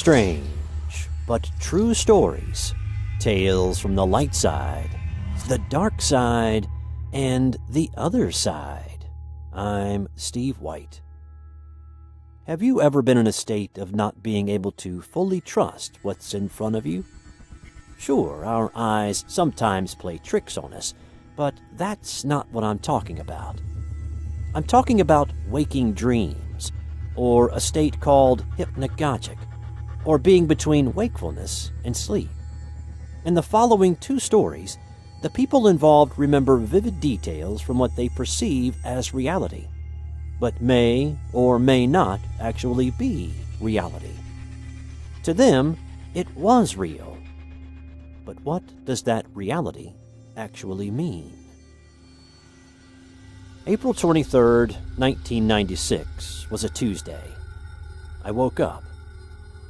Strange, but true stories. Tales from the light side, the dark side, and the other side. I'm Steve White. Have you ever been in a state of not being able to fully trust what's in front of you? Sure, our eyes sometimes play tricks on us, but that's not what I'm talking about. I'm talking about waking dreams, or a state called hypnagogic, or being between wakefulness and sleep. In the following two stories, the people involved remember vivid details from what they perceive as reality, but may or may not actually be reality. To them, it was real. But what does that reality actually mean? April 23rd, 1996 was a Tuesday. I woke up.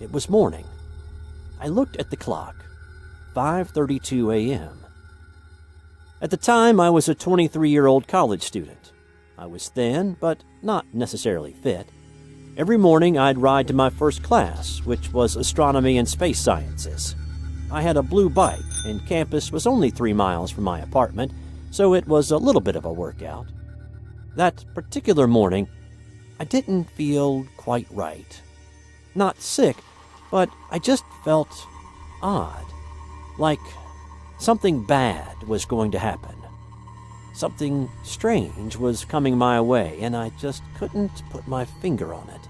It was morning. I looked at the clock. 5:32 a.m. At the time, I was a 23-year-old college student. I was thin, but not necessarily fit. Every morning, I'd ride to my first class, which was astronomy and space sciences. I had a blue bike, and campus was only 3 miles from my apartment, so it was a little bit of a workout. That particular morning, I didn't feel quite right. Not sick, but I just felt odd. Like something bad was going to happen. Something strange was coming my way, and I just couldn't put my finger on it.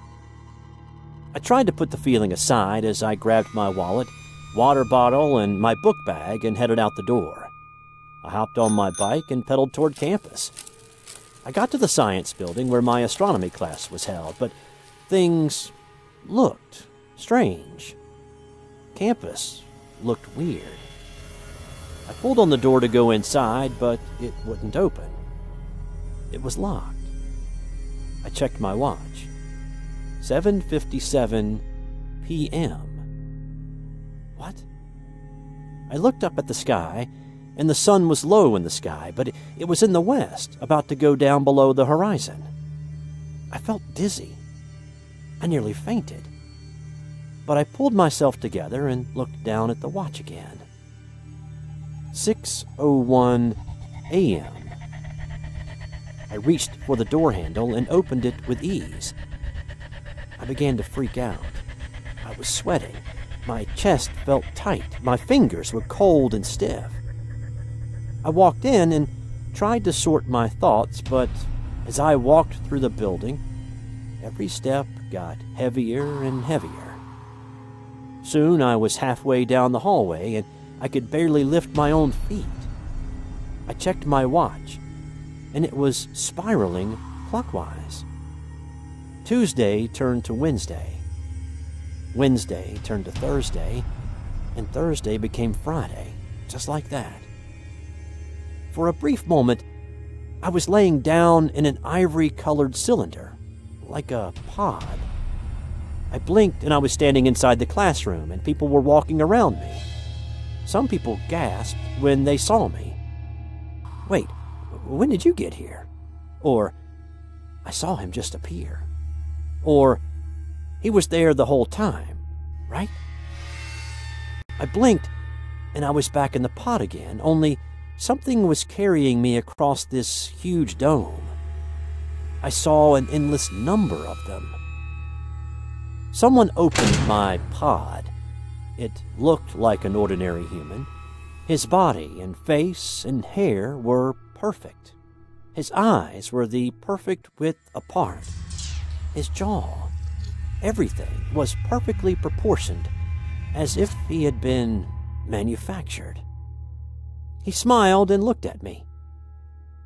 I tried to put the feeling aside as I grabbed my wallet, water bottle, and my book bag and headed out the door. I hopped on my bike and pedaled toward campus. I got to the science building where my astronomy class was held, but things looked strange. Campus looked weird. I pulled on the door to go inside, but it wouldn't open. It was locked. I checked my watch. 7:57 p.m. What? I looked up at the sky, and the sun was low in the sky, but it was in the west, about to go down below the horizon. I felt dizzy. I nearly fainted. But I pulled myself together and looked down at the watch again. 6:01 a.m. I reached for the door handle and opened it with ease. I began to freak out. I was sweating. My chest felt tight. My fingers were cold and stiff. I walked in and tried to sort my thoughts, but as I walked through the building, every step got heavier and heavier. Soon I was halfway down the hallway, and I could barely lift my own feet. I checked my watch, and it was spiraling clockwise. Tuesday turned to Wednesday. Wednesday turned to Thursday, and Thursday became Friday, just like that. For a brief moment, I was laying down in an ivory-colored cylinder, like a pod. I blinked and I was standing inside the classroom, and people were walking around me. Some people gasped when they saw me. Wait, when did you get here? Or, I saw him just appear. Or, he was there the whole time, right? I blinked and I was back in the pod again, only something was carrying me across this huge dome. I saw an endless number of them. Someone opened my pod. It looked like an ordinary human. His body and face and hair were perfect. His eyes were the perfect width apart. His jaw, everything was perfectly proportioned, as if he had been manufactured. He smiled and looked at me.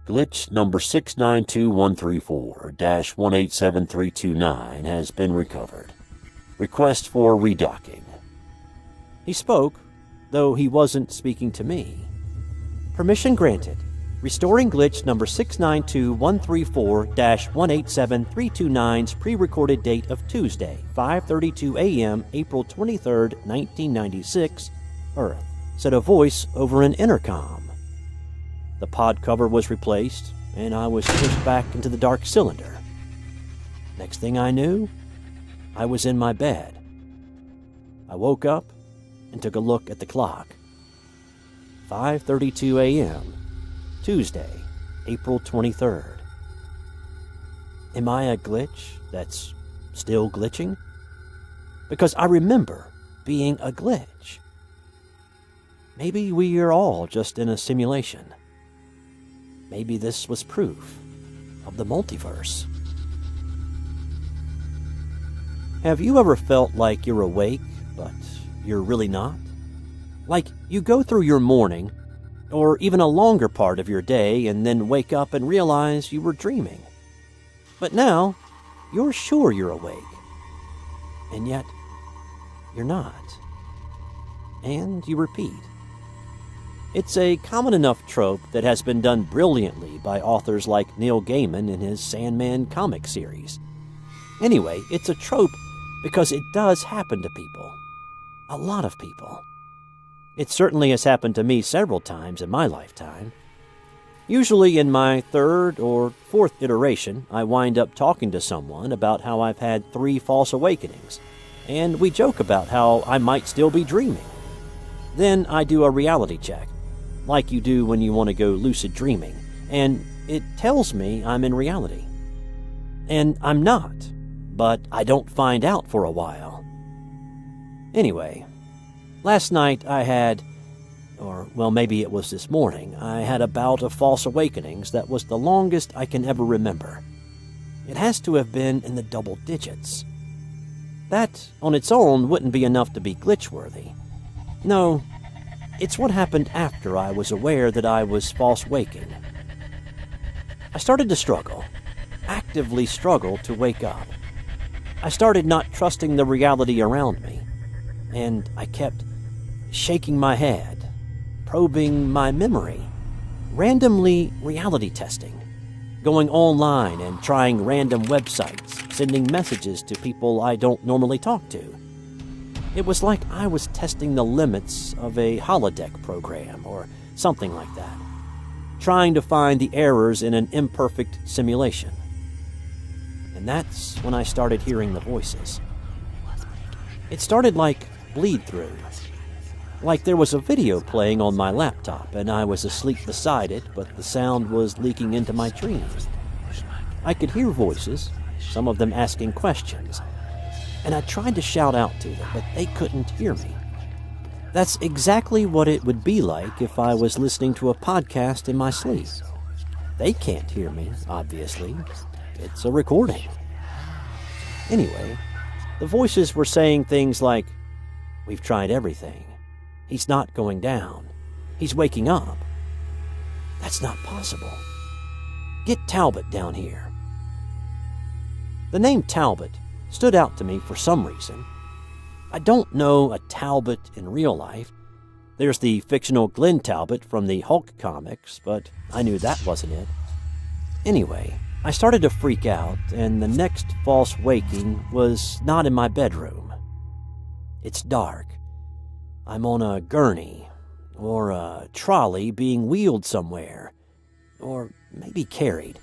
Glitch number 692134-187329 has been recovered. Request for redocking. He spoke, though he wasn't speaking to me. Permission granted. Restoring glitch number 692134-187329's pre-recorded date of Tuesday, 5:32 a.m., April 23rd, 1996, Earth, said a voice over an intercom. The pod cover was replaced, and I was pushed back into the dark cylinder. Next thing I knew, I was in my bed. I woke up and took a look at the clock. 5:32 a.m., Tuesday, April 23rd. Am I a glitch that's still glitching? Because I remember being a glitch. Maybe we are all just in a simulation. Maybe this was proof of the multiverse. Have you ever felt like you're awake, but you're really not? Like you go through your morning, or even a longer part of your day, and then wake up and realize you were dreaming. But now, you're sure you're awake. And yet, you're not. And you repeat. It's a common enough trope that has been done brilliantly by authors like Neil Gaiman in his Sandman comic series. Anyway, it's a trope because it does happen to people. A lot of people. It certainly has happened to me several times in my lifetime. Usually in my third or fourth iteration, I wind up talking to someone about how I've had 3 false awakenings, and we joke about how I might still be dreaming. Then I do a reality check, like you do when you want to go lucid dreaming, and it tells me I'm in reality. And I'm not, but I don't find out for a while. Anyway, last night I had, or well, maybe it was this morning, I had a bout of false awakenings that was the longest I can ever remember. It has to have been in the double digits. That, on its own, wouldn't be enough to be glitch-worthy. No, it's what happened after I was aware that I was false waking. I started to struggle, actively struggle to wake up. I started not trusting the reality around me, and I kept shaking my head, probing my memory, randomly reality testing, going online and trying random websites, sending messages to people I don't normally talk to. It was like I was testing the limits of a holodeck program or something like that, trying to find the errors in an imperfect simulation. And that's when I started hearing the voices. It started like bleed-through, like there was a video playing on my laptop and I was asleep beside it, but the sound was leaking into my dreams. I could hear voices, some of them asking questions, and I tried to shout out to them, but they couldn't hear me. That's exactly what it would be like if I was listening to a podcast in my sleep. They can't hear me, obviously. It's a recording. Anyway, the voices were saying things like, "We've tried everything. He's not going down. He's waking up. That's not possible. Get Talbot down here." The name Talbot stood out to me for some reason. I don't know a Talbot in real life. There's the fictional Glenn Talbot from the Hulk comics, but I knew that wasn't it. Anyway, I started to freak out, and the next false waking was not in my bedroom. It's dark. I'm on a gurney, or a trolley being wheeled somewhere, or maybe carried,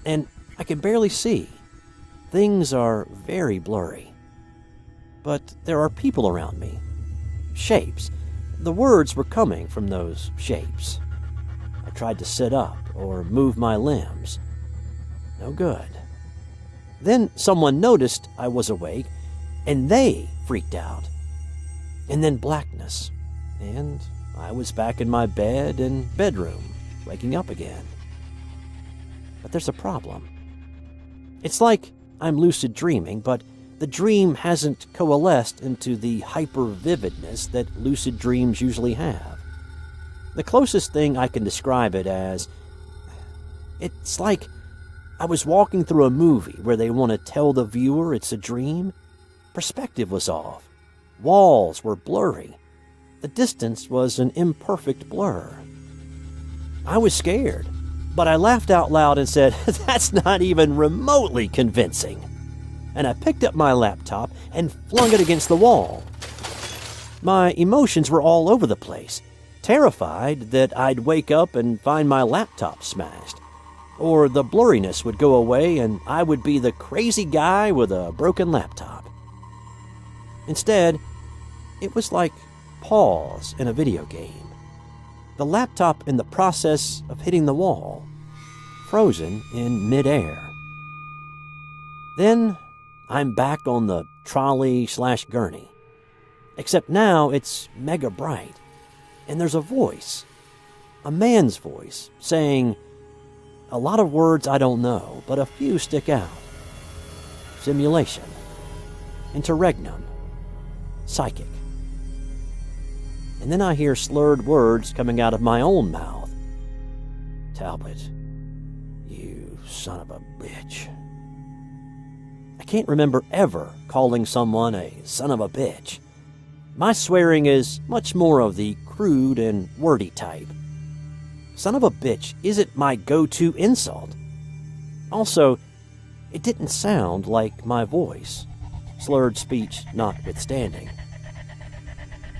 and I can barely see. Things are very blurry. But there are people around me. Shapes. The words were coming from those shapes. I tried to sit up or move my limbs. No good. Then someone noticed I was awake, and they freaked out. And then blackness, and I was back in my bed and bedroom, waking up again. But there's a problem. It's like I'm lucid dreaming, but the dream hasn't coalesced into the hyper-vividness that lucid dreams usually have. The closest thing I can describe it as, it's like I was walking through a movie where they want to tell the viewer it's a dream. Perspective was off. Walls were blurry. The distance was an imperfect blur. I was scared, but I laughed out loud and said, "That's not even remotely convincing." And I picked up my laptop and flung it against the wall. My emotions were all over the place, terrified that I'd wake up and find my laptop smashed, or the blurriness would go away and I would be the crazy guy with a broken laptop. Instead, It was like pause in a video game. The laptop in the process of hitting the wall, frozen in midair. Then I'm back on the trolley/gurney. Except now it's mega bright, and there's a voice, a man's voice, saying a lot of words I don't know, but a few stick out. Simulation, interregnum, psychic. And then I hear slurred words coming out of my own mouth. Talbot, you son of a bitch. I can't remember ever calling someone a son of a bitch. My swearing is much more of the crude and wordy type. Son of a bitch isn't my go-to insult. Also, it didn't sound like my voice, slurred speech notwithstanding.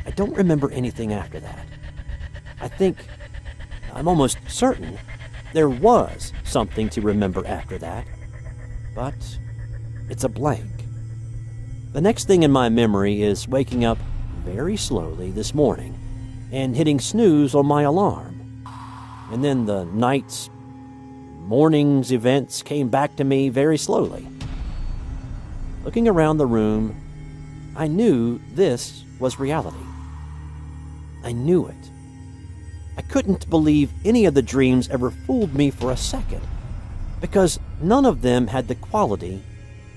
I don't remember anything after that. I'm almost certain there was something to remember after that, but it's a blank. The next thing in my memory is waking up very slowly this morning and hitting snooze on my alarm. And then the morning's events came back to me very slowly. Looking around the room, I knew this was reality. I knew it. I couldn't believe any of the dreams ever fooled me for a second, because none of them had the quality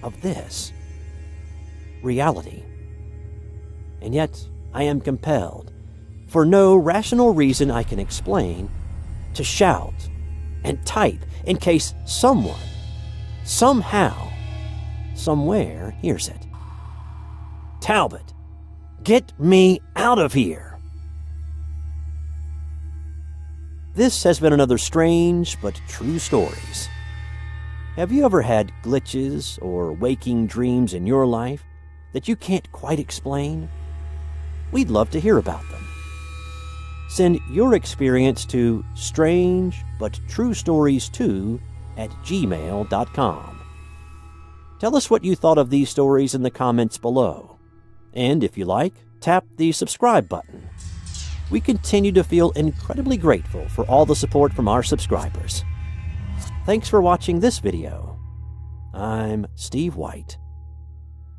of this. Reality. And yet I am compelled, for no rational reason I can explain, to shout and type in case someone, somehow, somewhere hears it. Talbot, get me out of here! This has been another strange but true stories. Have you ever had glitches or waking dreams in your life that you can't quite explain? We'd love to hear about them. Send your experience to strangebutTrueStories2@gmail.com. Tell us what you thought of these stories in the comments below. And if you like, tap the subscribe button. We continue to feel incredibly grateful for all the support from our subscribers. Thanks for watching this video. I'm Steve White.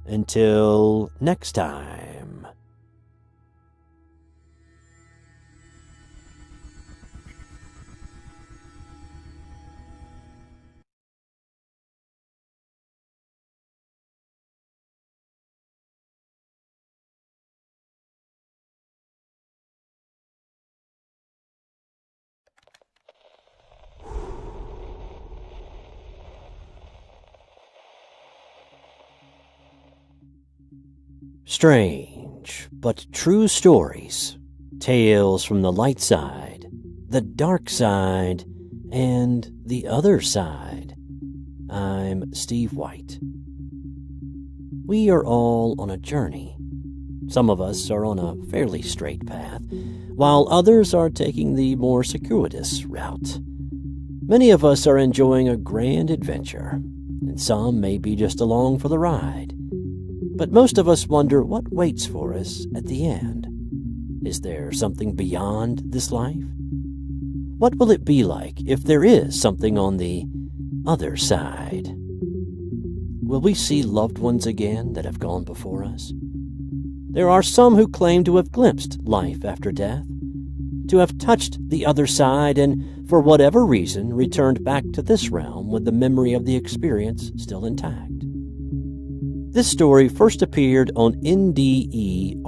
Until next time. Strange but true stories, tales from the light side, the dark side, and the other side. I'm Steve White. We are all on a journey. Some of us are on a fairly straight path, while others are taking the more circuitous route. Many of us are enjoying a grand adventure, and some may be just along for the ride. But most of us wonder what waits for us at the end. Is there something beyond this life? What will it be like if there is something on the other side? Will we see loved ones again that have gone before us? There are some who claim to have glimpsed life after death, to have touched the other side and, for whatever reason, returned back to this realm with the memory of the experience still intact. This story first appeared on nderf.org.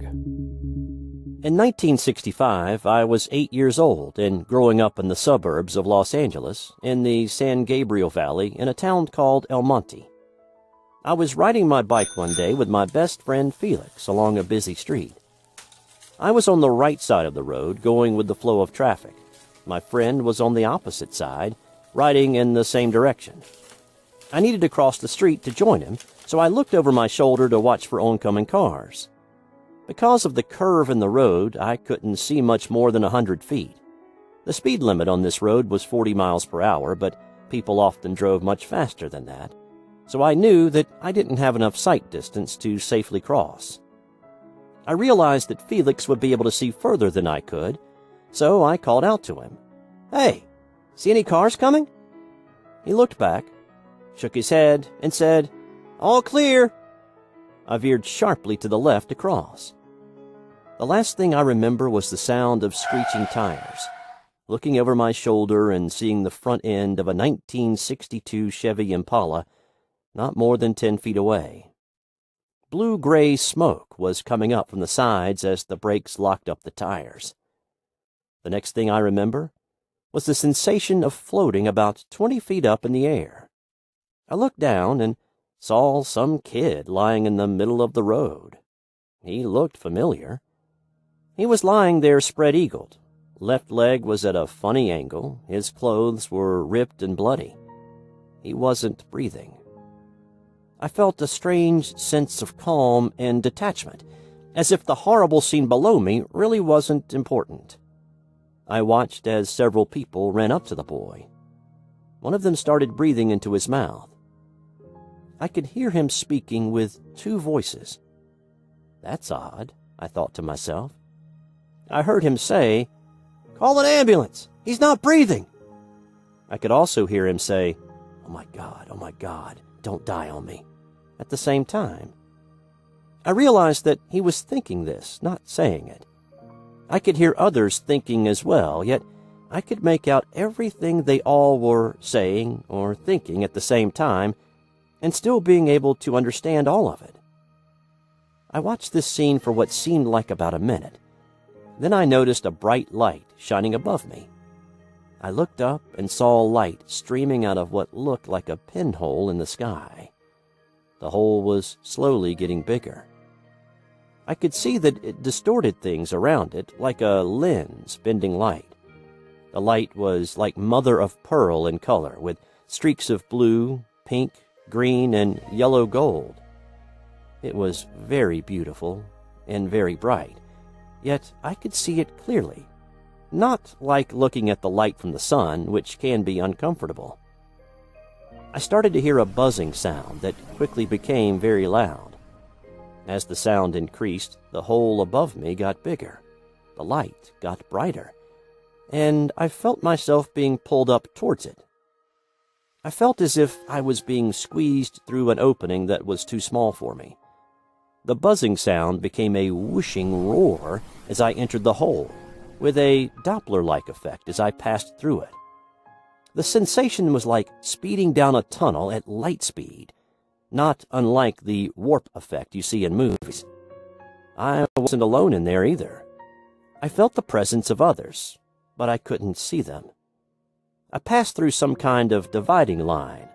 In 1965, I was 8 years old and growing up in the suburbs of Los Angeles, in the San Gabriel Valley, in a town called El Monte. I was riding my bike one day with my best friend Felix along a busy street. I was on the right side of the road, going with the flow of traffic. My friend was on the opposite side, riding in the same direction. I needed to cross the street to join him, so I looked over my shoulder to watch for oncoming cars. Because of the curve in the road, I couldn't see much more than 100 feet. The speed limit on this road was 40 miles per hour, but people often drove much faster than that, so I knew that I didn't have enough sight distance to safely cross. I realized that Felix would be able to see further than I could, so I called out to him. "Hey, see any cars coming?" He looked back, shook his head, and said, "All clear." I veered sharply to the left across. The last thing I remember was the sound of screeching tires, looking over my shoulder and seeing the front end of a 1962 Chevy Impala not more than 10 feet away. Blue-gray smoke was coming up from the sides as the brakes locked up the tires. The next thing I remember was the sensation of floating about 20 feet up in the air. I looked down and saw some kid lying in the middle of the road. He looked familiar. He was lying there spread-eagled. Left leg was at a funny angle. His clothes were ripped and bloody. He wasn't breathing. I felt a strange sense of calm and detachment, as if the horrible scene below me really wasn't important. I watched as several people ran up to the boy. One of them started breathing into his mouth. I could hear him speaking with two voices. That's odd, I thought to myself. I heard him say, "Call an ambulance! He's not breathing!" I could also hear him say, oh my God, don't die on me," at the same time. I realized that he was thinking this, not saying it. I could hear others thinking as well, yet I could make out everything they all were saying or thinking at the same time, and still being able to understand all of it. I watched this scene for what seemed like about a minute. Then I noticed a bright light shining above me. I looked up and saw light streaming out of what looked like a pinhole in the sky. The hole was slowly getting bigger. I could see that it distorted things around it like a lens bending light. The light was like mother of pearl in color, with streaks of blue, pink, green, and yellow gold. It was very beautiful and very bright, yet I could see it clearly, not like looking at the light from the sun, which can be uncomfortable. I started to hear a buzzing sound that quickly became very loud. As the sound increased, the hole above me got bigger, the light got brighter, and I felt myself being pulled up towards it. I felt as if I was being squeezed through an opening that was too small for me. The buzzing sound became a whooshing roar as I entered the hole, with a Doppler-like effect as I passed through it. The sensation was like speeding down a tunnel at light speed, not unlike the warp effect you see in movies. I wasn't alone in there either. I felt the presence of others, but I couldn't see them. I passed through some kind of dividing line,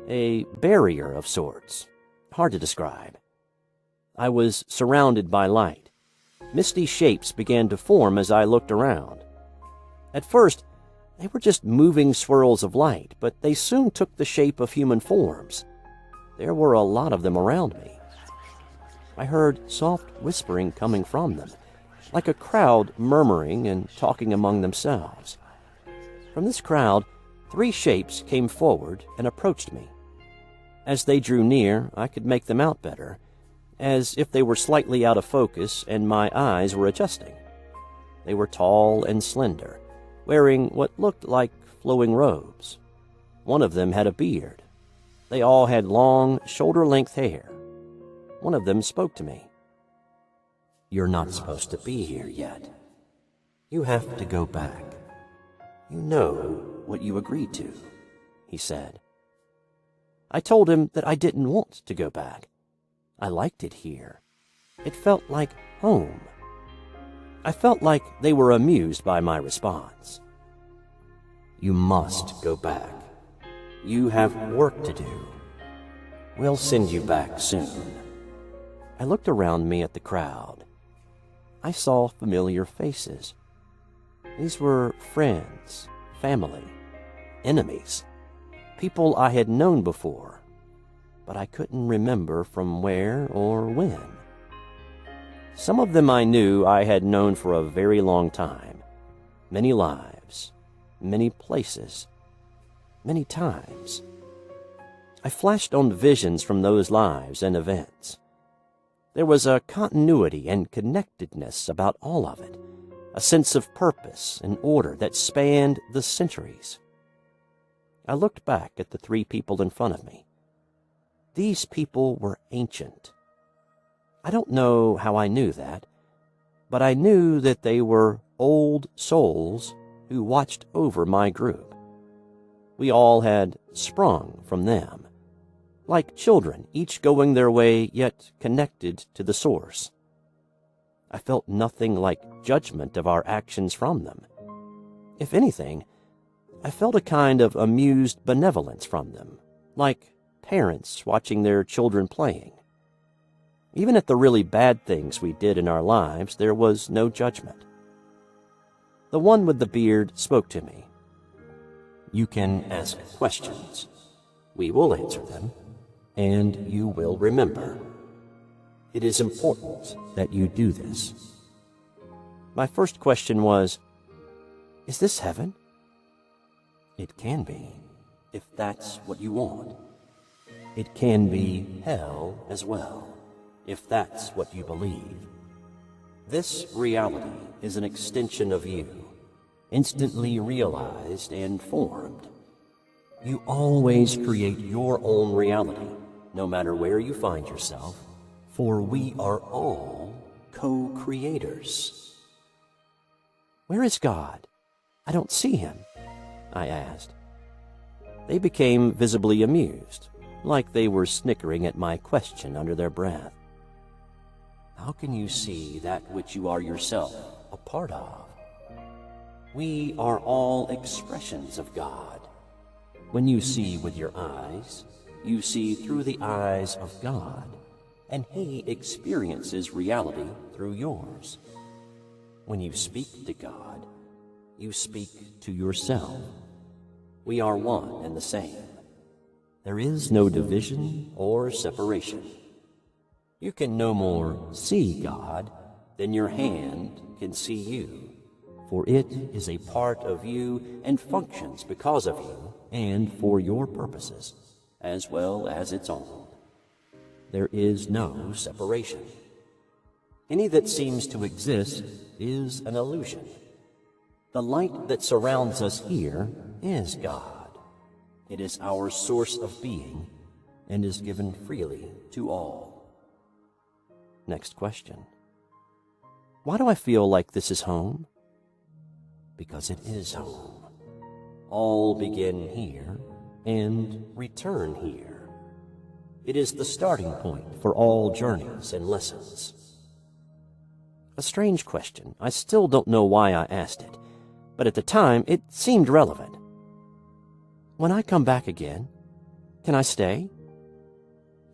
a barrier of sorts, hard to describe. I was surrounded by light. Misty shapes began to form as I looked around. At first, they were just moving swirls of light, but they soon took the shape of human forms. There were a lot of them around me. I heard soft whispering coming from them, like a crowd murmuring and talking among themselves. From this crowd, 3 shapes came forward and approached me. As they drew near, I could make them out better, as if they were slightly out of focus and my eyes were adjusting. They were tall and slender, wearing what looked like flowing robes. One of them had a beard. They all had long, shoulder-length hair. One of them spoke to me. "You're not supposed to be here yet. You have to go back. You know what you agreed to," he said. I told him that I didn't want to go back. I liked it here. It felt like home. I felt like they were amused by my response. "You must go back. You have work to do. We'll send you back soon." I looked around me at the crowd. I saw familiar faces. These were friends, family, enemies, people I had known before, but I couldn't remember from where or when. Some of them I knew I had known for a very long time, many lives, many places, many times. I flashed on visions from those lives and events. There was a continuity and connectedness about all of it, a sense of purpose and order that spanned the centuries. I looked back at the three people in front of me. These people were ancient. I don't know how I knew that, but I knew that they were old souls who watched over my group. We all had sprung from them, like children, each going their way yet connected to the source. I felt nothing like judgment of our actions from them. If anything, I felt a kind of amused benevolence from them, like parents watching their children playing. Even at the really bad things we did in our lives, there was no judgment. The one with the beard spoke to me. "You can ask questions. We will answer them, and you will remember. It is important that you do this." My first question was, "Is this heaven?" "It can be, if that's what you want. It can be hell as well, if that's what you believe. This reality is an extension of you, instantly realized and formed. You always create your own reality, no matter where you find yourself, for we are all co-creators." "Where is God? I don't see him," I asked. They became visibly amused, like they were snickering at my question under their breath. "How can you see that which you are yourself a part of? We are all expressions of God. When you see with your eyes, you see through the eyes of God, and he experiences reality through yours. When you speak to God, you speak to yourself. We are one and the same. There is no division or separation. You can no more see God than your hand can see you, for it is a part of you and functions because of you and for your purposes, as well as its own. There is no separation. Any that seems to exist is an illusion. The light that surrounds us here is God. It is our source of being and is given freely to all." Next question. "Why do I feel like this is home?" "Because it is home. All begin here and return here. It is the starting point for all journeys and lessons." A strange question. I still don't know why I asked it, but at the time it seemed relevant. "When I come back again, can I stay?"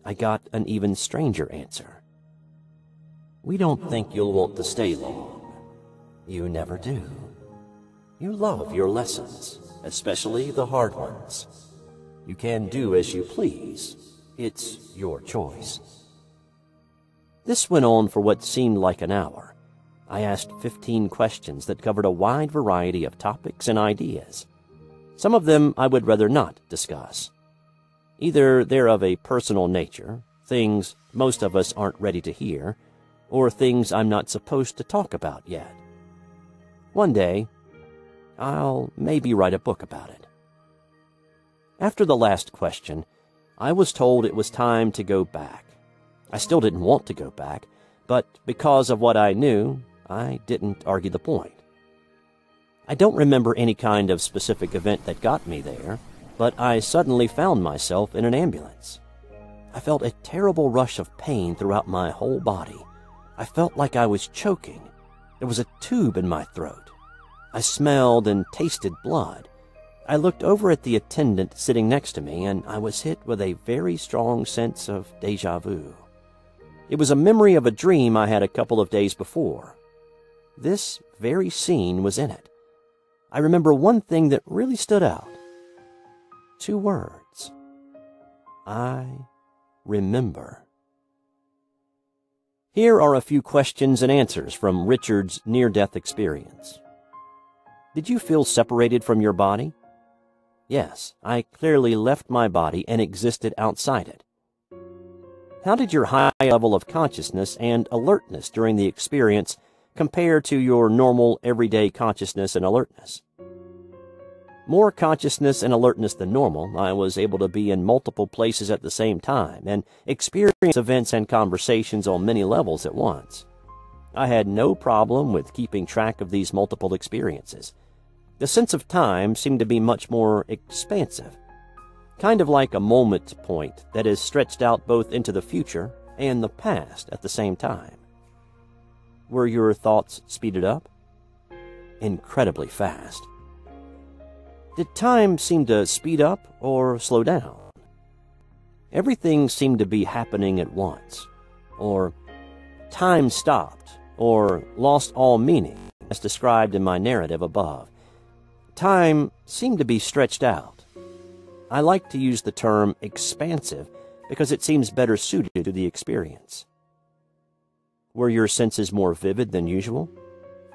I got an even stranger answer. "We don't think you'll want to stay long. You never do. You love your lessons, especially the hard ones. You can do as you please. It's your choice." This went on for what seemed like an hour. I asked 15 questions that covered a wide variety of topics and ideas. Some of them I would rather not discuss. Either they're of a personal nature, things most of us aren't ready to hear, or things I'm not supposed to talk about yet. One day, I'll maybe write a book about it. After the last question, I was told it was time to go back. I still didn't want to go back, but because of what I knew, I didn't argue the point. I don't remember any kind of specific event that got me there, but I suddenly found myself in an ambulance. I felt a terrible rush of pain throughout my whole body. I felt like I was choking. There was a tube in my throat. I smelled and tasted blood. I looked over at the attendant sitting next to me, and I was hit with a very strong sense of déjà vu. It was a memory of a dream I had a couple of days before. This very scene was in it. I remember one thing that really stood out. 2 words. I remember. Here are a few questions and answers from Richard's near-death experience. Did you feel separated from your body? Yes, I clearly left my body and existed outside it. How did your high level of consciousness and alertness during the experience compare to your normal everyday consciousness and alertness? More consciousness and alertness than normal, I was able to be in multiple places at the same time and experience events and conversations on many levels at once. I had no problem with keeping track of these multiple experiences. The sense of time seemed to be much more expansive, kind of like a moment point that is stretched out both into the future and the past at the same time. Were your thoughts speeded up? Incredibly fast. Did time seem to speed up or slow down? Everything seemed to be happening at once, or time stopped, or lost all meaning, as described in my narrative above. Time seemed to be stretched out. I like to use the term expansive because it seems better suited to the experience. Were your senses more vivid than usual?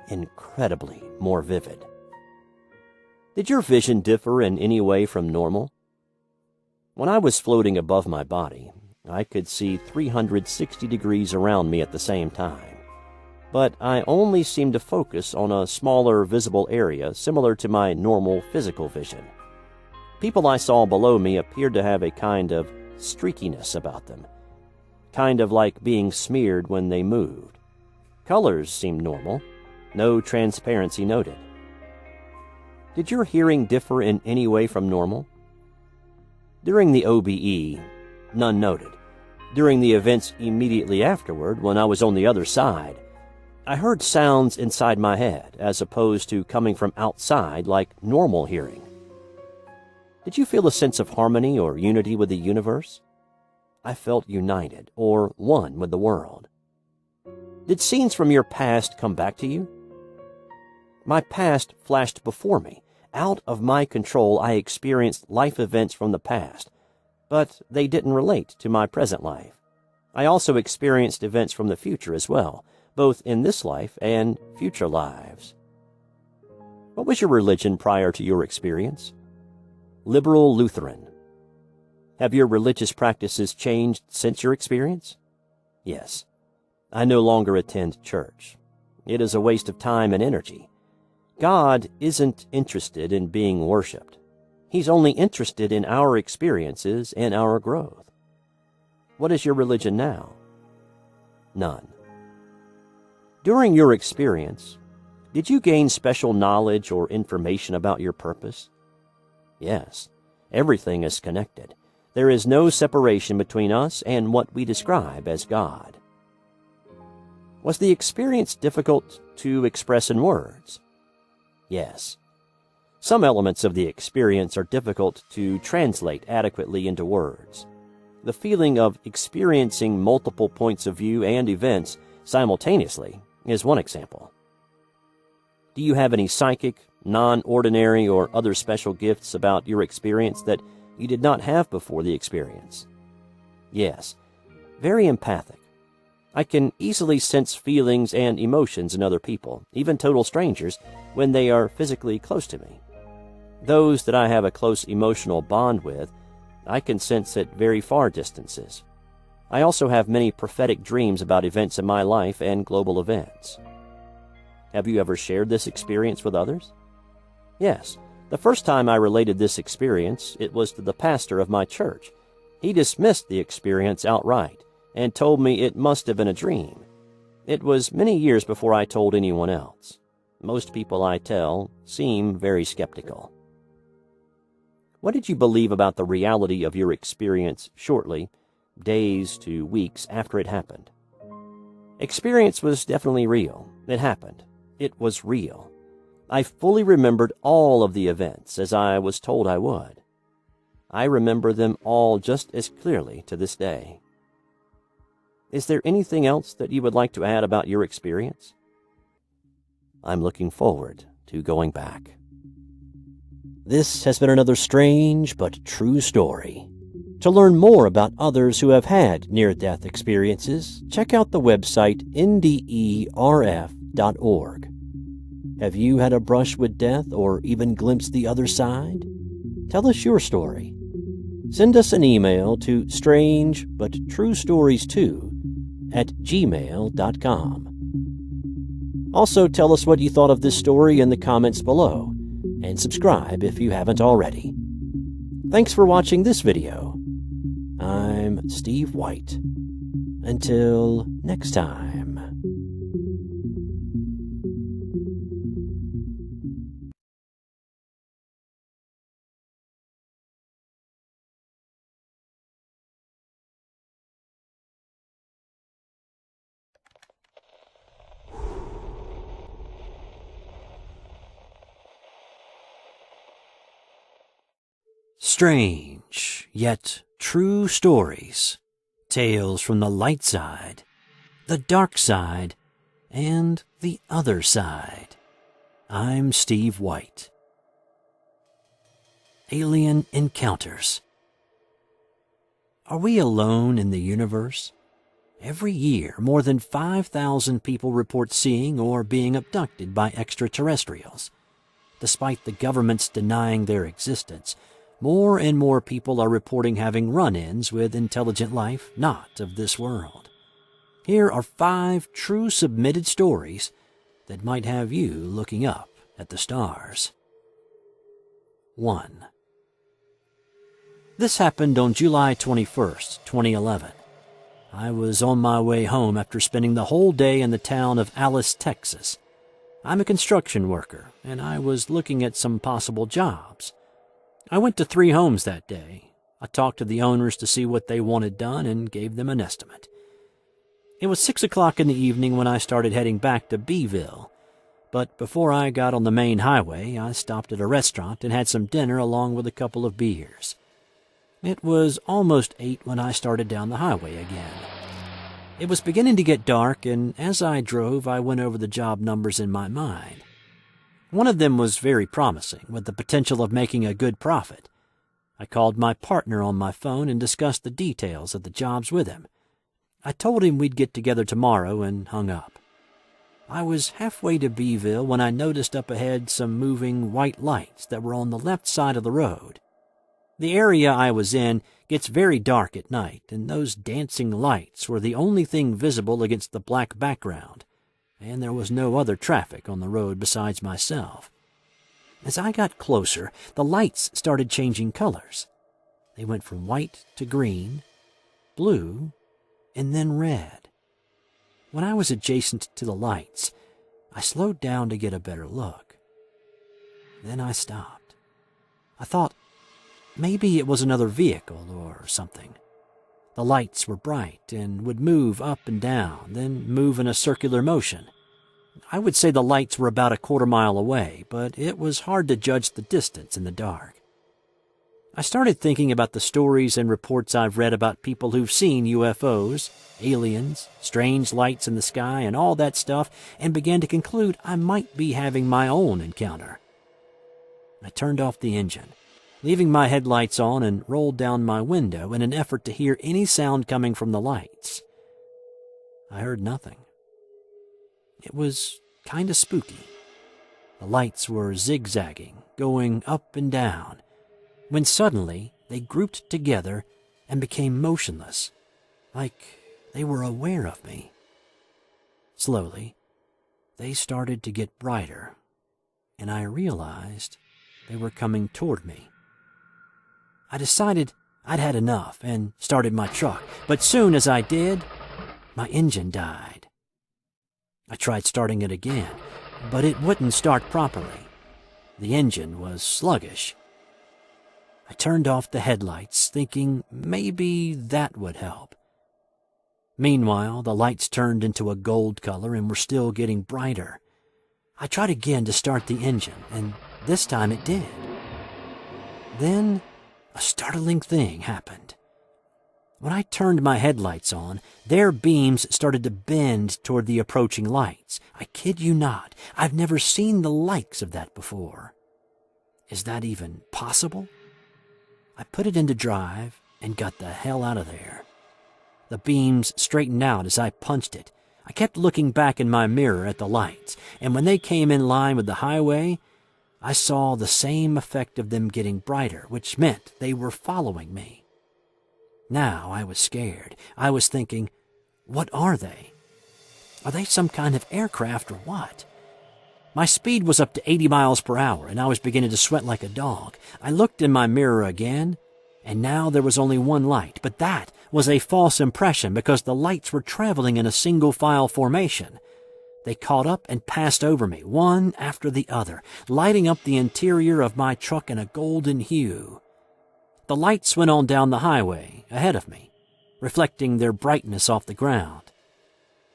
Incredibly more vivid. Did your vision differ in any way from normal? When I was floating above my body, I could see 360 degrees around me at the same time, but I only seemed to focus on a smaller visible area similar to my normal physical vision. People I saw below me appeared to have a kind of streakiness about them, kind of like being smeared when they moved. Colors seemed normal, no transparency noted. Did your hearing differ in any way from normal? During the OBE, none noted. During the events immediately afterward, when I was on the other side, I heard sounds inside my head as opposed to coming from outside like normal hearing. Did you feel a sense of harmony or unity with the universe? I felt united or one with the world. Did scenes from your past come back to you? My past flashed before me. Out of my control, I experienced life events from the past, but they didn't relate to my present life. I also experienced events from the future as well, both in this life and future lives. What was your religion prior to your experience? Liberal Lutheran. Have your religious practices changed since your experience? Yes. I no longer attend church. It is a waste of time and energy. God isn't interested in being worshipped. He's only interested in our experiences and our growth. What is your religion now? None. During your experience, did you gain special knowledge or information about your purpose? Yes. Everything is connected. There is no separation between us and what we describe as God. Was the experience difficult to express in words? Yes. Some elements of the experience are difficult to translate adequately into words. The feeling of experiencing multiple points of view and events simultaneously is one example. Do you have any psychic, non-ordinary, or other special gifts about your experience that you did not have before the experience? Yes. Very empathic. I can easily sense feelings and emotions in other people, even total strangers, when they are physically close to me. Those that I have a close emotional bond with, I can sense at very far distances. I also have many prophetic dreams about events in my life and global events. Have you ever shared this experience with others? Yes. The first time I related this experience, it was to the pastor of my church. He dismissed the experience outright and told me it must have been a dream. It was many years before I told anyone else. Most people I tell seem very skeptical. What did you believe about the reality of your experience shortly, days to weeks after it happened? Experience was definitely real. It happened. It was real. I fully remembered all of the events as I was told I would. I remember them all just as clearly to this day. Is there anything else that you would like to add about your experience? I'm looking forward to going back. This has been another strange but true story. To learn more about others who have had near-death experiences, check out the website nderf.org. Have you had a brush with death or even glimpsed the other side? Tell us your story. Send us an email to strangebutTrueStories2@gmail.com. Also, tell us what you thought of this story in the comments below, and subscribe if you haven't already. Thanks for watching this video. I'm Steve White. Until next time. Strange, yet true stories. Tales from the light side, the dark side, and the other side. I'm Steve White. Alien encounters. Are we alone in the universe? Every year, more than 5,000 people report seeing or being abducted by extraterrestrials. Despite the governments denying their existence, more and more people are reporting having run-ins with intelligent life not of this world. Here are 5 true submitted stories that might have you looking up at the stars. 1. This happened on July 21st, 2011. I was on my way home after spending the whole day in the town of Alice, Texas. I'm a construction worker, and I was looking at some possible jobs. I went to 3 homes that day. I talked to the owners to see what they wanted done and gave them an estimate. It was 6 o'clock in the evening when I started heading back to Beeville. But before I got on the main highway, I stopped at a restaurant and had some dinner along with a couple of beers. It was almost 8 when I started down the highway again. It was beginning to get dark, and as I drove, I went over the job numbers in my mind. One of them was very promising, with the potential of making a good profit. I called my partner on my phone and discussed the details of the jobs with him. I told him we'd get together tomorrow and hung up. I was halfway to Beeville when I noticed up ahead some moving white lights that were on the left side of the road. The area I was in gets very dark at night, and those dancing lights were the only thing visible against the black background, and there was no other traffic on the road besides myself. As I got closer, the lights started changing colors. They went from white to green, blue, and then red. When I was adjacent to the lights, I slowed down to get a better look. Then I stopped. I thought maybe it was another vehicle or something. The lights were bright and would move up and down, then move in a circular motion. I would say the lights were about a quarter-mile away, but it was hard to judge the distance in the dark. I started thinking about the stories and reports I've read about people who've seen UFOs, aliens, strange lights in the sky, and all that stuff, and began to conclude I might be having my own encounter. I turned off the engine, leaving my headlights on, and rolled down my window in an effort to hear any sound coming from the lights. I heard nothing. It was kind of spooky. The lights were zigzagging, going up and down, when suddenly they grouped together and became motionless, like they were aware of me. Slowly, they started to get brighter, and I realized they were coming toward me. I decided I'd had enough and started my truck, but soon as I did, my engine died. I tried starting it again, but it wouldn't start properly. The engine was sluggish. I turned off the headlights, thinking maybe that would help. Meanwhile, the lights turned into a gold color and were still getting brighter. I tried again to start the engine, and this time it did. Then, a startling thing happened. When I turned my headlights on, their beams started to bend toward the approaching lights. I kid you not, I've never seen the likes of that before. Is that even possible? I put it into drive and got the hell out of there. The beams straightened out as I punched it. I kept looking back in my mirror at the lights, and when they came in line with the highway, I saw the same effect of them getting brighter, which meant they were following me. Now I was scared. I was thinking, what are they? Are they some kind of aircraft or what? My speed was up to 80 miles per hour, and I was beginning to sweat like a dog. I looked in my mirror again, and now there was only one light, but that was a false impression because the lights were traveling in a single-file formation. They caught up and passed over me, one after the other, lighting up the interior of my truck in a golden hue. The lights went on down the highway ahead of me, reflecting their brightness off the ground.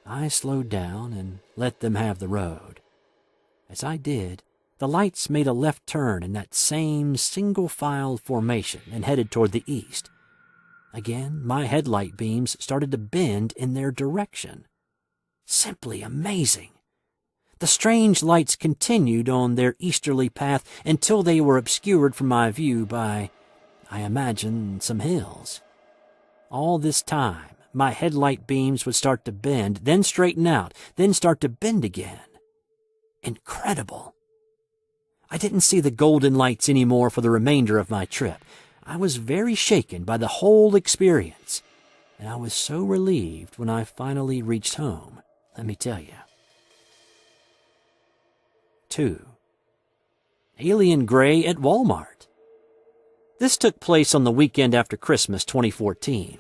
I slowed down and let them have the road. As I did, the lights made a left turn in that same single-file formation and headed toward the east. Again, my headlight beams started to bend in their direction. Simply amazing. The strange lights continued on their easterly path until they were obscured from my view by, I imagine, some hills. All this time, my headlight beams would start to bend, then straighten out, then start to bend again. Incredible. I didn't see the golden lights anymore for the remainder of my trip. I was very shaken by the whole experience, and I was so relieved when I finally reached home, let me tell you. 2. Alien Gray at Walmart. This took place on the weekend after Christmas 2014.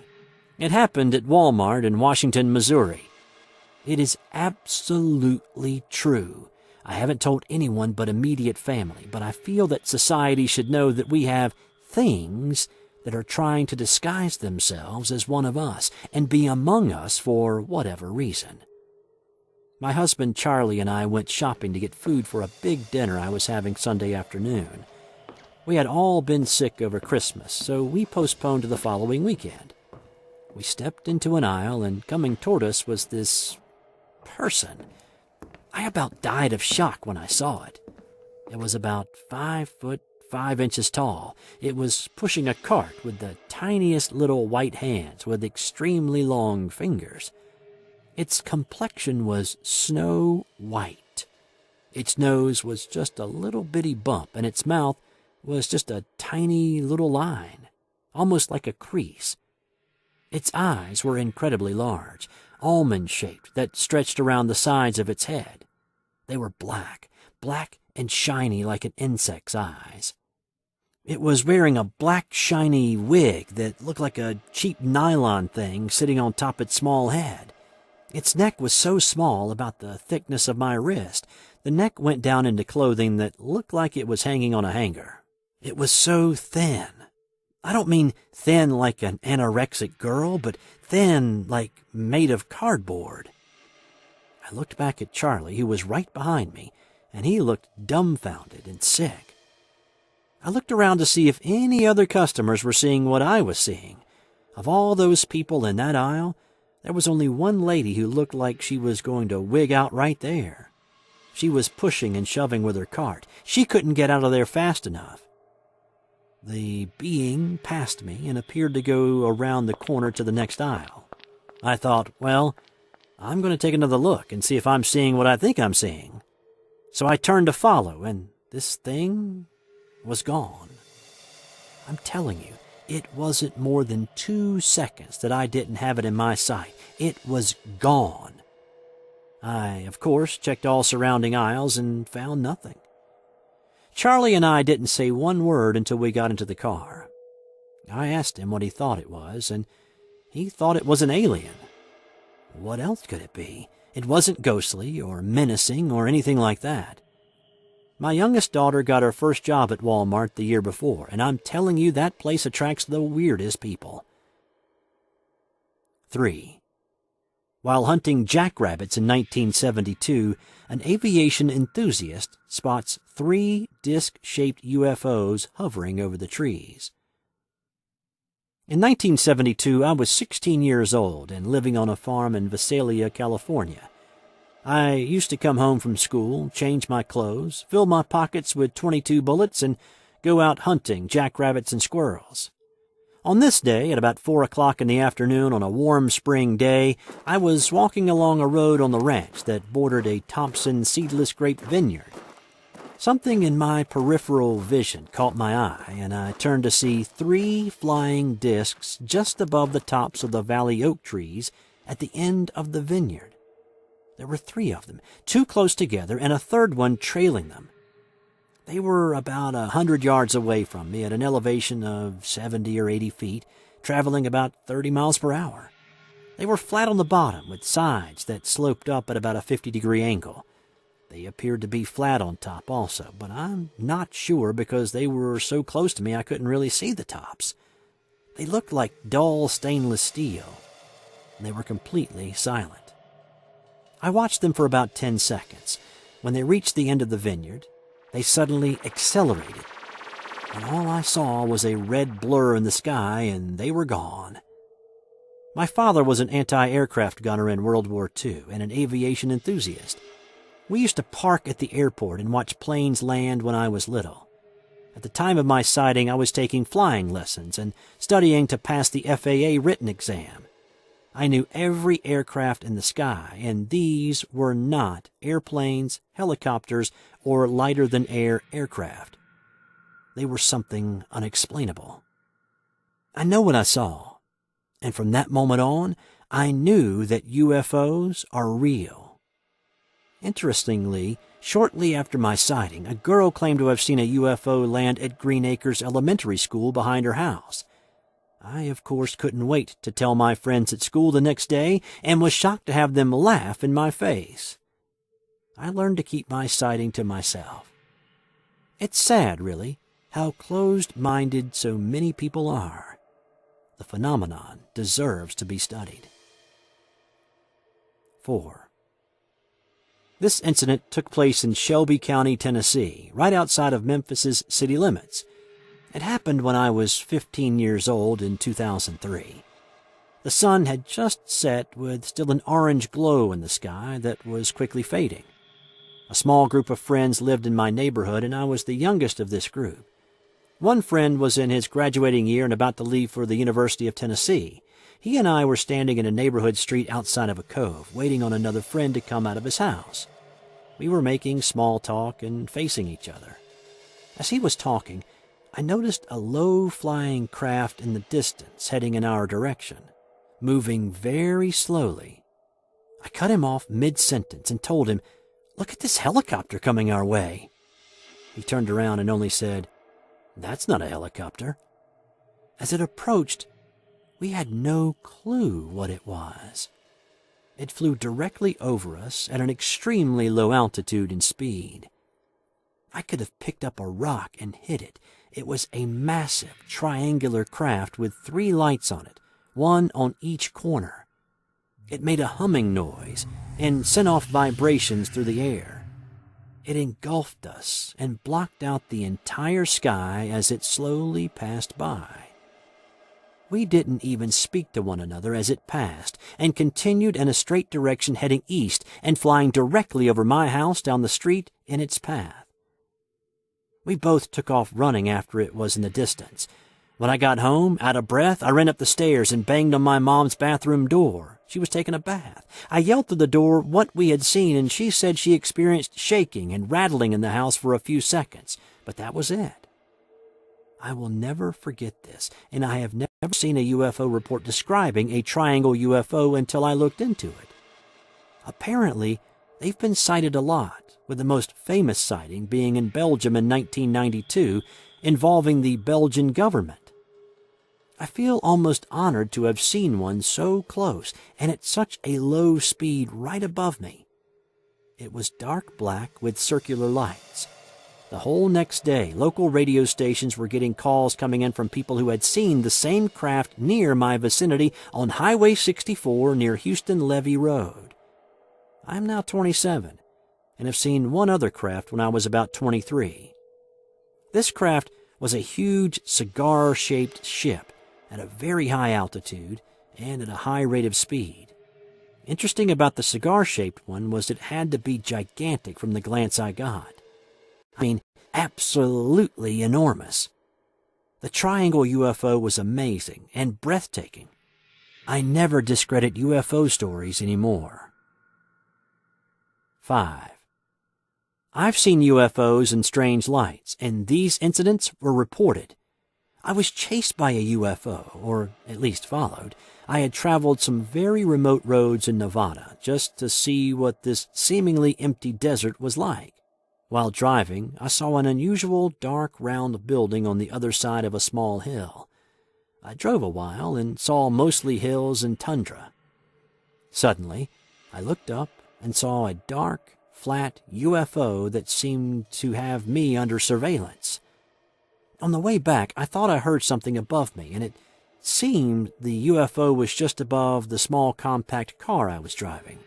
It happened at Walmart in Washington, Missouri. It is absolutely true. I haven't told anyone but immediate family, but I feel that society should know that we have things that are trying to disguise themselves as one of us and be among us for whatever reason. My husband Charlie and I went shopping to get food for a big dinner I was having Sunday afternoon. We had all been sick over Christmas, so we postponed to the following weekend. We stepped into an aisle, and coming toward us was this person. I about died of shock when I saw it. It was about 5 foot 5 inches tall. It was pushing a cart with the tiniest little white hands with extremely long fingers. Its complexion was snow white. Its nose was just a little bitty bump, and its mouth was just a tiny little line, almost like a crease. Its eyes were incredibly large, almond-shaped, that stretched around the sides of its head. They were black and shiny like an insect's eyes. It was wearing a black, shiny wig that looked like a cheap nylon thing sitting on top its small head. Its neck was so small, about the thickness of my wrist. The neck went down into clothing that looked like it was hanging on a hanger. It was so thin. I don't mean thin like an anorexic girl, but thin like made of cardboard. I looked back at Charlie, who was right behind me, and he looked dumbfounded and sick. I looked around to see if any other customers were seeing what I was seeing. Of all those people in that aisle, there was only one lady who looked like she was going to wig out right there. She was pushing and shoving with her cart. She couldn't get out of there fast enough. The being passed me and appeared to go around the corner to the next aisle. I thought, well, I'm going to take another look and see if I'm seeing what I think I'm seeing. So I turned to follow, and this thing was gone. I'm telling you, it wasn't more than 2 seconds that I didn't have it in my sight. It was gone. I, of course, checked all surrounding aisles and found nothing. Charlie and I didn't say one word until we got into the car. I asked him what he thought it was, and he thought it was an alien. What else could it be? It wasn't ghostly or menacing or anything like that. My youngest daughter got her first job at Walmart the year before, and I'm telling you that place attracts the weirdest people. 3. While hunting jackrabbits in 1972, an aviation enthusiast spots 3 disc-shaped UFOs hovering over the trees. In 1972, I was 16 years old and living on a farm in Visalia, California. I used to come home from school, change my clothes, fill my pockets with 22 bullets, and go out hunting jackrabbits and squirrels. On this day, at about 4 o'clock in the afternoon on a warm spring day, I was walking along a road on the ranch that bordered a Thompson seedless grape vineyard. Something in my peripheral vision caught my eye, and I turned to see 3 flying discs just above the tops of the valley oak trees at the end of the vineyard. There were 3 of them, 2 close together and a third one trailing them. They were about 100 yards away from me at an elevation of 70 or 80 feet, traveling about 30 miles per hour. They were flat on the bottom with sides that sloped up at about a 50-degree angle. They appeared to be flat on top also, but I'm not sure because they were so close to me I couldn't really see the tops. They looked like dull stainless steel, and they were completely silent. I watched them for about 10 seconds. When they reached the end of the vineyard, they suddenly accelerated, and all I saw was a red blur in the sky, and they were gone. My father was an anti-aircraft gunner in World War II and an aviation enthusiast. We used to park at the airport and watch planes land when I was little. At the time of my sighting, I was taking flying lessons and studying to pass the FAA written exam. I knew every aircraft in the sky, and these were not airplanes, helicopters, or lighter-than-air aircraft. They were something unexplainable. I know what I saw, and from that moment on, I knew that UFOs are real. Interestingly, shortly after my sighting, a girl claimed to have seen a UFO land at Green Acres Elementary School behind her house. I, of course, couldn't wait to tell my friends at school the next day and was shocked to have them laugh in my face. I learned to keep my sighting to myself. It's sad, really, how closed-minded so many people are. The phenomenon deserves to be studied. 4. This incident took place in Shelby County, Tennessee, right outside of Memphis's city limits. It happened when I was 15 years old in 2003. The sun had just set with still an orange glow in the sky that was quickly fading. A small group of friends lived in my neighborhood, and I was the youngest of this group. One friend was in his graduating year and about to leave for the University of Tennessee. He and I were standing in a neighborhood street outside of a cove, waiting on another friend to come out of his house. We were making small talk and facing each other. As he was talking, I noticed a low-flying craft in the distance heading in our direction, moving very slowly. I cut him off mid-sentence and told him, "Look at this helicopter coming our way." He turned around and only said, "That's not a helicopter." As it approached, we had no clue what it was. It flew directly over us at an extremely low altitude and speed. I could have picked up a rock and hit it. It was a massive triangular craft with 3 lights on it, one on each corner. It made a humming noise and sent off vibrations through the air. It engulfed us and blocked out the entire sky as it slowly passed by. We didn't even speak to one another as it passed, and continued in a straight direction heading east and flying directly over my house down the street in its path. We both took off running after it was in the distance. When I got home, out of breath, I ran up the stairs and banged on my mom's bathroom door. She was taking a bath. I yelled through the door what we had seen, and she said she experienced shaking and rattling in the house for a few seconds, but that was it. I will never forget this, and I have never seen a UFO report describing a triangle UFO until I looked into it. Apparently, they've been sighted a lot, with the most famous sighting being in Belgium in 1992, involving the Belgian government. I feel almost honored to have seen one so close and at such a low speed right above me. It was dark black with circular lights. The whole next day, local radio stations were getting calls coming in from people who had seen the same craft near my vicinity on Highway 64 near Houston Levee Road. I'm now 27 and have seen one other craft when I was about 23. This craft was a huge cigar-shaped ship at a very high altitude and at a high rate of speed. Interesting about the cigar-shaped one was it had to be gigantic from the glance I got. I mean, absolutely enormous. The triangle UFO was amazing and breathtaking. I never discredit UFO stories anymore. 5. I've seen UFOs and strange lights, and these incidents were reported. I was chased by a UFO, or at least followed. I had traveled some very remote roads in Nevada just to see what this seemingly empty desert was like. While driving, I saw an unusual dark round building on the other side of a small hill. I drove a while and saw mostly hills and tundra. Suddenly, I looked up and saw a dark, flat UFO that seemed to have me under surveillance. On the way back, I thought I heard something above me, and it seemed the UFO was just above the small compact car I was driving.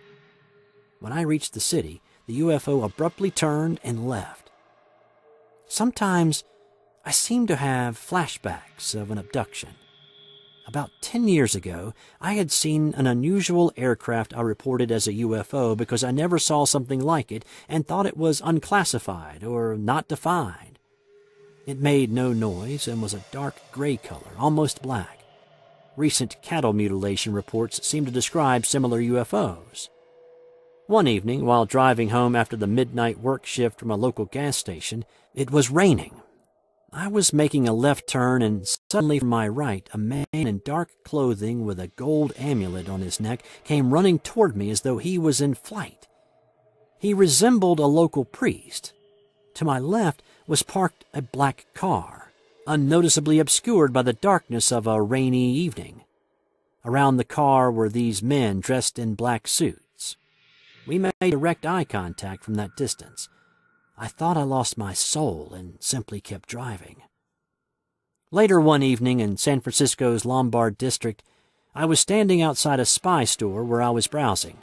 When I reached the city, the UFO abruptly turned and left. Sometimes I seem to have flashbacks of an abduction. About 10 years ago, I had seen an unusual aircraft I reported as a UFO because I never saw something like it and thought it was unclassified or not defined. It made no noise and was a dark gray color, almost black. Recent cattle mutilation reports seem to describe similar UFOs. One evening, while driving home after the midnight work shift from a local gas station, it was raining. I was making a left turn, and suddenly from my right, a man in dark clothing with a gold amulet on his neck came running toward me as though he was in flight. He resembled a local priest. To my left was parked a black car, unnoticeably obscured by the darkness of a rainy evening. Around the car were these men dressed in black suits. We made direct eye contact from that distance. I thought I lost my soul and simply kept driving. Later one evening in San Francisco's Lombard district, I was standing outside a spy store where I was browsing.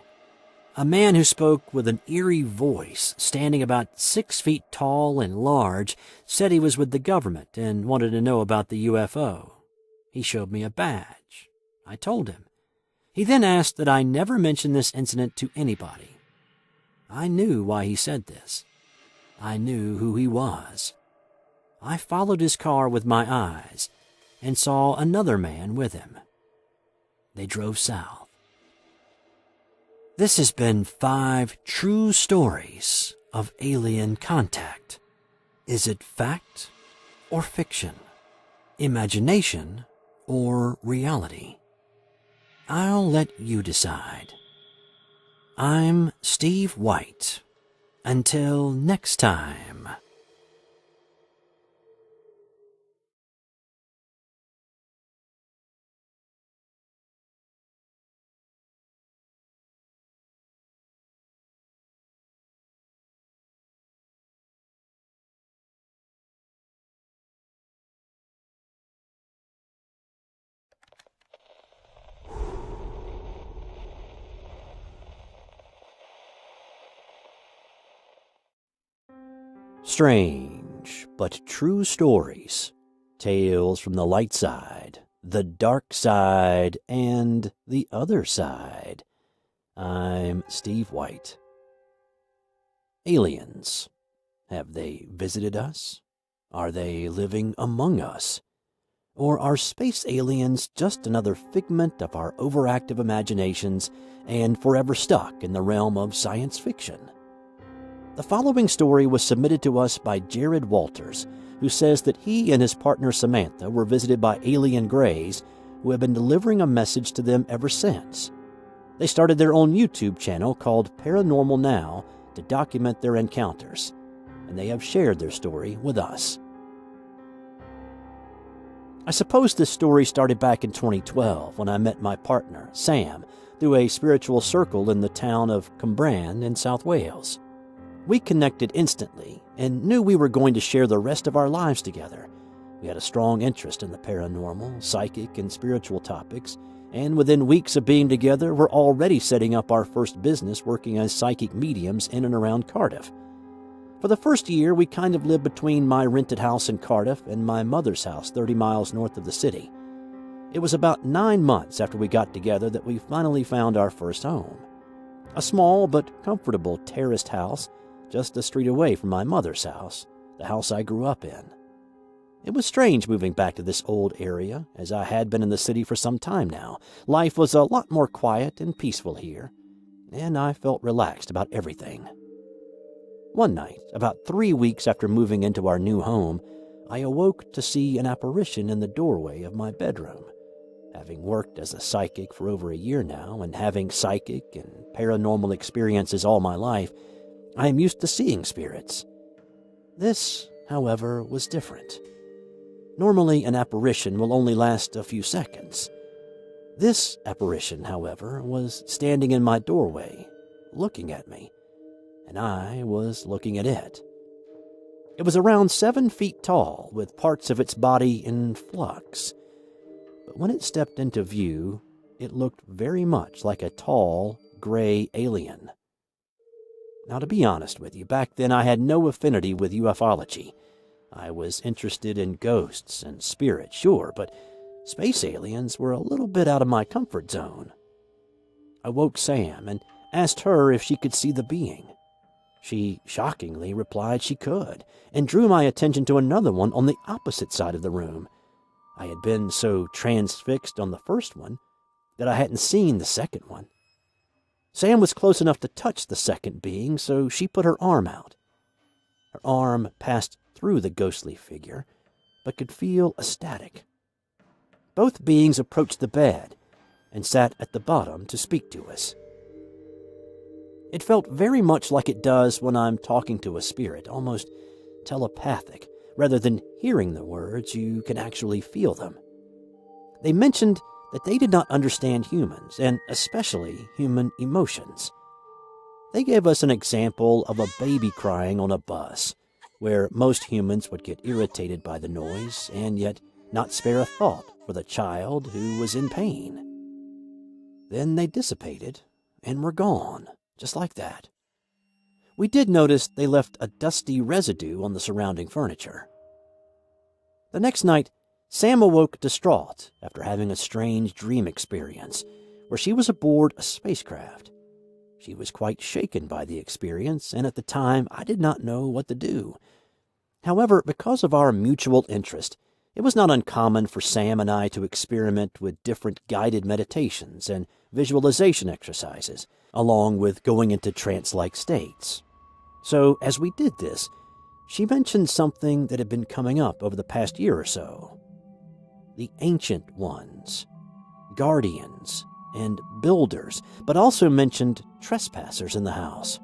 A man who spoke with an eerie voice, standing about 6 feet tall and large, said he was with the government and wanted to know about the UFO. He showed me a badge. I told him. He then asked that I never mention this incident to anybody. I knew why he said this. I knew who he was. I followed his car with my eyes and saw another man with him. They drove south. This has been 5 true stories of alien contact. Is it fact or fiction? Imagination or reality? I'll let you decide. I'm Steve White. Until next time. Strange but true stories. Tales from the light side, the dark side, and the other side. I'm Steve White. Aliens. Have they visited us? Are they living among us? Or are space aliens just another figment of our overactive imaginations and forever stuck in the realm of science fiction? The following story was submitted to us by Jared Walters, who says that he and his partner Samantha were visited by alien greys who have been delivering a message to them ever since. They started their own YouTube channel called Paranormal Now to document their encounters, and they have shared their story with us. I suppose this story started back in 2012 when I met my partner, Sam, through a spiritual circle in the town of Cwmbran in South Wales. We connected instantly and knew we were going to share the rest of our lives together. We had a strong interest in the paranormal, psychic, and spiritual topics, and within weeks of being together, we're already setting up our first business working as psychic mediums in and around Cardiff. For the first year, we kind of lived between my rented house in Cardiff and my mother's house 30 miles north of the city. It was about 9 months after we got together that we finally found our first home. A small but comfortable terraced house just a street away from my mother's house, the house I grew up in. It was strange moving back to this old area, as I had been in the city for some time now. Life was a lot more quiet and peaceful here, and I felt relaxed about everything. One night, about 3 weeks after moving into our new home, I awoke to see an apparition in the doorway of my bedroom. Having worked as a psychic for over a year now, and having psychic and paranormal experiences all my life, I am used to seeing spirits. This, however, was different. Normally, an apparition will only last a few seconds. This apparition, however, was standing in my doorway, looking at me, and I was looking at it. It was around 7 feet tall, with parts of its body in flux. But when it stepped into view, it looked very much like a tall, gray alien. Now, to be honest with you, back then I had no affinity with ufology. I was interested in ghosts and spirits, sure, but space aliens were a little bit out of my comfort zone. I woke Sam and asked her if she could see the being. She shockingly replied she could, and drew my attention to another one on the opposite side of the room. I had been so transfixed on the first one that I hadn't seen the second one. Sam was close enough to touch the second being, so she put her arm out. Her arm passed through the ghostly figure, but could feel a static. Both beings approached the bed and sat at the bottom to speak to us. It felt very much like it does when I'm talking to a spirit, almost telepathic. Rather than hearing the words, you can actually feel them. They mentioned that they did not understand humans, and especially human emotions. They gave us an example of a baby crying on a bus, where most humans would get irritated by the noise and yet not spare a thought for the child who was in pain. Then they dissipated and were gone, just like that. We did notice they left a dusty residue on the surrounding furniture. The next night, Sam awoke distraught after having a strange dream experience where she was aboard a spacecraft. She was quite shaken by the experience, and at the time I did not know what to do. However, because of our mutual interest, it was not uncommon for Sam and I to experiment with different guided meditations and visualization exercises, along with going into trance-like states. So, as we did this, she mentioned something that had been coming up over the past year or so. The Ancient Ones, Guardians, and Builders, but also mentioned trespassers in the house.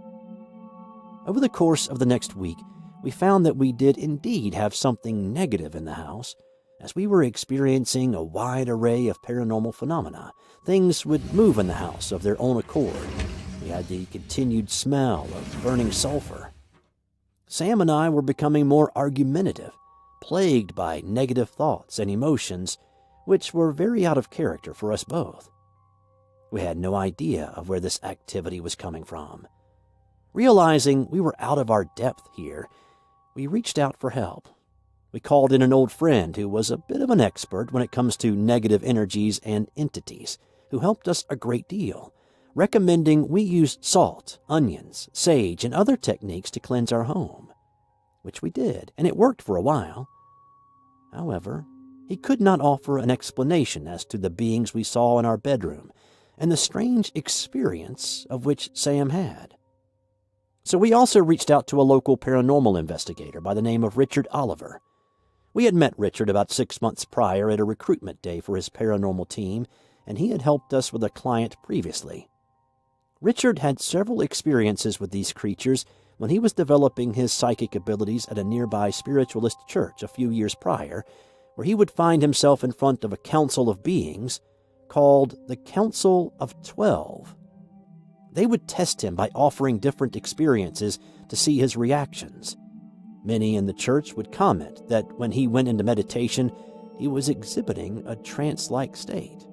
Over the course of the next week, we found that we did indeed have something negative in the house, as we were experiencing a wide array of paranormal phenomena. Things would move in the house of their own accord. We had the continued smell of burning sulfur. Sam and I were becoming more argumentative, plagued by negative thoughts and emotions, which were very out of character for us both. We had no idea of where this activity was coming from. Realizing we were out of our depth here, we reached out for help. We called in an old friend who was a bit of an expert when it comes to negative energies and entities, who helped us a great deal, recommending we use salt, onions, sage, and other techniques to cleanse our home, which we did, and it worked for a while. However, he could not offer an explanation as to the beings we saw in our bedroom and the strange experience of which Sam had. So we also reached out to a local paranormal investigator by the name of Richard Oliver. We had met Richard about 6 months prior at a recruitment day for his paranormal team, and he had helped us with a client previously. Richard had several experiences with these creatures when he was developing his psychic abilities at a nearby spiritualist church a few years prior, where he would find himself in front of a council of beings called the Council of 12. They would test him by offering different experiences to see his reactions. Many in the church would comment that when he went into meditation, he was exhibiting a trance-like state.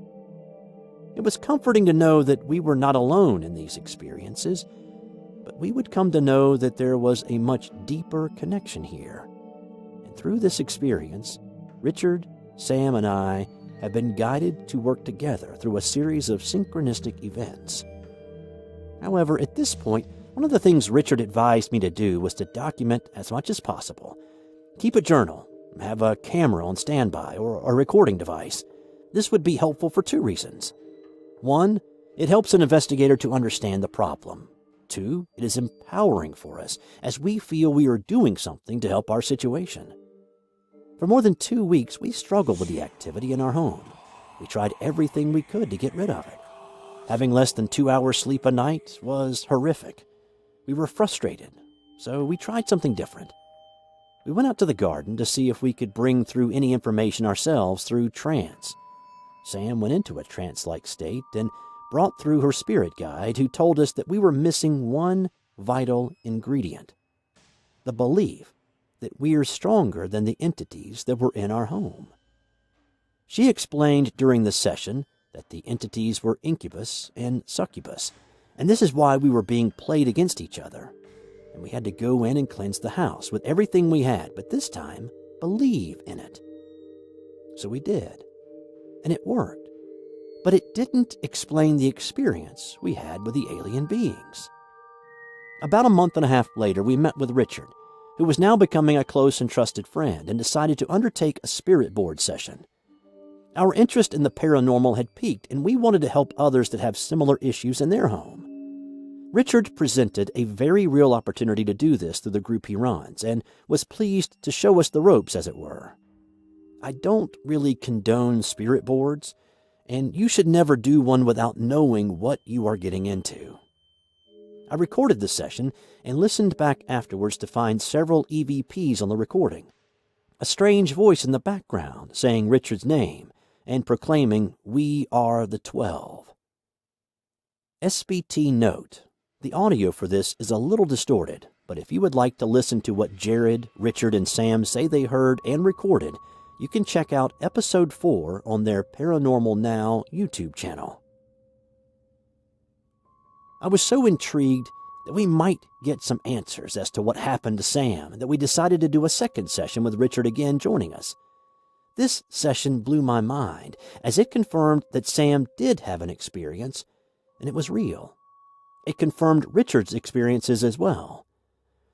It was comforting to know that we were not alone in these experiences, but we would come to know that there was a much deeper connection here. And through this experience, Richard, Sam, and I have been guided to work together through a series of synchronistic events. However, at this point, one of the things Richard advised me to do was to document as much as possible. Keep a journal, have a camera on standby, or a recording device. This would be helpful for 2 reasons. 1, it helps an investigator to understand the problem. 2, it is empowering for us as we feel we are doing something to help our situation. For more than 2 weeks, we struggled with the activity in our home. We tried everything we could to get rid of it. Having less than 2 hours sleep a night was horrific. We were frustrated, so we tried something different. We went out to the garden to see if we could bring through any information ourselves through trance. Sam went into a trance-like state and brought through her spirit guide, who told us that we were missing one vital ingredient: the belief that we are stronger than the entities that were in our home. She explained during the session that the entities were incubus and succubus, and this is why we were being played against each other. And we had to go in and cleanse the house with everything we had, but this time, believe in it. So we did, and it worked. But it didn't explain the experience we had with the alien beings. About a month and a half later, we met with Richard, who was now becoming a close and trusted friend, and decided to undertake a spirit board session. Our interest in the paranormal had peaked, and we wanted to help others that have similar issues in their home. Richard presented a very real opportunity to do this through the group he runs, and was pleased to show us the ropes, as it were. I don't really condone spirit boards, and you should never do one without knowing what you are getting into. I recorded the session and listened back afterwards to find several EVPs on the recording. A strange voice in the background saying Richard's name and proclaiming, "We are the 12." SBT note: the audio for this is a little distorted, but if you would like to listen to what Jared, Richard, and Sam say they heard and recorded, you can check out episode 4 on their Paranormal Now YouTube channel. I was so intrigued that we might get some answers as to what happened to Sam that we decided to do a second session with Richard again joining us. This session blew my mind, as it confirmed that Sam did have an experience, and it was real. It confirmed Richard's experiences as well.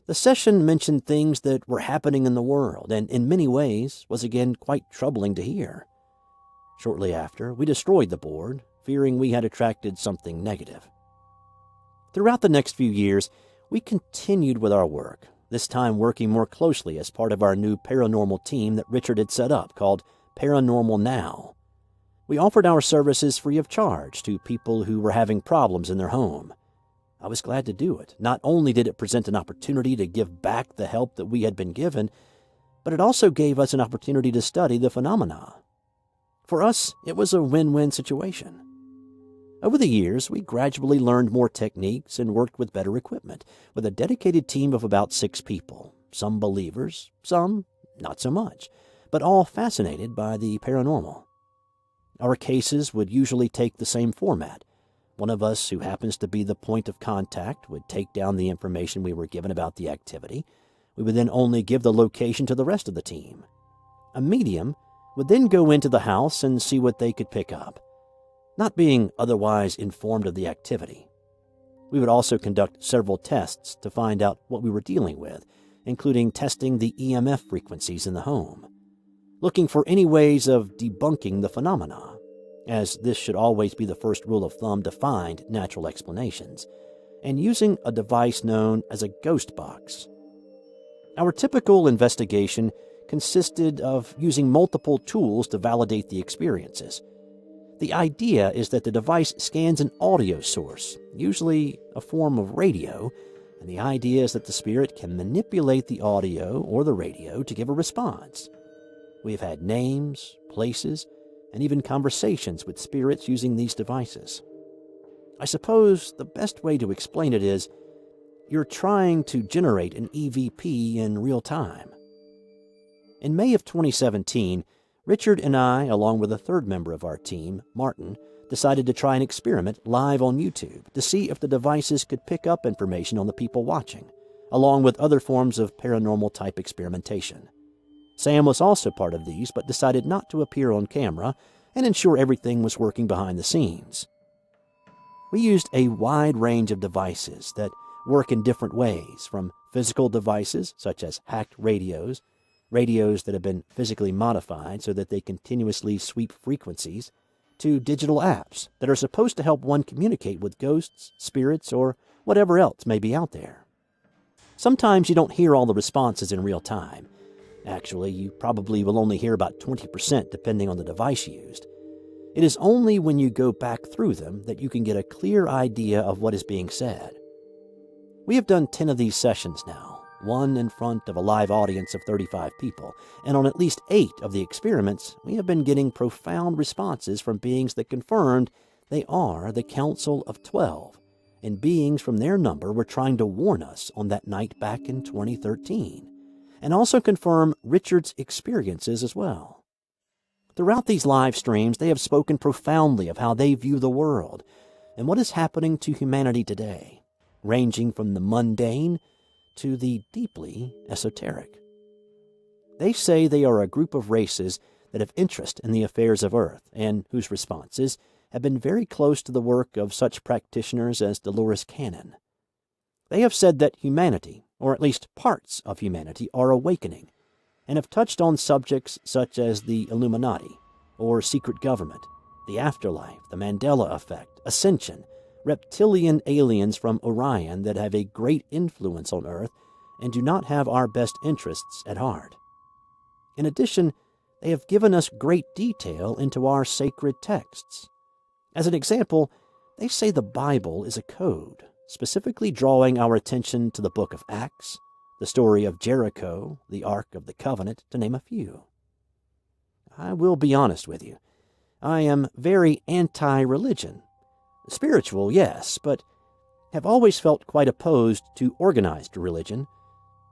The session mentioned things that were happening in the world, and in many ways was again quite troubling to hear. Shortly after, we destroyed the board, fearing we had attracted something negative. Throughout the next few years, we continued with our work, this time working more closely as part of our new paranormal team that Richard had set up called Paranormal Now. We offered our services free of charge to people who were having problems in their home. I was glad to do it. Not only did it present an opportunity to give back the help that we had been given, but it also gave us an opportunity to study the phenomena. For us, it was a win-win situation. Over the years, we gradually learned more techniques and worked with better equipment, with a dedicated team of about 6 people, some believers, some not so much, but all fascinated by the paranormal. Our cases would usually take the same format. One of us, who happens to be the point of contact, would take down the information we were given about the activity. We would then only give the location to the rest of the team. A medium would then go into the house and see what they could pick up, not being otherwise informed of the activity. We would also conduct several tests to find out what we were dealing with, including testing the EMF frequencies in the home, looking for any ways of debunking the phenomena, as this should always be the first rule of thumb to find natural explanations, and using a device known as a ghost box. Our typical investigation consisted of using multiple tools to validate the experiences. The idea is that the device scans an audio source, usually a form of radio, and the idea is that the spirit can manipulate the audio or the radio to give a response. We have had names, places, and even conversations with spirits using these devices. I suppose the best way to explain it is, you're trying to generate an EVP in real time. In May of 2017, Richard and I, along with a third member of our team, Martin, decided to try an experiment live on YouTube to see if the devices could pick up information on the people watching, along with other forms of paranormal-type experimentation. Sam was also part of these, but decided not to appear on camera and ensure everything was working behind the scenes. We used a wide range of devices that work in different ways, from physical devices such as hacked radios that have been physically modified so that they continuously sweep frequencies, to digital apps that are supposed to help one communicate with ghosts, spirits, or whatever else may be out there. Sometimes you don't hear all the responses in real time. Actually, you probably will only hear about 20% depending on the device used. It is only when you go back through them that you can get a clear idea of what is being said. We have done 10 of these sessions now, one in front of a live audience of 35 people, and on at least 8 of the experiments, we have been getting profound responses from beings that confirmed they are the Council of 12, and beings from their number were trying to warn us on that night back in 2013, and also confirm Richard's experiences as well. Throughout these live streams, they have spoken profoundly of how they view the world and what is happening to humanity today, ranging from the mundane to the deeply esoteric. They say they are a group of races that have interest in the affairs of Earth and whose responses have been very close to the work of such practitioners as Dolores Cannon. They have said that humanity, or at least parts of humanity, are awakening, and have touched on subjects such as the Illuminati, or secret government, the afterlife, the Mandela effect, ascension, reptilian aliens from Orion that have a great influence on Earth and do not have our best interests at heart. In addition, they have given us great detail into our sacred texts. As an example, they say the Bible is a code, specifically drawing our attention to the book of Acts, the story of Jericho, the Ark of the Covenant, to name a few. I will be honest with you. I am very anti-religion. Spiritual, yes, but have always felt quite opposed to organized religion.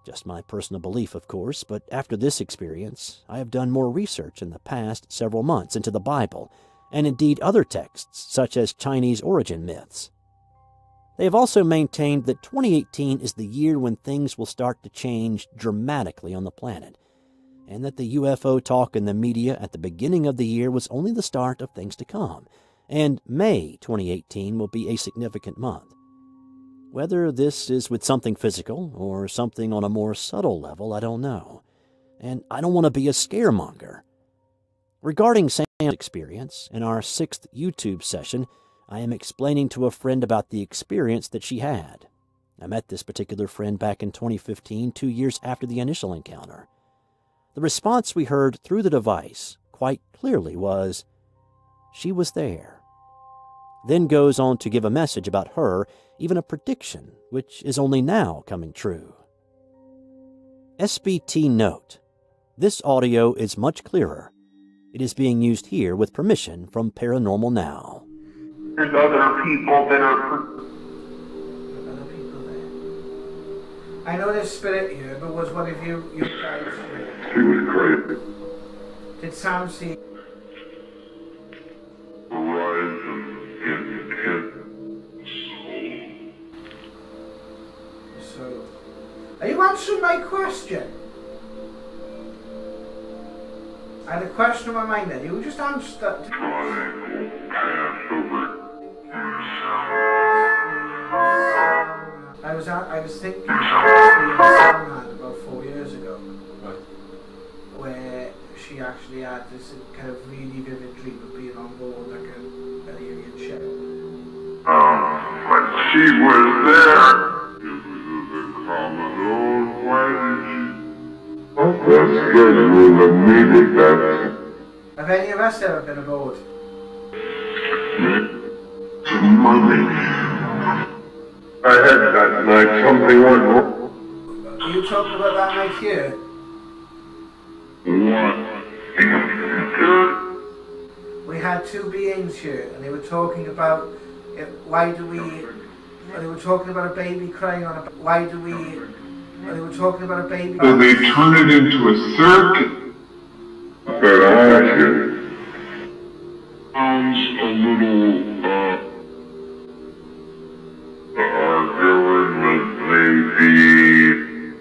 Just my personal belief, of course, but after this experience, I have done more research in the past several months into the Bible, and indeed other texts, such as Chinese origin myths. They have also maintained that 2018 is the year when things will start to change dramatically on the planet, and that the UFO talk in the media at the beginning of the year was only the start of things to come, and May 2018 will be a significant month. Whether this is with something physical or something on a more subtle level, I don't know, and I don't want to be a scaremonger. Regarding Sam's experience, in our 6th YouTube session, I am explaining to a friend about the experience that she had. I met this particular friend back in 2015, 2 years after the initial encounter. The response we heard through the device quite clearly was, she was there. Then goes on to give a message about her, even a prediction, which is only now coming true. SBT note: this audio is much clearer. It is being used here with permission from Paranormal Now. There's other people that are... Other people there. I know there's spirit here, but was one of you guys... She was crazy. Did Sam see... Horizon intense. So... Are you answering my question? I had a question in my mind then. You just answered that. Triangle pass over. I was thinking about 4 years ago, Right. where she actually had this kind of really vivid dream of being on board like an alien ship. When she was there, it was a Commodore. Why did she? Let's get you the meeting that. Have any of us ever been aboard? Money. I had that night something went wrong. Are you talking about that night here? What? We had two beings here, and they were talking about why do we... They were talking about a baby crying on a... Why do we... They were talking about a baby... So they turn it into a circus. But I sounds a little, government maybe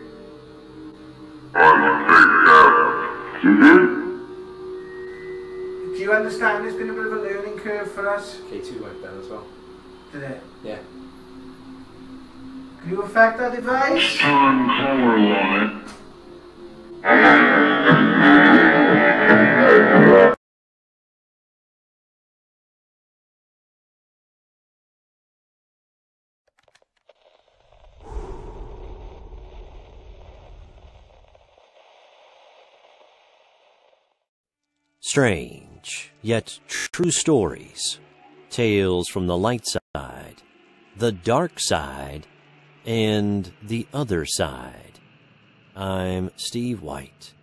on pickup. You did? Do you understand it's been a bit of a learning curve for us? K2 went down as well. Did it? Yeah. Can you affect that device? On color line. Strange, yet true stories. Tales from the light side, the dark side, and the other side. I'm Steve White.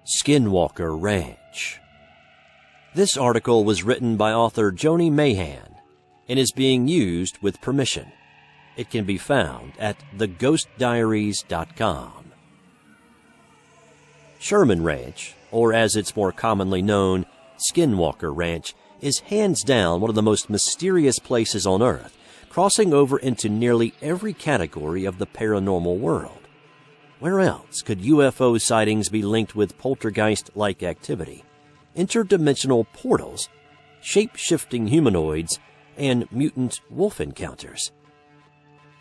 Skinwalker Ranch. This article was written by author Joni Mahan and is being used with permission. It can be found at theghostdiaries.com. Sherman Ranch, or as it's more commonly known, Skinwalker Ranch, is hands down one of the most mysterious places on Earth, crossing over into nearly every category of the paranormal world. Where else could UFO sightings be linked with poltergeist-like activity, interdimensional portals, shape-shifting humanoids, and mutant wolf encounters?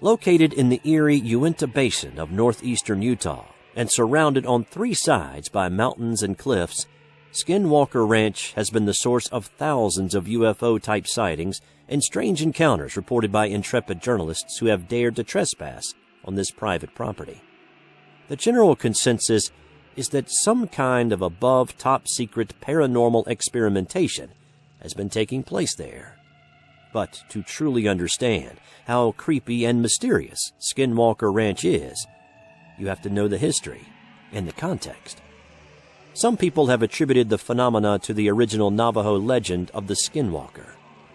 Located in the Erie Uinta Basin of northeastern Utah and surrounded on three sides by mountains and cliffs, Skinwalker Ranch has been the source of thousands of UFO-type sightings and strange encounters reported by intrepid journalists who have dared to trespass on this private property. The general consensus is that some kind of above top-secret paranormal experimentation has been taking place there. But to truly understand how creepy and mysterious Skinwalker Ranch is, you have to know the history and the context. Some people have attributed the phenomena to the original Navajo legend of the Skinwalker.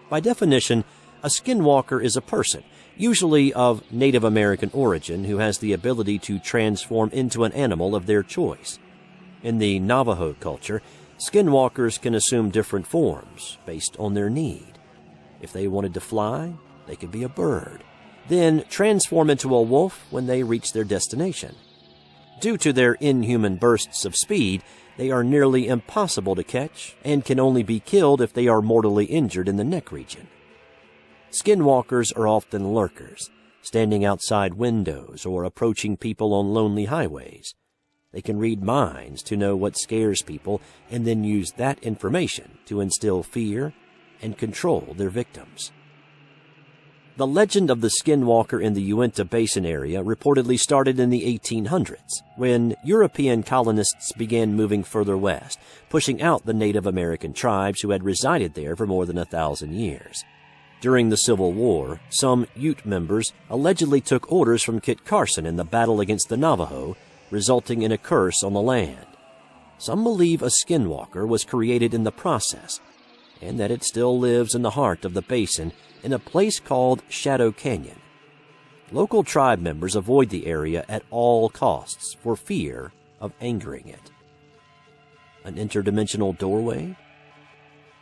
By definition, a skinwalker is a person, usually of Native American origin, who has the ability to transform into an animal of their choice. In the Navajo culture, skinwalkers can assume different forms based on their need. If they wanted to fly, they could be a bird, then transform into a wolf when they reach their destination. Due to their inhuman bursts of speed, they are nearly impossible to catch and can only be killed if they are mortally injured in the neck region. Skinwalkers are often lurkers, standing outside windows or approaching people on lonely highways. They can read minds to know what scares people and then use that information to instill fear and control their victims. The legend of the Skinwalker in the Uinta Basin area reportedly started in the 1800s, when European colonists began moving further west, pushing out the Native American tribes who had resided there for more than 1,000 years. During the Civil War, some Ute members allegedly took orders from Kit Carson in the battle against the Navajo, resulting in a curse on the land. Some believe a Skinwalker was created in the process, and that it still lives in the heart of the basin in a place called Shadow Canyon. Local tribe members avoid the area at all costs for fear of angering it. An interdimensional doorway?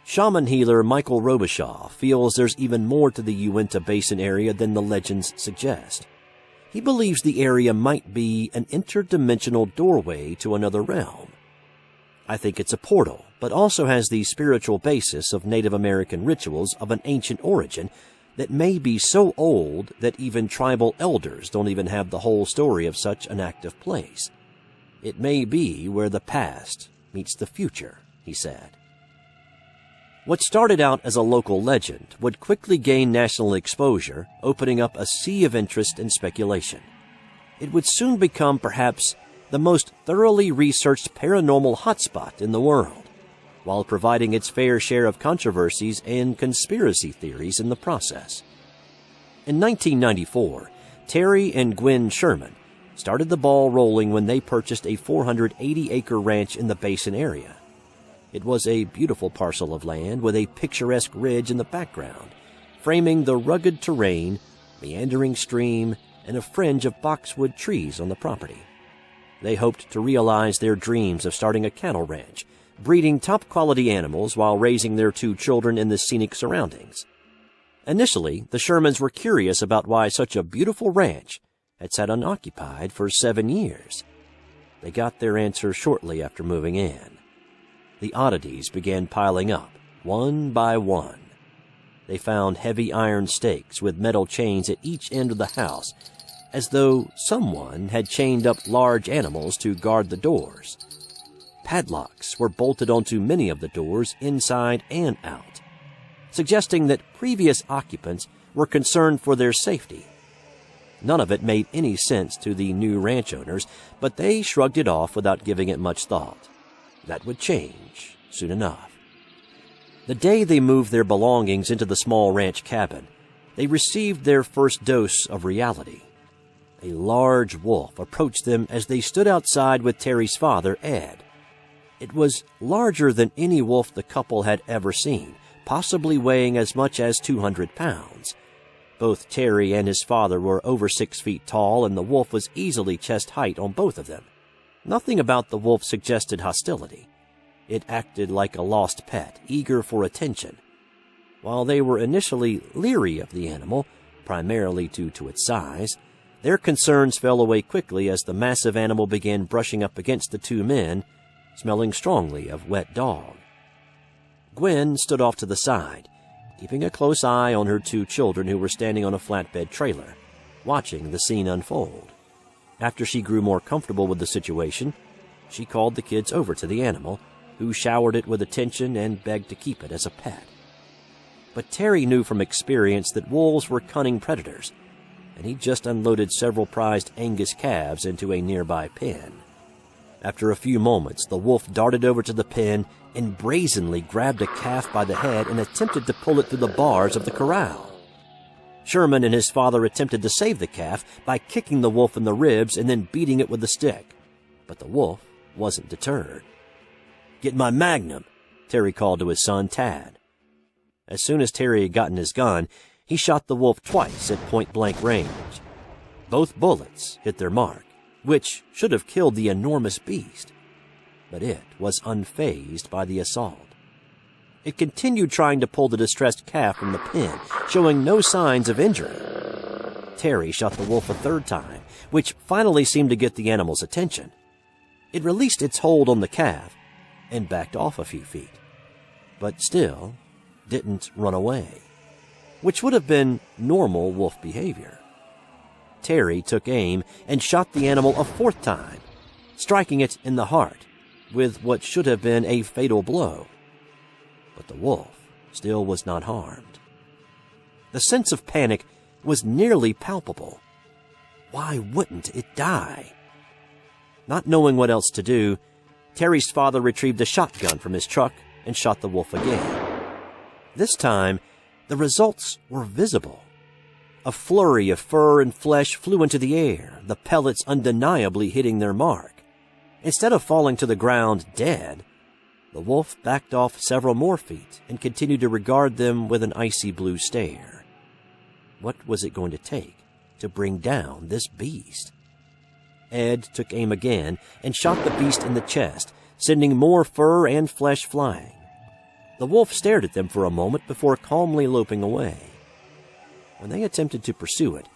Shaman healer Michael Robichaud feels there's even more to the Uinta Basin area than the legends suggest. He believes the area might be an interdimensional doorway to another realm. I think it's a portal, but also has the spiritual basis of Native American rituals of an ancient origin that may be so old that even tribal elders don't even have the whole story of such an active place. It may be where the past meets the future, he said. What started out as a local legend would quickly gain national exposure, opening up a sea of interest and speculation. It would soon become perhaps the most thoroughly researched paranormal hotspot in the world, while providing its fair share of controversies and conspiracy theories in the process. In 1994, Terry and Gwen Sherman started the ball rolling when they purchased a 480-acre ranch in the Basin area. It was a beautiful parcel of land with a picturesque ridge in the background, framing the rugged terrain, meandering stream, and a fringe of boxwood trees on the property. They hoped to realize their dreams of starting a cattle ranch, breeding top-quality animals while raising their 2 children in the scenic surroundings. Initially, the Shermans were curious about why such a beautiful ranch had sat unoccupied for 7 years. They got their answer shortly after moving in. The oddities began piling up, one by one. They found heavy iron stakes with metal chains at each end of the house, as though someone had chained up large animals to guard the doors. Padlocks were bolted onto many of the doors inside and out, suggesting that previous occupants were concerned for their safety. None of it made any sense to the new ranch owners, but they shrugged it off without giving it much thought. that would change soon enough. The day they moved their belongings into the small ranch cabin, they received their first dose of reality. A large wolf approached them as they stood outside with Terry's father, Ed. It was larger than any wolf the couple had ever seen, possibly weighing as much as 200 pounds. Both Terry and his father were over 6 feet tall, and the wolf was easily chest height on both of them. Nothing about the wolf suggested hostility. It acted like a lost pet, eager for attention. While they were initially leery of the animal, primarily due to its size, their concerns fell away quickly as the massive animal began brushing up against the two men, smelling strongly of wet dog. Gwen stood off to the side, keeping a close eye on her two children who were standing on a flatbed trailer, watching the scene unfold. After she grew more comfortable with the situation, she called the kids over to the animal, who showered it with attention and begged to keep it as a pet. But Terry knew from experience that wolves were cunning predators, and he just unloaded several prized Angus calves into a nearby pen. After a few moments, the wolf darted over to the pen and brazenly grabbed a calf by the head and attempted to pull it through the bars of the corral. Sherman and his father attempted to save the calf by kicking the wolf in the ribs and then beating it with a stick, but the wolf wasn't deterred. "Get my magnum," Terry called to his son, Tad. As soon as Terry had gotten his gun, he shot the wolf twice at point-blank range. Both bullets hit their mark, which should have killed the enormous beast, but it was unfazed by the assault. It continued trying to pull the distressed calf from the pen, showing no signs of injury. Terry shot the wolf a third time, which finally seemed to get the animal's attention. It released its hold on the calf and backed off a few feet, but still didn't run away, which would have been normal wolf behavior. Terry took aim and shot the animal a fourth time, striking it in the heart with what should have been a fatal blow. But the wolf still was not harmed. The sense of panic was nearly palpable. Why wouldn't it die? Not knowing what else to do, Terry's father retrieved a shotgun from his truck and shot the wolf again. This time, the results were visible. A flurry of fur and flesh flew into the air, the pellets undeniably hitting their mark. Instead of falling to the ground dead, the wolf backed off several more feet and continued to regard them with an icy blue stare. What was it going to take to bring down this beast? Ed took aim again and shot the beast in the chest, sending more fur and flesh flying. The wolf stared at them for a moment before calmly loping away. When they attempted to pursue it,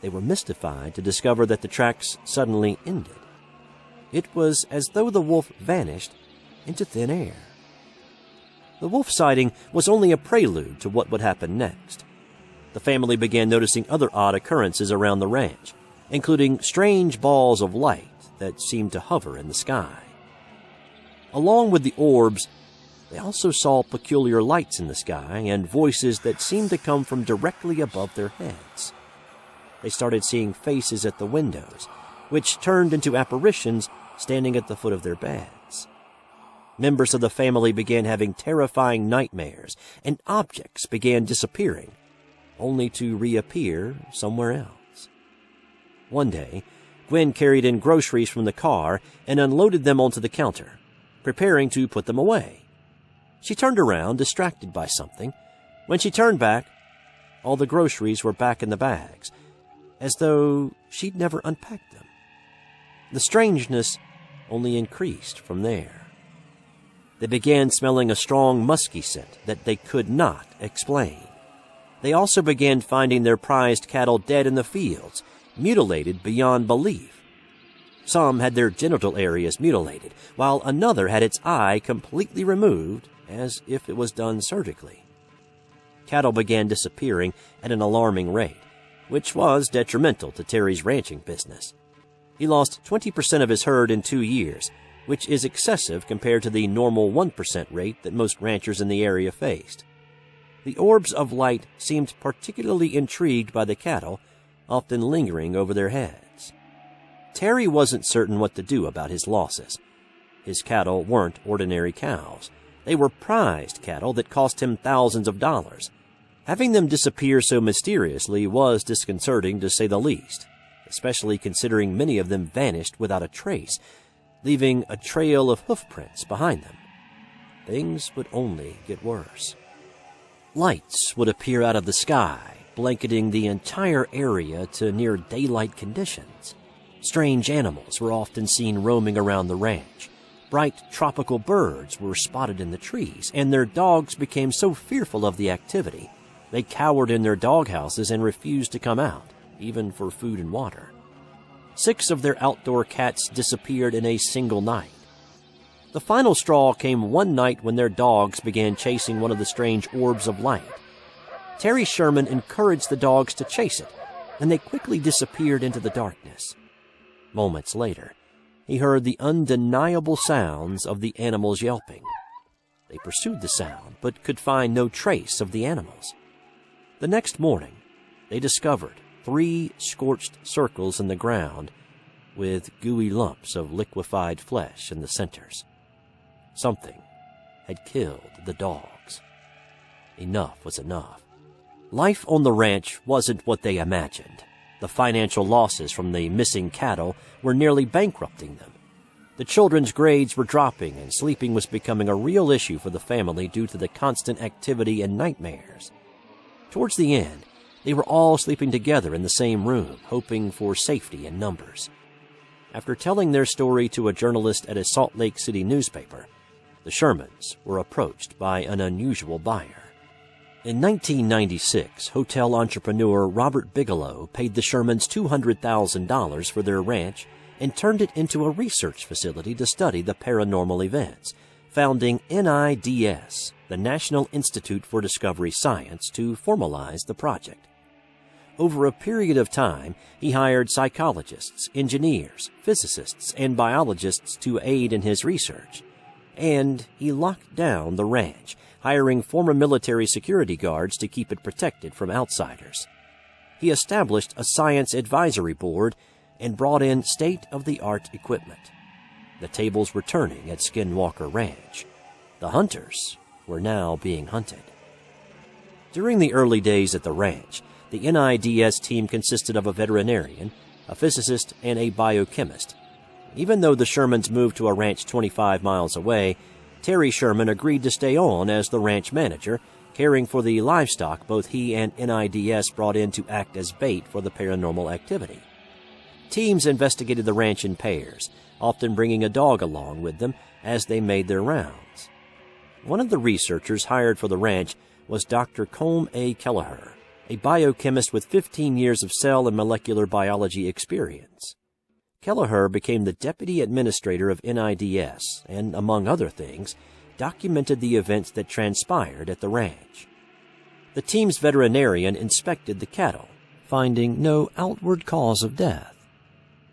they were mystified to discover that the tracks suddenly ended. It was as though the wolf vanished into thin air. The wolf sighting was only a prelude to what would happen next. The family began noticing other odd occurrences around the ranch, including strange balls of light that seemed to hover in the sky. Along with the orbs, they also saw peculiar lights in the sky and voices that seemed to come from directly above their heads. They started seeing faces at the windows, which turned into apparitions standing at the foot of their beds. Members of the family began having terrifying nightmares, and objects began disappearing, only to reappear somewhere else. One day, Gwen carried in groceries from the car and unloaded them onto the counter, preparing to put them away. She turned around, distracted by something. When she turned back, all the groceries were back in the bags, as though she'd never unpacked them. The strangeness only increased from there. They began smelling a strong musky scent that they could not explain. They also began finding their prized cattle dead in the fields, mutilated beyond belief. Some had their genital areas mutilated, while another had its eye completely removed, as if it was done surgically. Cattle began disappearing at an alarming rate, which was detrimental to Terry's ranching business. He lost 20% of his herd in 2 years, which is excessive compared to the normal 1% rate that most ranchers in the area faced. The orbs of light seemed particularly intrigued by the cattle, often lingering over their heads. Terry wasn't certain what to do about his losses. his cattle weren't ordinary cows. They were prized cattle that cost him thousands of dollars. Having them disappear so mysteriously was disconcerting, to say the least, especially considering many of them vanished without a trace, leaving a trail of hoofprints behind them. Things would only get worse. Lights would appear out of the sky, blanketing the entire area to near daylight conditions. Strange animals were often seen roaming around the ranch. Bright tropical birds were spotted in the trees, and their dogs became so fearful of the activity, they cowered in their doghouses and refused to come out, even for food and water. 6 of their outdoor cats disappeared in a single night. The final straw came one night when their dogs began chasing one of the strange orbs of light. Terry Sherman encouraged the dogs to chase it, and they quickly disappeared into the darkness. Moments later, he heard the undeniable sounds of the animals yelping. They pursued the sound, but could find no trace of the animals. The next morning, they discovered 3 scorched circles in the ground with gooey lumps of liquefied flesh in the centers. Something had killed the dogs. Enough was enough. Life on the ranch wasn't what they imagined. The financial losses from the missing cattle were nearly bankrupting them. The children's grades were dropping, and sleeping was becoming a real issue for the family due to the constant activity and nightmares. Towards the end, they were all sleeping together in the same room, hoping for safety in numbers. After telling their story to a journalist at a Salt Lake City newspaper, the Shermans were approached by an unusual buyer. In 1996, hotel entrepreneur Robert Bigelow paid the Shermans $200,000 for their ranch and turned it into a research facility to study the paranormal events, founding NIDS, the National Institute for Discovery Science, to formalize the project. Over a period of time, he hired psychologists, engineers, physicists, and biologists to aid in his research. And he locked down the ranch, hiring former military security guards to keep it protected from outsiders. He established a science advisory board and brought in state-of-the-art equipment. The tables were turning at Skinwalker Ranch. The hunters were now being hunted. During the early days at the ranch, the NIDS team consisted of a veterinarian, a physicist, and a biochemist. Even though the Shermans moved to a ranch 25 miles away, Terry Sherman agreed to stay on as the ranch manager, caring for the livestock both he and NIDS brought in to act as bait for the paranormal activity. Teams investigated the ranch in pairs, often bringing a dog along with them as they made their rounds. One of the researchers hired for the ranch was Dr. Colm A. Kelleher, a biochemist with 15 years of cell and molecular biology experience. Kelleher became the deputy administrator of NIDS and, among other things, documented the events that transpired at the ranch. The team's veterinarian inspected the cattle, finding no outward cause of death.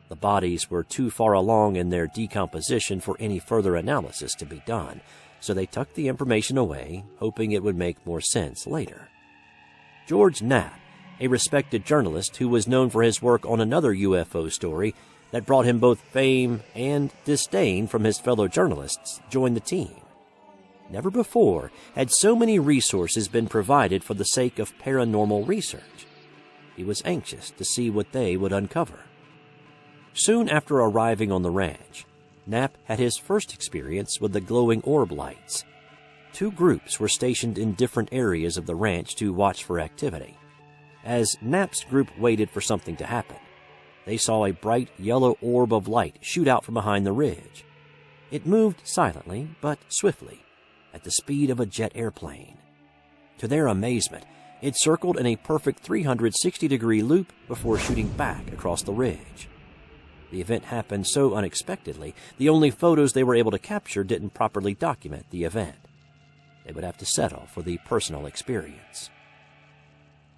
The bodies were too far along in their decomposition for any further analysis to be done, so they tucked the information away, hoping it would make more sense later. George Knapp, a respected journalist who was known for his work on another UFO story that brought him both fame and disdain from his fellow journalists, joined the team. Never before had so many resources been provided for the sake of paranormal research. He was anxious to see what they would uncover. Soon after arriving on the ranch, Knapp had his first experience with the glowing orb lights. 2 groups were stationed in different areas of the ranch to watch for activity. As Knapp's group waited for something to happen, they saw a bright yellow orb of light shoot out from behind the ridge. It moved silently but swiftly, at the speed of a jet airplane. To their amazement, it circled in a perfect 360-degree loop before shooting back across the ridge. The event happened so unexpectedly, the only photos they were able to capture didn't properly document the event. They would have to settle for the personal experience.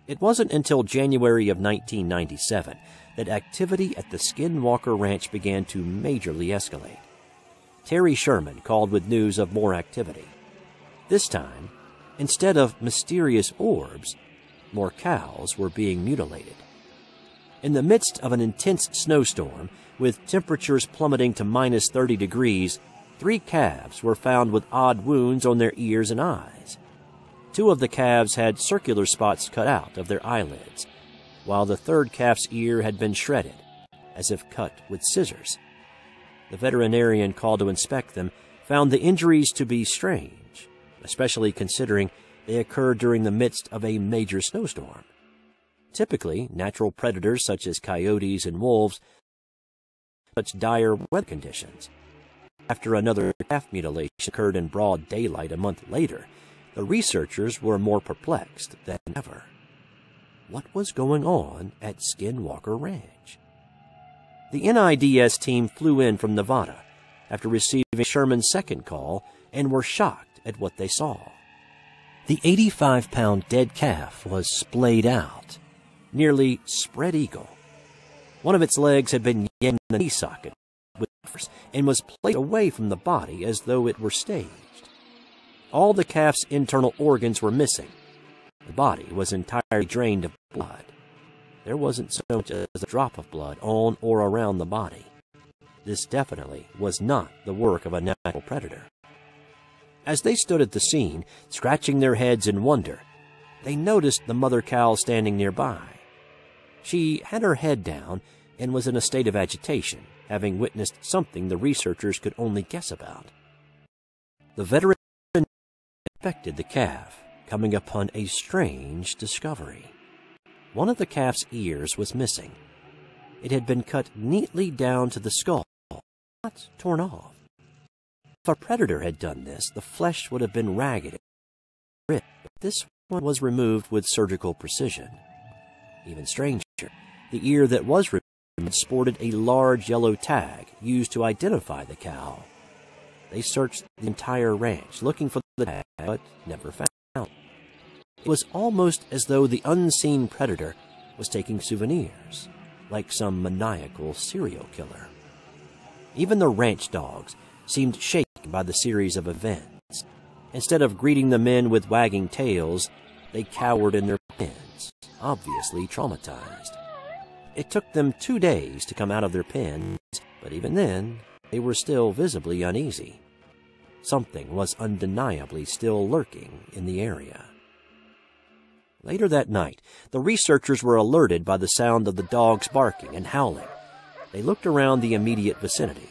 It wasn't until January of 1997 that activity at the Skinwalker Ranch began to majorly escalate. Terry Sherman called with news of more activity. This time, instead of mysterious orbs, more cows were being mutilated. In the midst of an intense snowstorm, with temperatures plummeting to minus 30 degrees, 3 calves were found with odd wounds on their ears and eyes. 2 of the calves had circular spots cut out of their eyelids, while the 3rd calf's ear had been shredded, as if cut with scissors. The veterinarian called to inspect them found the injuries to be strange, especially considering they occurred during the midst of a major snowstorm. Typically, natural predators such as coyotes and wolves such dire weather conditions. After another calf mutilation occurred in broad daylight a month later, the researchers were more perplexed than ever. What was going on at Skinwalker Ranch? The NIDS team flew in from Nevada after receiving Sherman's second call and were shocked at what they saw. The 85-pound dead calf was splayed out, nearly spread eagle. One of its legs had been yanked in the knee socket with force and was placed away from the body as though it were staged. All the calf's internal organs were missing. The body was entirely drained of blood. There wasn't so much as a drop of blood on or around the body. This definitely was not the work of a natural predator. As they stood at the scene, scratching their heads in wonder, they noticed the mother cow standing nearby. She had her head down and was in a state of agitation, having witnessed something the researchers could only guess about. The veteran inspected the calf, coming upon a strange discovery. One of the calf's ears was missing. It had been cut neatly down to the skull, not torn off. If a predator had done this, the flesh would have been ragged and ripped, but this one was removed with surgical precision. Even stranger, the ear that was removed sported a large yellow tag used to identify the cow. They searched the entire ranch looking for the tag, but never found it. It was almost as though the unseen predator was taking souvenirs, like some maniacal serial killer. Even the ranch dogs seemed shaken by the series of events. Instead of greeting the men with wagging tails, they cowered in their pens, obviously traumatized. It took them 2 days to come out of their pens, but even then, they were still visibly uneasy. Something was undeniably still lurking in the area. Later that night, the researchers were alerted by the sound of the dogs barking and howling. They looked around the immediate vicinity,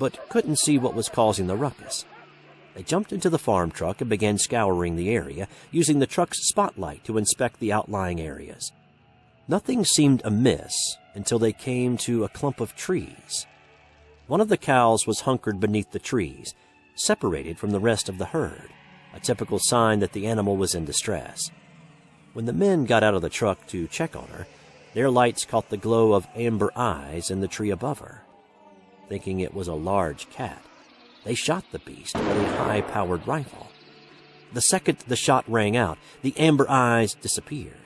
but couldn't see what was causing the ruckus. They jumped into the farm truck and began scouring the area, using the truck's spotlight to inspect the outlying areas. Nothing seemed amiss until they came to a clump of trees. One of the cows was hunkered beneath the trees, separated from the rest of the herd, a typical sign that the animal was in distress. When the men got out of the truck to check on her, their lights caught the glow of amber eyes in the tree above her. Thinking it was a large cat, they shot the beast with a high-powered rifle. The second the shot rang out, the amber eyes disappeared.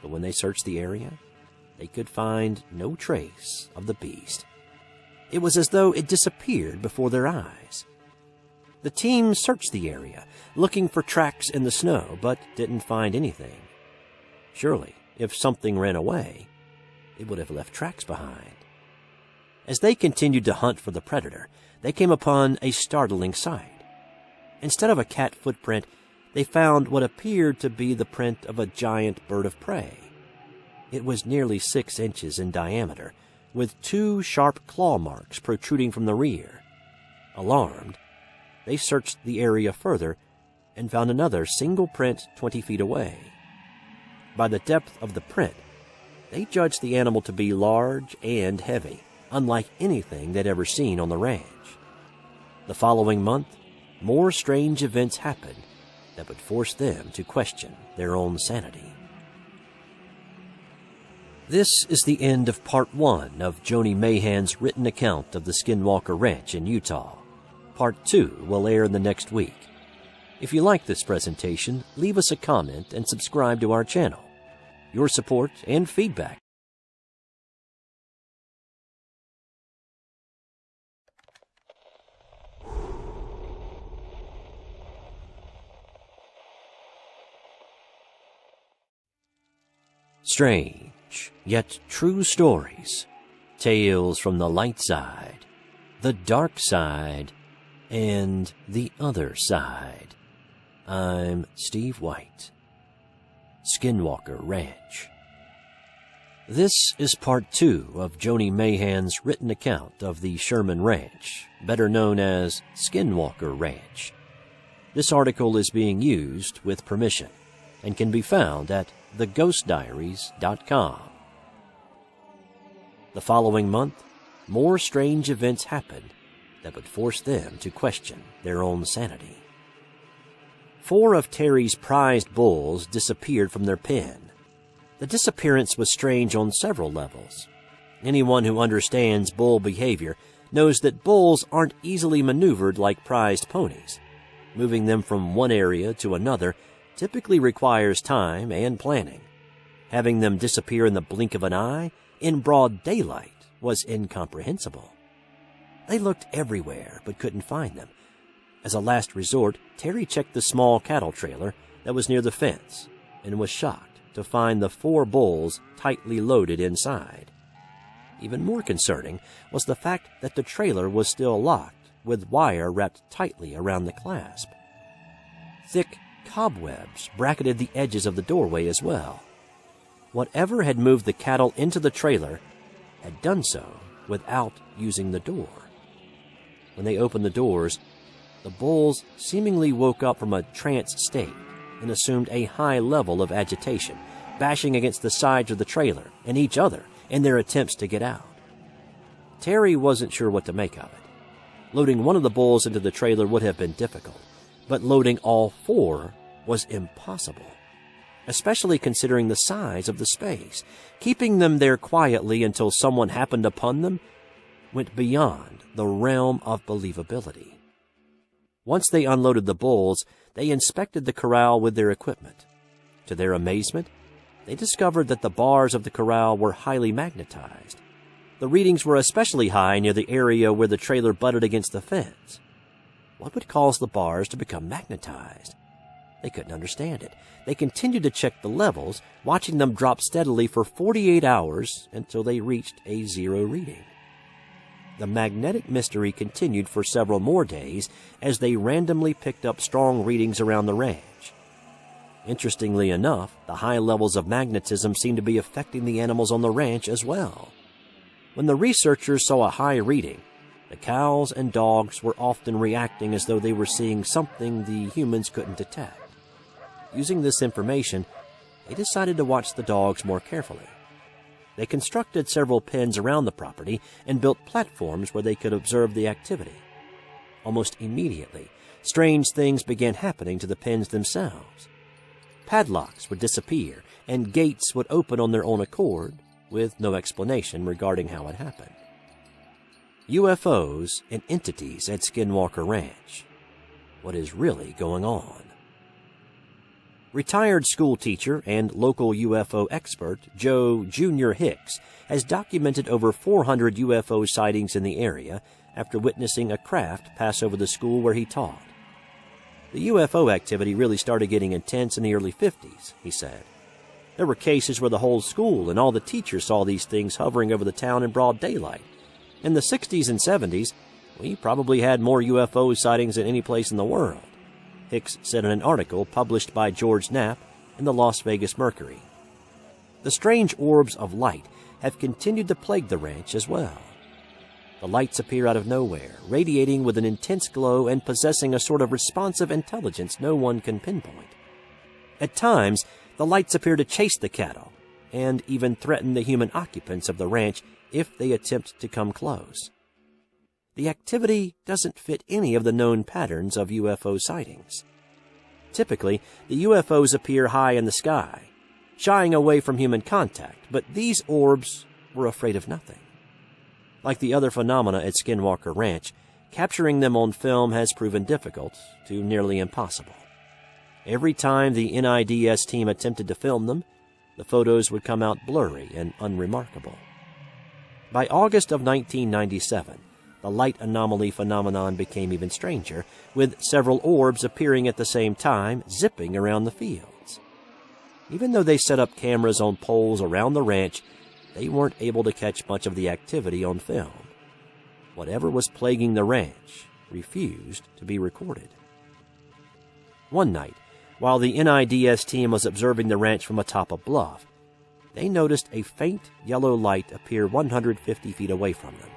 But when they searched the area, they could find no trace of the beast. It was as though it disappeared before their eyes. The team searched the area, looking for tracks in the snow, but didn't find anything. Surely, if something ran away, it would have left tracks behind. As they continued to hunt for the predator, they came upon a startling sight. Instead of a cat footprint, they found what appeared to be the print of a giant bird of prey. It was nearly 6 inches in diameter, with 2 sharp claw marks protruding from the rear. Alarmed, they searched the area further and found another single print 20 feet away. By the depth of the print, they judged the animal to be large and heavy, unlike anything they'd ever seen on the ranch. The following month, more strange events happened that would force them to question their own sanity. This is the end of Part 1 of Joni Mayhan's written account of the Skinwalker Ranch in Utah. Part 2 will air the next week. If you like this presentation, leave us a comment and subscribe to our channel. Your support and feedback strange, yet true stories. Tales from the light side, the dark side, and the other side. I'm Steve White. Skinwalker Ranch. This is part 2 of Joni Mayhan's written account of the Sherman Ranch, better known as Skinwalker Ranch. This article is being used with permission and can be found at theghostdiaries.com. The following month, more strange events happened that would force them to question their own sanity. 4 of Terry's prized bulls disappeared from their pen. The disappearance was strange on several levels. Anyone who understands bull behavior knows that bulls aren't easily maneuvered like prized ponies. Moving them from one area to another typically requires time and planning. Having them disappear in the blink of an eye, in broad daylight, was incomprehensible. They looked everywhere but couldn't find them. As a last resort, Terry checked the small cattle trailer that was near the fence and was shocked to find the 4 bulls tightly loaded inside. Even more concerning was the fact that the trailer was still locked, with wire wrapped tightly around the clasp. Thick cobwebs bracketed the edges of the doorway as well. Whatever had moved the cattle into the trailer had done so without using the door. When they opened the doors, the bulls seemingly woke up from a trance state and assumed a high level of agitation, bashing against the sides of the trailer and each other in their attempts to get out. Terry wasn't sure what to make of it. Loading one of the bulls into the trailer would have been difficult, but loading all 4 was impossible, especially considering the size of the space. Keeping them there quietly until someone happened upon them went beyond the realm of believability. Once they unloaded the bulls, they inspected the corral with their equipment. To their amazement, they discovered that the bars of the corral were highly magnetized. The readings were especially high near the area where the trailer butted against the fence. What would cause the bars to become magnetized? They couldn't understand it. They continued to check the levels, watching them drop steadily for 48 hours until they reached a 0 reading. The magnetic mystery continued for several more days as they randomly picked up strong readings around the ranch. Interestingly enough, the high levels of magnetism seemed to be affecting the animals on the ranch as well. When the researchers saw a high reading, the cows and dogs were often reacting as though they were seeing something the humans couldn't detect. Using this information, they decided to watch the dogs more carefully. They constructed several pens around the property and built platforms where they could observe the activity. Almost immediately, strange things began happening to the pens themselves. Padlocks would disappear, and gates would open on their own accord, with no explanation regarding how it happened. UFOs and entities at Skinwalker Ranch. What is really going on? Retired school teacher and local UFO expert Joe Jr. Hicks has documented over 400 UFO sightings in the area after witnessing a craft pass over the school where he taught. The UFO activity really started getting intense in the early 50s, he said. There were cases where the whole school and all the teachers saw these things hovering over the town in broad daylight. In the 60s and 70s, we probably had more UFO sightings than any place in the world, Hicks said in an article published by George Knapp in the Las Vegas Mercury. The strange orbs of light have continued to plague the ranch as well. The lights appear out of nowhere, radiating with an intense glow and possessing a sort of responsive intelligence no one can pinpoint. At times, the lights appear to chase the cattle and even threaten the human occupants of the ranch if they attempt to come close. The activity doesn't fit any of the known patterns of UFO sightings. Typically, the UFOs appear high in the sky, shying away from human contact, but these orbs were afraid of nothing. Like the other phenomena at Skinwalker Ranch, capturing them on film has proven difficult to nearly impossible. Every time the NIDS team attempted to film them, the photos would come out blurry and unremarkable. By August of 1997, the light anomaly phenomenon became even stranger, with several orbs appearing at the same time, zipping around the fields. Even though they set up cameras on poles around the ranch, they weren't able to catch much of the activity on film. Whatever was plaguing the ranch refused to be recorded. One night, while the NIDS team was observing the ranch from atop a bluff, they noticed a faint yellow light appear 150 feet away from them.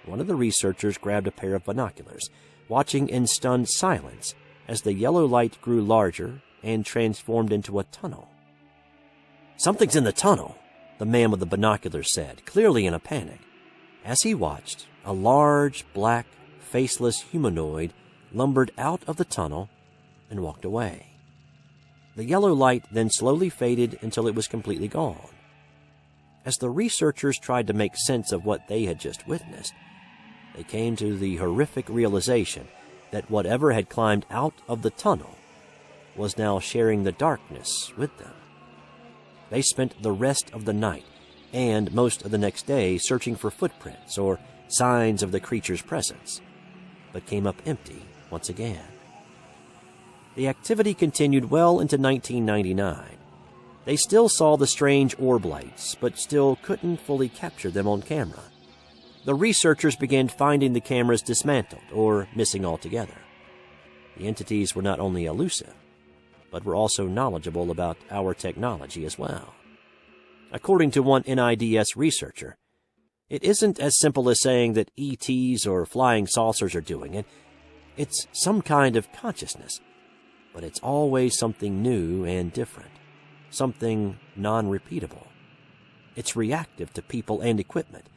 One of the researchers grabbed a pair of binoculars, watching in stunned silence as the yellow light grew larger and transformed into a tunnel. "Something's in the tunnel," the man with the binoculars said, clearly in a panic. As he watched, a large, black, faceless humanoid lumbered out of the tunnel and walked away. The yellow light then slowly faded until it was completely gone. As the researchers tried to make sense of what they had just witnessed, they came to the horrific realization that whatever had climbed out of the tunnel was now sharing the darkness with them. They spent the rest of the night and most of the next day searching for footprints or signs of the creature's presence, but came up empty once again. The activity continued well into 1999. They still saw the strange orb lights, but still couldn't fully capture them on camera. The researchers began finding the cameras dismantled or missing altogether. The entities were not only elusive, but were also knowledgeable about our technology as well. According to one NIDS researcher, it isn't as simple as saying that ETs or flying saucers are doing it. It's some kind of consciousness, but it's always something new and different, something non-repeatable. It's reactive to people and equipment,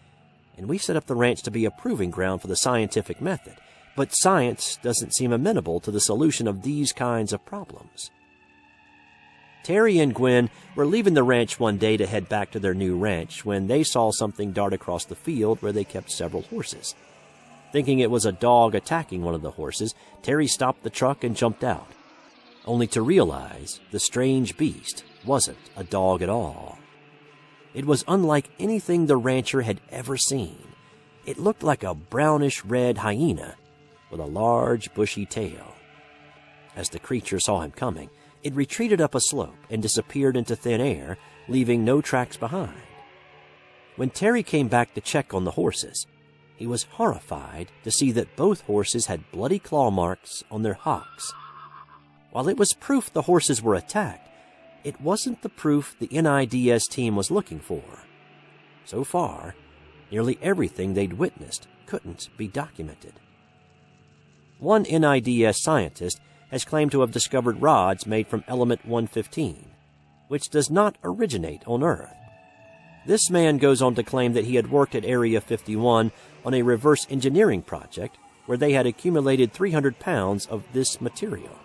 and we set up the ranch to be a proving ground for the scientific method, but science doesn't seem amenable to the solution of these kinds of problems. Terry and Gwen were leaving the ranch one day to head back to their new ranch when they saw something dart across the field where they kept several horses. Thinking it was a dog attacking one of the horses, Terry stopped the truck and jumped out, only to realize the strange beast wasn't a dog at all. It was unlike anything the rancher had ever seen. It looked like a brownish-red hyena with a large, bushy tail. As the creature saw him coming, it retreated up a slope and disappeared into thin air, leaving no tracks behind. When Terry came back to check on the horses, he was horrified to see that both horses had bloody claw marks on their hocks. While it was proof the horses were attacked, it wasn't the proof the NIDS team was looking for. So far, nearly everything they'd witnessed couldn't be documented. One NIDS scientist has claimed to have discovered rods made from element 115, which does not originate on Earth. This man goes on to claim that he had worked at Area 51 on a reverse engineering project where they had accumulated 300 pounds of this material.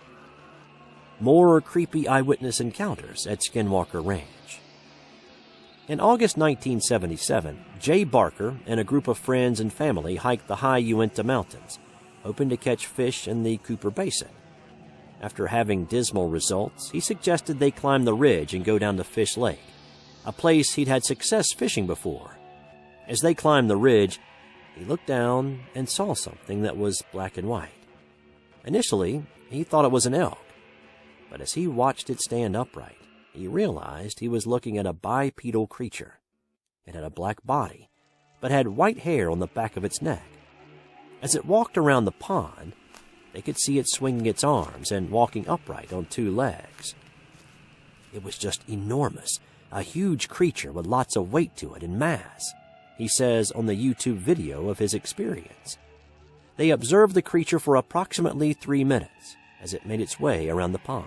More creepy eyewitness encounters at Skinwalker Ranch. In August 1977, Jay Barker and a group of friends and family hiked the high Uinta Mountains, hoping to catch fish in the Cooper Basin. After having dismal results, he suggested they climb the ridge and go down to Fish Lake, a place he'd had success fishing before. As they climbed the ridge, he looked down and saw something that was black and white. Initially, he thought it was an elk, but as he watched it stand upright, he realized he was looking at a bipedal creature. It had a black body, but had white hair on the back of its neck. As it walked around the pond, they could see it swinging its arms and walking upright on two legs. It was just enormous, a huge creature with lots of weight to it and mass, he says on the YouTube video of his experience. They observed the creature for approximately 3 minutes as it made its way around the pond.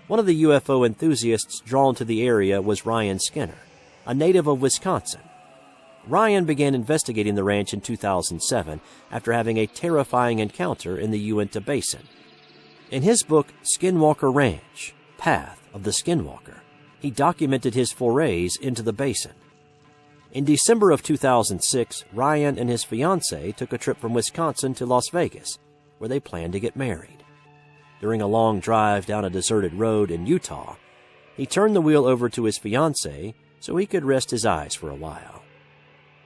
One of the UFO enthusiasts drawn to the area was Ryan Skinner, a native of Wisconsin. Ryan began investigating the ranch in 2007 after having a terrifying encounter in the Uinta Basin. In his book, Skinwalker Ranch, Path of the Skinwalker, he documented his forays into the basin. In December of 2006, Ryan and his fiancée took a trip from Wisconsin to Las Vegas, where they planned to get married. During a long drive down a deserted road in Utah, he turned the wheel over to his fiancée so he could rest his eyes for a while.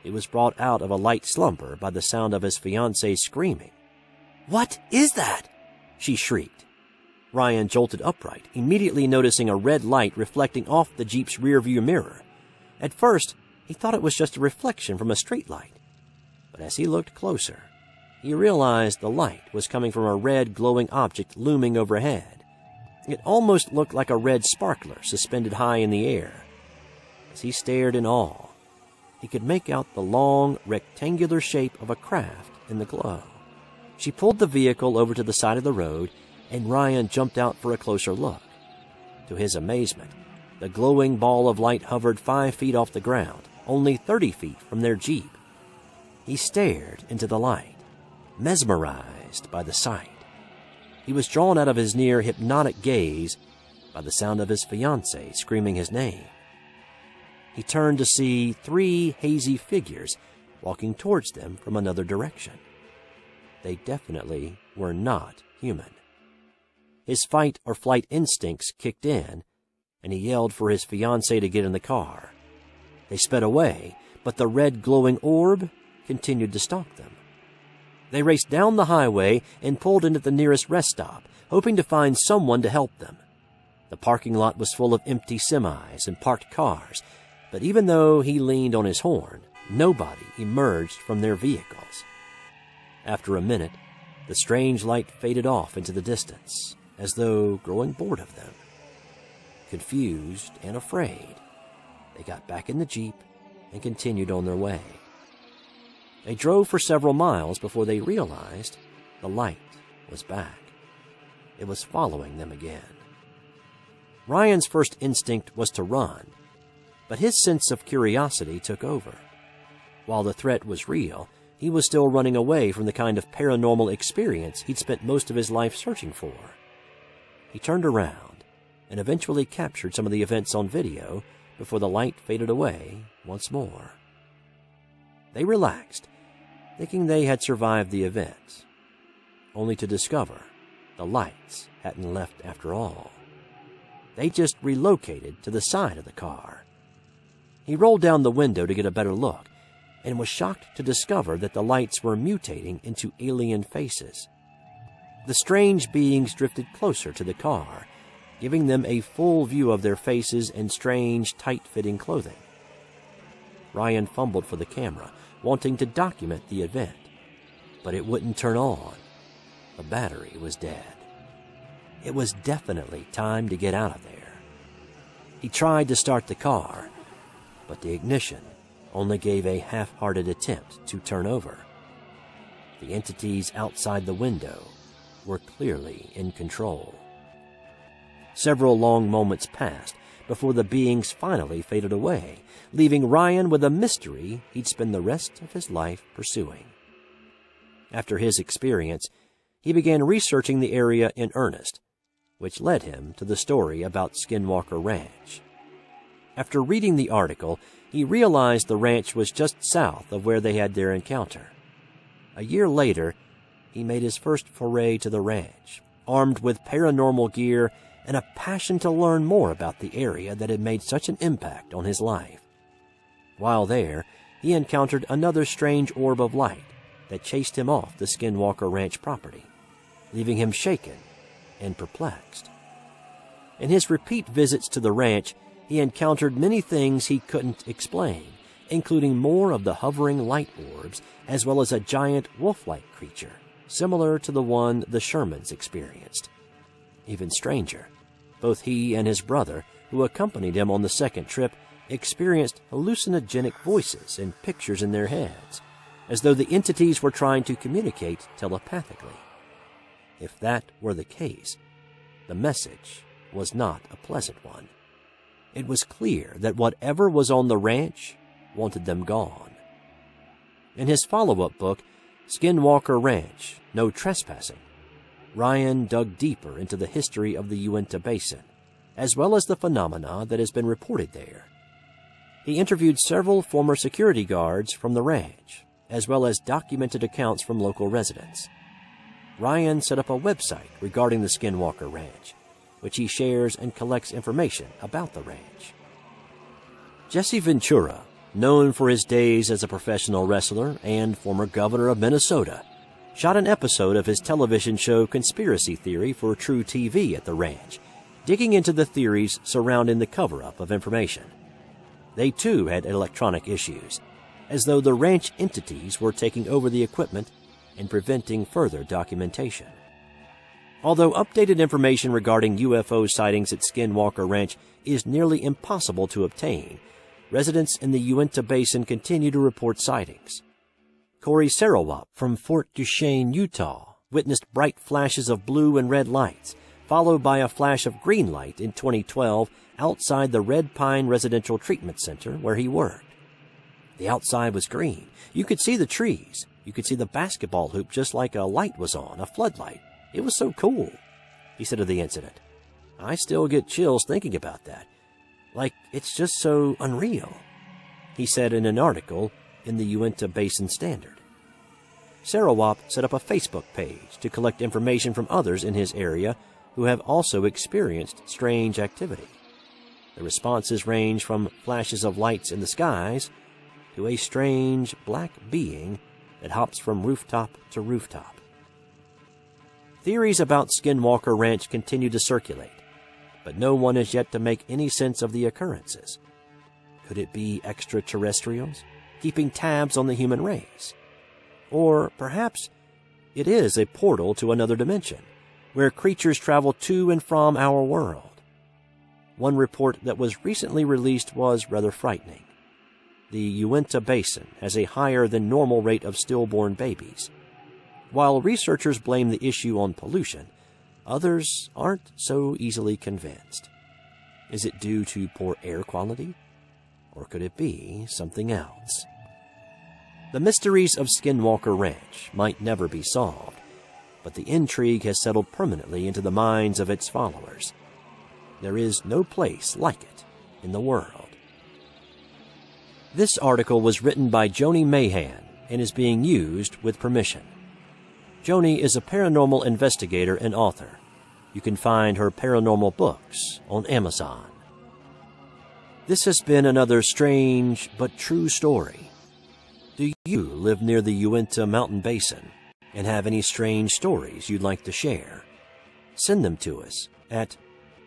He was brought out of a light slumber by the sound of his fiancée screaming. "What is that?" she shrieked. Ryan jolted upright, immediately noticing a red light reflecting off the Jeep's rearview mirror. At first, he thought it was just a reflection from a streetlight, but as he looked closer, he realized the light was coming from a red glowing object looming overhead. It almost looked like a red sparkler suspended high in the air. As he stared in awe, he could make out the long, rectangular shape of a craft in the glow. She pulled the vehicle over to the side of the road, and Ryan jumped out for a closer look. To his amazement, the glowing ball of light hovered 5 feet off the ground, only 30 feet from their Jeep. He stared into the light, mesmerized by the sight. He was drawn out of his near hypnotic gaze by the sound of his fiancée screaming his name. He turned to see 3 hazy figures walking towards them from another direction. They definitely were not human. His fight or flight instincts kicked in, and he yelled for his fiancée to get in the car. They sped away, but the red glowing orb continued to stalk them. They raced down the highway and pulled into the nearest rest stop, hoping to find someone to help them. The parking lot was full of empty semis and parked cars, but even though he leaned on his horn, nobody emerged from their vehicles. After a minute, the strange light faded off into the distance, as though growing bored of them. Confused and afraid, they got back in the Jeep and continued on their way. They drove for several miles before they realized the light was back. It was following them again. Ryan's first instinct was to run, but his sense of curiosity took over. While the threat was real, he was still running away from the kind of paranormal experience he'd spent most of his life searching for. He turned around and eventually captured some of the events on video before the light faded away once more. They relaxed, thinking they had survived the event, only to discover the lights hadn't left after all. They just relocated to the side of the car. He rolled down the window to get a better look, and was shocked to discover that the lights were mutating into alien faces. The strange beings drifted closer to the car, giving them a full view of their faces and strange, tight-fitting clothing. Ryan fumbled for the camera, wanting to document the event, but it wouldn't turn on. The battery was dead. It was definitely time to get out of there. He tried to start the car, but the ignition only gave a half-hearted attempt to turn over. The entities outside the window were clearly in control. Several long moments passed before the beings finally faded away, leaving Ryan with a mystery he'd spend the rest of his life pursuing. After his experience, he began researching the area in earnest, which led him to the story about Skinwalker Ranch. After reading the article, he realized the ranch was just south of where they had their encounter. A year later, he made his first foray to the ranch, armed with paranormal gear and a passion to learn more about the area that had made such an impact on his life. While there, he encountered another strange orb of light that chased him off the Skinwalker Ranch property, leaving him shaken and perplexed. In his repeat visits to the ranch, he encountered many things he couldn't explain, including more of the hovering light orbs, as well as a giant wolf-like creature, similar to the one the Shermans experienced. Even stranger, both he and his brother, who accompanied him on the second trip, experienced hallucinogenic voices and pictures in their heads, as though the entities were trying to communicate telepathically. If that were the case, the message was not a pleasant one. It was clear that whatever was on the ranch wanted them gone. In his follow-up book, Skinwalker Ranch, No Trespassing, Ryan dug deeper into the history of the Uinta Basin, as well as the phenomena that has been reported there. He interviewed several former security guards from the ranch, as well as documented accounts from local residents. Ryan set up a website regarding the Skinwalker Ranch, which he shares and collects information about the ranch. Jesse Ventura, known for his days as a professional wrestler and former governor of Minnesota, shot an episode of his television show Conspiracy Theory for True TV at the ranch, digging into the theories surrounding the cover-up of information. They too had electronic issues, as though the ranch entities were taking over the equipment and preventing further documentation. Although updated information regarding UFO sightings at Skinwalker Ranch is nearly impossible to obtain, residents in the Uinta Basin continue to report sightings. Corey Sarawap from Fort Duchesne, Utah, witnessed bright flashes of blue and red lights, followed by a flash of green light in 2012 outside the Red Pine Residential Treatment Center where he worked. The outside was green. You could see the trees. You could see the basketball hoop just like a light was on, a floodlight. It was so cool, he said of the incident. I still get chills thinking about that. Like, it's just so unreal, he said in an article in the Uinta Basin Standard. Sarawap set up a Facebook page to collect information from others in his area who have also experienced strange activity. The responses range from flashes of lights in the skies to a strange black being that hops from rooftop to rooftop. Theories about Skinwalker Ranch continue to circulate, but no one has yet to make any sense of the occurrences. Could it be extraterrestrials keeping tabs on the human race? Or perhaps it is a portal to another dimension, where creatures travel to and from our world. One report that was recently released was rather frightening. The Uinta Basin has a higher than normal rate of stillborn babies. While researchers blame the issue on pollution, others aren't so easily convinced. Is it due to poor air quality? Or could it be something else? The mysteries of Skinwalker Ranch might never be solved, but the intrigue has settled permanently into the minds of its followers. There is no place like it in the world. This article was written by Joni Mahan and is being used with permission. Joni is a paranormal investigator and author. You can find her paranormal books on Amazon. This has been another strange but true story. Do you live near the Uinta Mountain Basin and have any strange stories you'd like to share? Send them to us at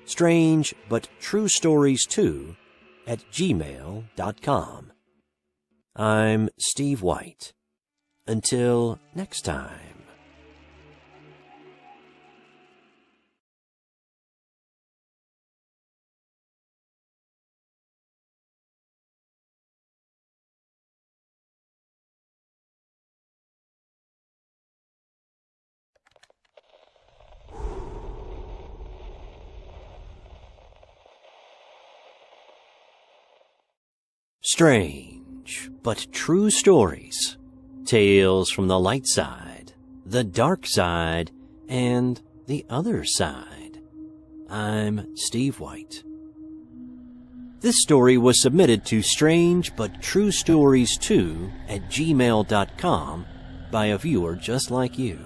strangebutTrueStories2@gmail.com. I'm Steve White. Until next time. Strange but true stories. Tales from the light side, the dark side, and the other side. I'm Steve White. This story was submitted to strangebutTrueStories2@gmail.com by a viewer just like you.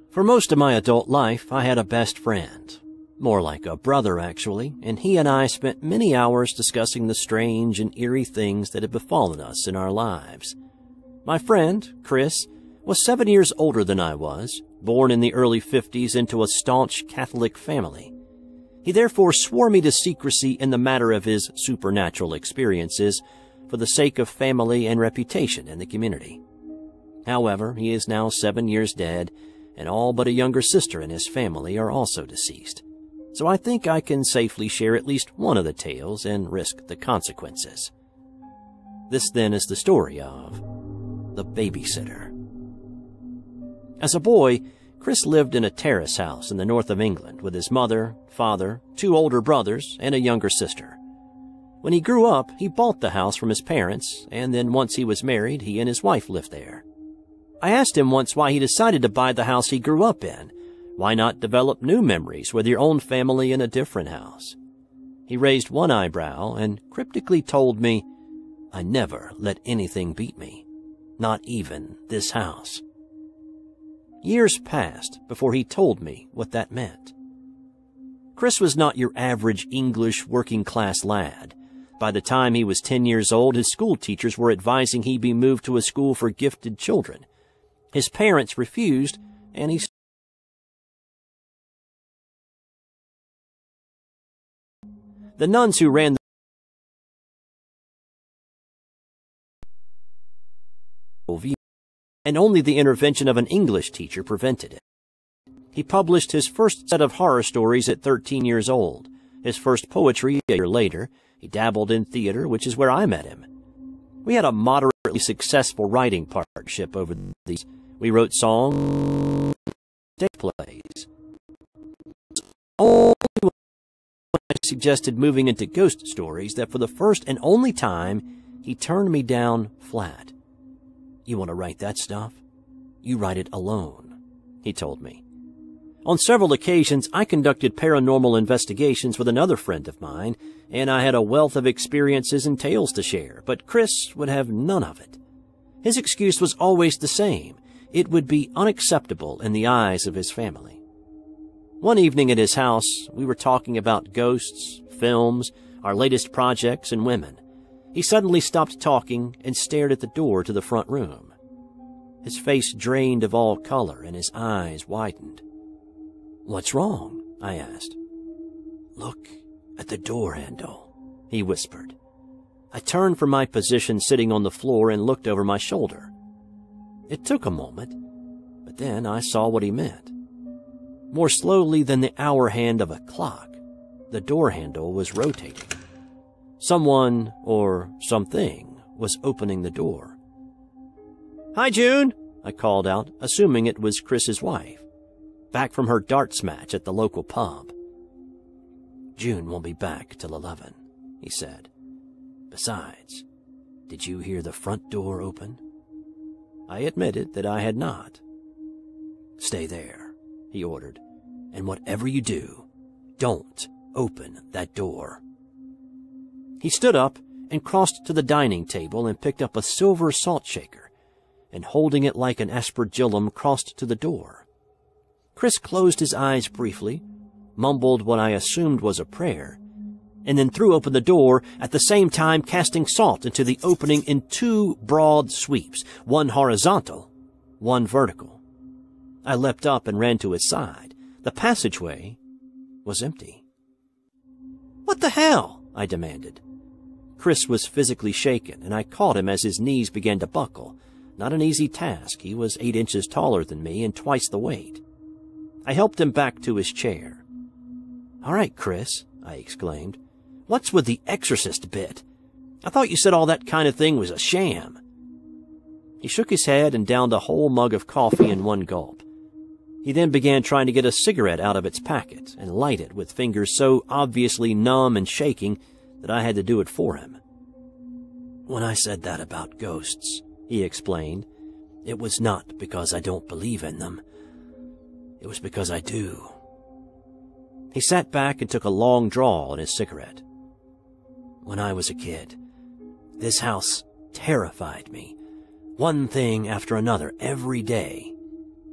For most of my adult life, I had a best friend. More like a brother, actually, and he and I spent many hours discussing the strange and eerie things that had befallen us in our lives. My friend, Chris, was 7 years older than I was, born in the early 50s into a staunch Catholic family. He therefore swore me to secrecy in the matter of his supernatural experiences for the sake of family and reputation in the community. However, he is now 7 years dead, and all but a younger sister in his family are also deceased. So I think I can safely share at least one of the tales and risk the consequences. This then is the story of the babysitter. As a boy, Chris lived in a terrace house in the north of England with his mother, father, 2 older brothers, and a younger sister. When he grew up, he bought the house from his parents, and then once he was married, he and his wife lived there. I asked him once why he decided to buy the house he grew up in. Why not develop new memories with your own family in a different house? He raised one eyebrow and cryptically told me, "I never let anything beat me, not even this house." Years passed before he told me what that meant. Chris was not your average English working-class lad. By the time he was 10 years old, his school teachers were advising he be moved to a school for gifted children. His parents refused, and he The nuns who ran the and only the intervention of an English teacher prevented it. He published his first set of horror stories at 13 years old, his first poetry a year later. He dabbled in theater, which is where I met him. We had a moderately successful writing partnership over these. We wrote songs, stage plays. Only when I suggested moving into ghost stories that for the first and only time, he turned me down flat. "You want to write that stuff? You write it alone," he told me. On several occasions, I conducted paranormal investigations with another friend of mine, and I had a wealth of experiences and tales to share, but Chris would have none of it. His excuse was always the same. It would be unacceptable in the eyes of his family. One evening at his house, we were talking about ghosts, films, our latest projects, and women. He suddenly stopped talking and stared at the door to the front room. His face drained of all color and his eyes widened. "What's wrong?" I asked. "Look at the door handle," he whispered. I turned from my position sitting on the floor and looked over my shoulder. It took a moment, but then I saw what he meant. More slowly than the hour hand of a clock, the door handle was rotating. Someone or something was opening the door. "Hi, June," I called out, assuming it was Chris's wife, back from her darts match at the local pub. "June won't be back till 11, he said. "Besides, did you hear the front door open?" I admitted that I had not. "Stay there," he ordered, "and whatever you do, don't open that door." He stood up and crossed to the dining table and picked up a silver salt shaker, and holding it like an aspergillum, crossed to the door. Chris closed his eyes briefly, mumbled what I assumed was a prayer, and then threw open the door, at the same time casting salt into the opening in two broad sweeps, one horizontal, one vertical. I leapt up and ran to his side. The passageway was empty. "What the hell?" I demanded. Chris was physically shaken, and I caught him as his knees began to buckle. Not an easy task. He was 8 inches taller than me and twice the weight. I helped him back to his chair. "All right, Chris," I exclaimed. "What's with the exorcist bit? I thought you said all that kind of thing was a sham." He shook his head and downed a whole mug of coffee in one gulp. He then began trying to get a cigarette out of its packet and light it with fingers so obviously numb and shaking that I had to do it for him. "When I said that about ghosts," he explained, "it was not because I don't believe in them. It was because I do." He sat back and took a long draw on his cigarette. "When I was a kid, this house terrified me, one thing after another every day,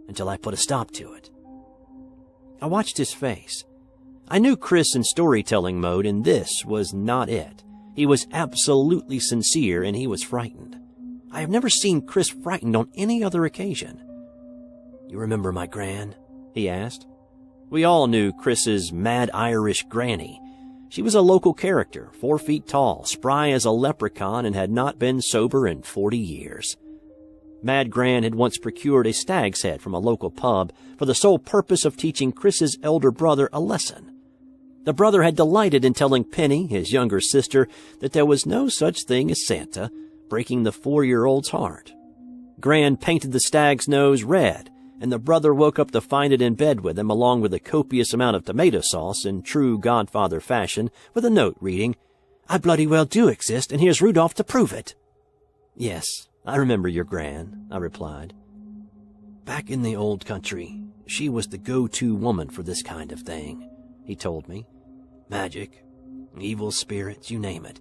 until I put a stop to it." I watched his face. I knew Chris in storytelling mode, and this was not it. He was absolutely sincere, and he was frightened. I have never seen Chris frightened on any other occasion. "You remember my gran?" he asked. We all knew Chris's mad Irish granny. She was a local character, 4 feet tall, spry as a leprechaun, and had not been sober in 40 years. Mad Gran had once procured a stag's head from a local pub for the sole purpose of teaching Chris's elder brother a lesson. The brother had delighted in telling Penny, his younger sister, that there was no such thing as Santa, breaking the 4-year-old's heart. Gran painted the stag's nose red, and the brother woke up to find it in bed with him, along with a copious amount of tomato sauce in true Godfather fashion, with a note reading, "I bloody well do exist, and here's Rudolph to prove it." "Yes, I remember your Gran," I replied. "Back in the old country, she was the go-to woman for this kind of thing," he told me. "Magic, evil spirits, you name it.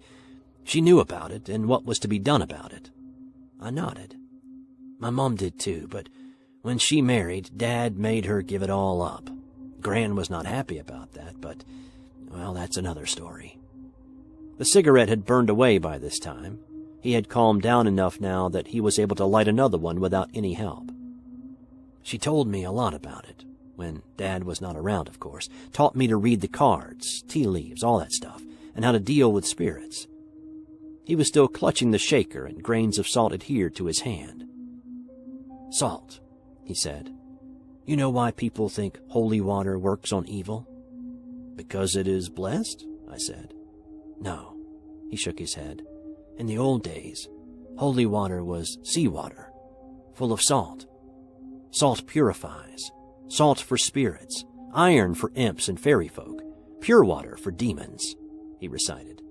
She knew about it and what was to be done about it." I nodded. "My mom did too, but when she married, Dad made her give it all up. Gran was not happy about that, but, well, that's another story." The cigarette had burned away by this time. He had calmed down enough now that he was able to light another one without any help. "She told me a lot about it, when Dad was not around, of course. Taught me to read the cards, tea leaves, all that stuff, and how to deal with spirits." He was still clutching the shaker, and grains of salt adhered to his hand. "Salt," he said. "You know why people think holy water works on evil?" "Because it is blessed?" I said. "No," he shook his head. "In the old days, holy water was seawater, full of salt. Salt purifies. Salt for spirits, iron for imps and fairy folk, pure water for demons," he recited.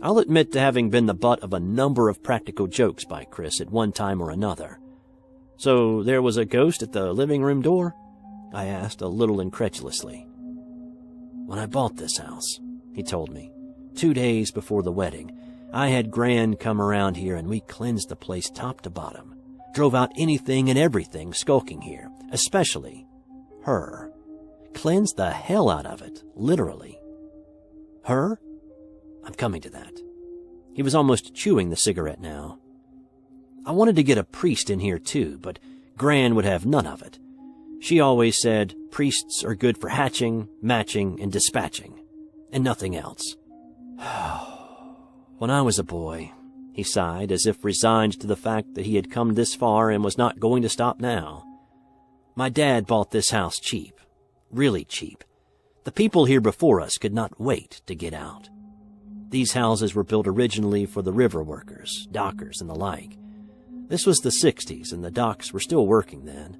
I'll admit to having been the butt of a number of practical jokes by Chris at one time or another. "So there was a ghost at the living room door?" I asked a little incredulously. "When I bought this house," he told me, 2 days before the wedding, I had Gran come around here and we cleansed the place top to bottom, drove out anything and everything skulking here, especially her. Cleansed the hell out of it, literally. Her? I'm coming to that. He was almost chewing the cigarette now. I wanted to get a priest in here too, but Gran would have none of it. She always said priests are good for hatching, matching, and dispatching, and nothing else. When I was a boy, he sighed, as if resigned to the fact that he had come this far and was not going to stop now. My dad bought this house cheap, really cheap. The people here before us could not wait to get out. These houses were built originally for the river workers, dockers, and the like. This was the 60s, and the docks were still working then.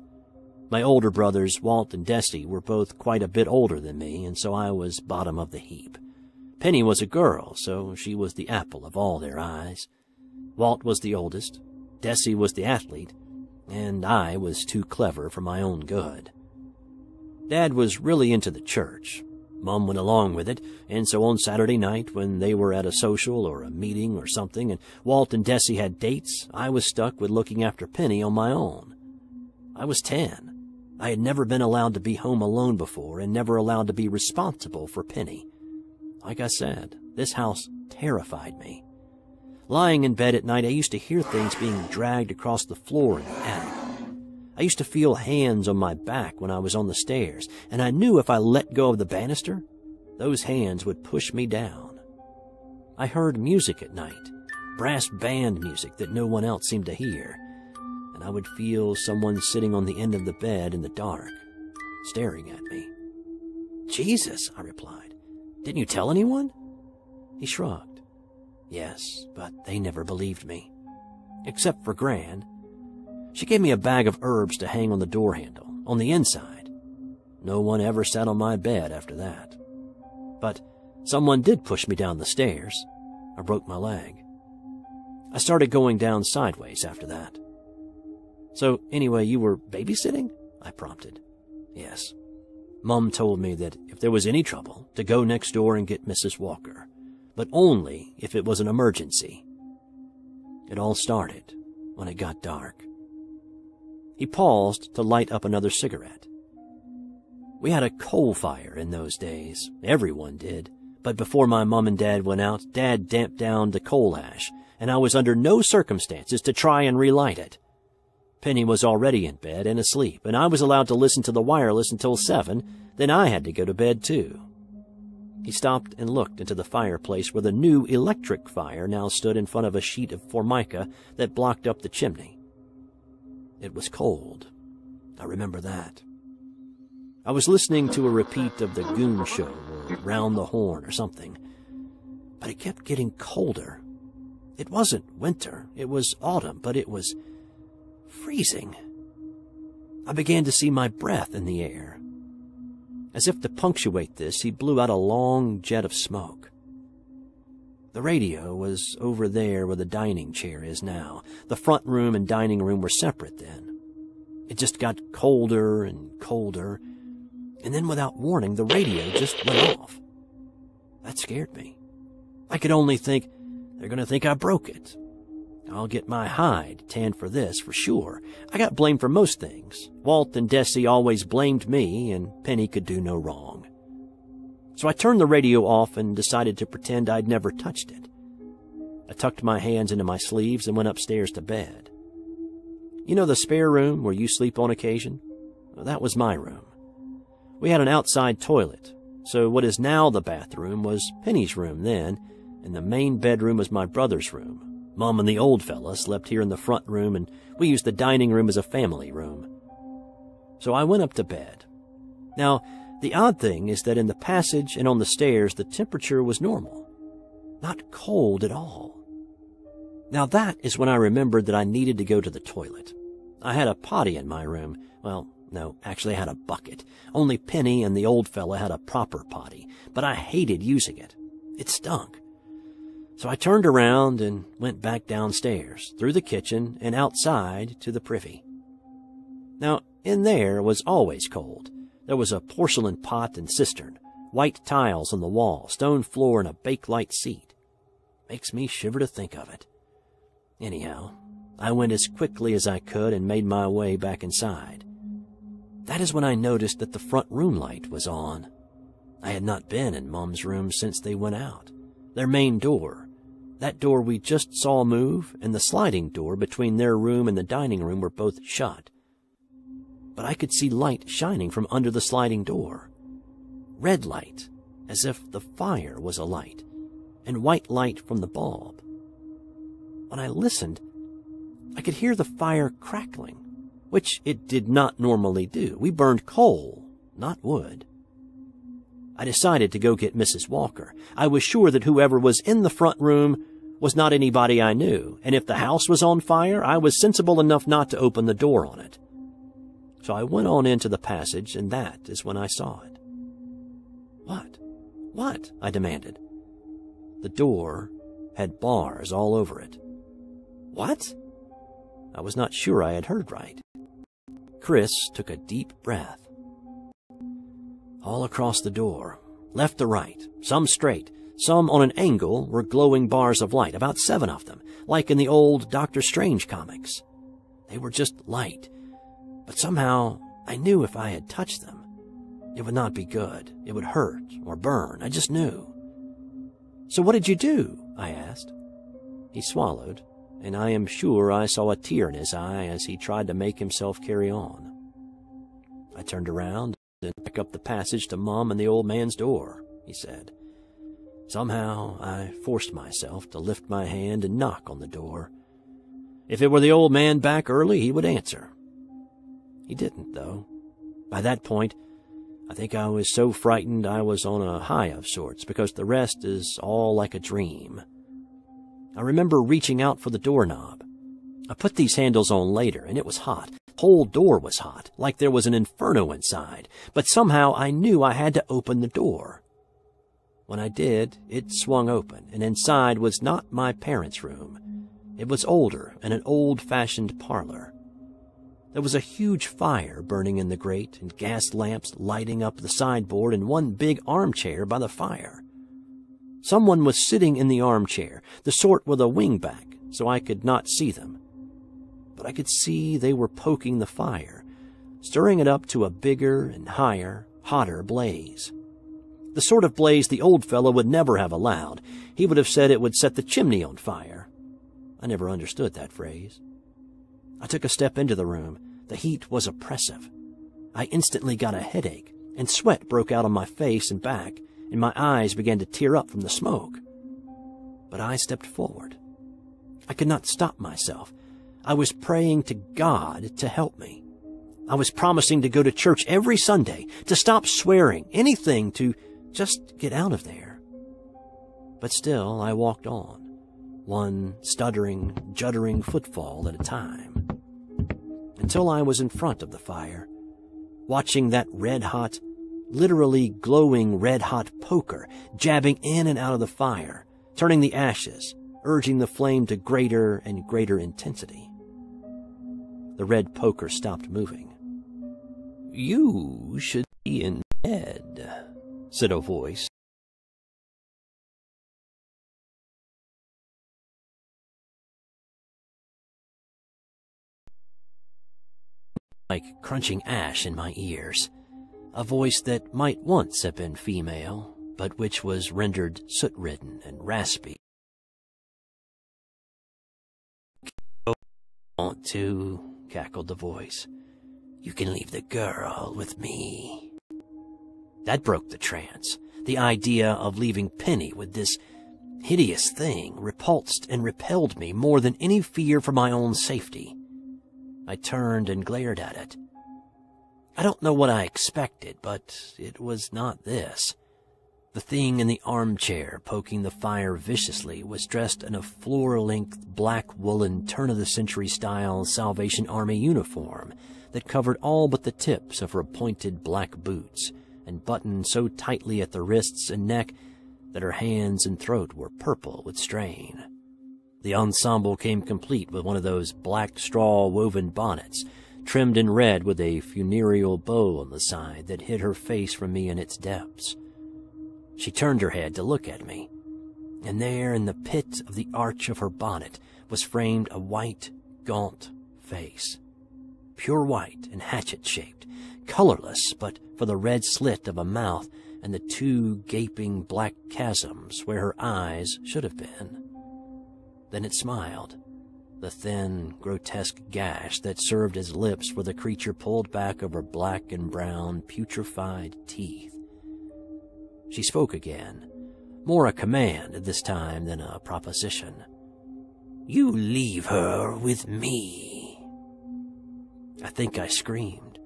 My older brothers, Walt and Desi, were both quite a bit older than me, and so I was bottom of the heap. Penny was a girl, so she was the apple of all their eyes. Walt was the oldest, Desi was the athlete, and I was too clever for my own good. Dad was really into the church. Mum went along with it, and so on Saturday night when they were at a social or a meeting or something and Walt and Desi had dates, I was stuck with looking after Penny on my own. I was 10. I had never been allowed to be home alone before and never allowed to be responsible for Penny. Like I said, this house terrified me. Lying in bed at night, I used to hear things being dragged across the floor in the attic. I used to feel hands on my back when I was on the stairs, and I knew if I let go of the banister, those hands would push me down. I heard music at night, brass band music that no one else seemed to hear, and I would feel someone sitting on the end of the bed in the dark, staring at me. "Jesus," I replied. "Didn't you tell anyone?" He shrugged. "Yes, but they never believed me. Except for Gran. She gave me a bag of herbs to hang on the door handle, on the inside. No one ever sat on my bed after that. But someone did push me down the stairs. I broke my leg. I started going down sideways after that." "So anyway, you were babysitting?" I prompted. "Yes. Mum told me that if there was any trouble, to go next door and get Mrs. Walker, but only if it was an emergency. It all started when it got dark." He paused to light up another cigarette. "We had a coal fire in those days. Everyone did. But before my mom and dad went out, Dad damped down the coal ash, and I was under no circumstances to try and relight it. Penny was already in bed and asleep, and I was allowed to listen to the wireless until 7, then I had to go to bed too." He stopped and looked into the fireplace where the new electric fire now stood in front of a sheet of formica that blocked up the chimney. It was cold. I remember that. I was listening to a repeat of The Goon Show or Round the Horn or something, but it kept getting colder. It wasn't winter, it was autumn, but it was freezing. I began to see my breath in the air. As if to punctuate this, he blew out a long jet of smoke. The radio was over there where the dining chair is now. The front room and dining room were separate then. It just got colder and colder, and then without warning, the radio just went off. That scared me. I could only think, they're going to think I broke it. I'll get my hide tanned for this, for sure. I got blamed for most things. Walt and Desi always blamed me, and Penny could do no wrong. So I turned the radio off and decided to pretend I'd never touched it. I tucked my hands into my sleeves and went upstairs to bed. You know the spare room where you sleep on occasion? Well, that was my room. We had an outside toilet, so what is now the bathroom was Penny's room then, and the main bedroom was my brother's room, Mom and the old fella slept here in the front room, and we used the dining room as a family room. So I went up to bed. Now, the odd thing is that in the passage and on the stairs, the temperature was normal. Not cold at all. Now that is when I remembered that I needed to go to the toilet. I had a potty in my room. Well, no, actually I had a bucket. Only Penny and the old fella had a proper potty, but I hated using it. It stunk. So I turned around and went back downstairs, through the kitchen and outside to the privy. Now, in there was always cold. There was a porcelain pot and cistern, white tiles on the wall, stone floor, and a Bakelite seat. Makes me shiver to think of it. Anyhow, I went as quickly as I could and made my way back inside. That is when I noticed that the front room light was on. I had not been in Mom's room since they went out. Their main door, that door we just saw move, and the sliding door between their room and the dining room were both shut. But I could see light shining from under the sliding door. Red light, as if the fire was a light, and white light from the bulb. When I listened, I could hear the fire crackling, which it did not normally do. We burned coal, not wood. I decided to go get Mrs. Walker. I was sure that whoever was in the front room was not anybody I knew, and if the house was on fire, I was sensible enough not to open the door on it. So I went on into the passage, and that is when I saw it. What? What? I demanded. The door had bars all over it. What? I was not sure I had heard right. Chris took a deep breath. All across the door, left to right, some straight, some on an angle, were glowing bars of light, about 7 of them, like in the old Doctor Strange comics. They were just light, but somehow I knew if I had touched them, it would not be good. It would hurt or burn. I just knew. So what did you do? I asked. He swallowed, and I am sure I saw a tear in his eye as he tried to make himself carry on. I turned around and back up the passage to Mom and the old man's door, he said. Somehow I forced myself to lift my hand and knock on the door. If it were the old man back early, he would answer. He didn't, though. By that point, I think I was so frightened I was on a high of sorts, because the rest is all like a dream. I remember reaching out for the doorknob. I put these handles on later, and it was hot. The whole door was hot, like there was an inferno inside, but somehow I knew I had to open the door. When I did, it swung open, and inside was not my parents' room. It was older and an old-fashioned parlor. There was a huge fire burning in the grate and gas lamps lighting up the sideboard and one big armchair by the fire. Someone was sitting in the armchair, the sort with a wing back, so I could not see them. But I could see they were poking the fire, stirring it up to a bigger and higher, hotter blaze. The sort of blaze the old fellow would never have allowed. He would have said it would set the chimney on fire. I never understood that phrase. I took a step into the room. The heat was oppressive. I instantly got a headache, and sweat broke out on my face and back, and my eyes began to tear up from the smoke. But I stepped forward. I could not stop myself. I was praying to God to help me. I was promising to go to church every Sunday, to stop swearing, anything to just get out of there. But still I walked on, one stuttering, juddering footfall at a time, until I was in front of the fire, watching that red-hot, literally glowing red-hot poker jabbing in and out of the fire, turning the ashes, urging the flame to greater and greater intensity. The red poker stopped moving. "You should be in bed," said a voice. Like crunching ash in my ears, a voice that might once have been female, but which was rendered soot-ridden and raspy. "Want to?" cackled the voice. "You can leave the girl with me." That broke the trance, the idea of leaving Penny with this hideous thing repulsed and repelled me more than any fear for my own safety. I turned and glared at it. I don't know what I expected, but it was not this. The thing in the armchair poking the fire viciously was dressed in a floor-length black woolen turn-of-the-century style Salvation Army uniform that covered all but the tips of her pointed black boots and buttoned so tightly at the wrists and neck that her hands and throat were purple with strain. The ensemble came complete with one of those black straw woven bonnets, trimmed in red with a funereal bow on the side that hid her face from me in its depths. She turned her head to look at me, and there in the pit of the arch of her bonnet was framed a white, gaunt face. Pure white and hatchet-shaped, colorless but for the red slit of a mouth and the two gaping black chasms where her eyes should have been. Then it smiled. The thin, grotesque gash that served as lips for the creature pulled back over black and brown, putrefied teeth. She spoke again, more a command this time than a proposition. "You leave her with me." I think I screamed.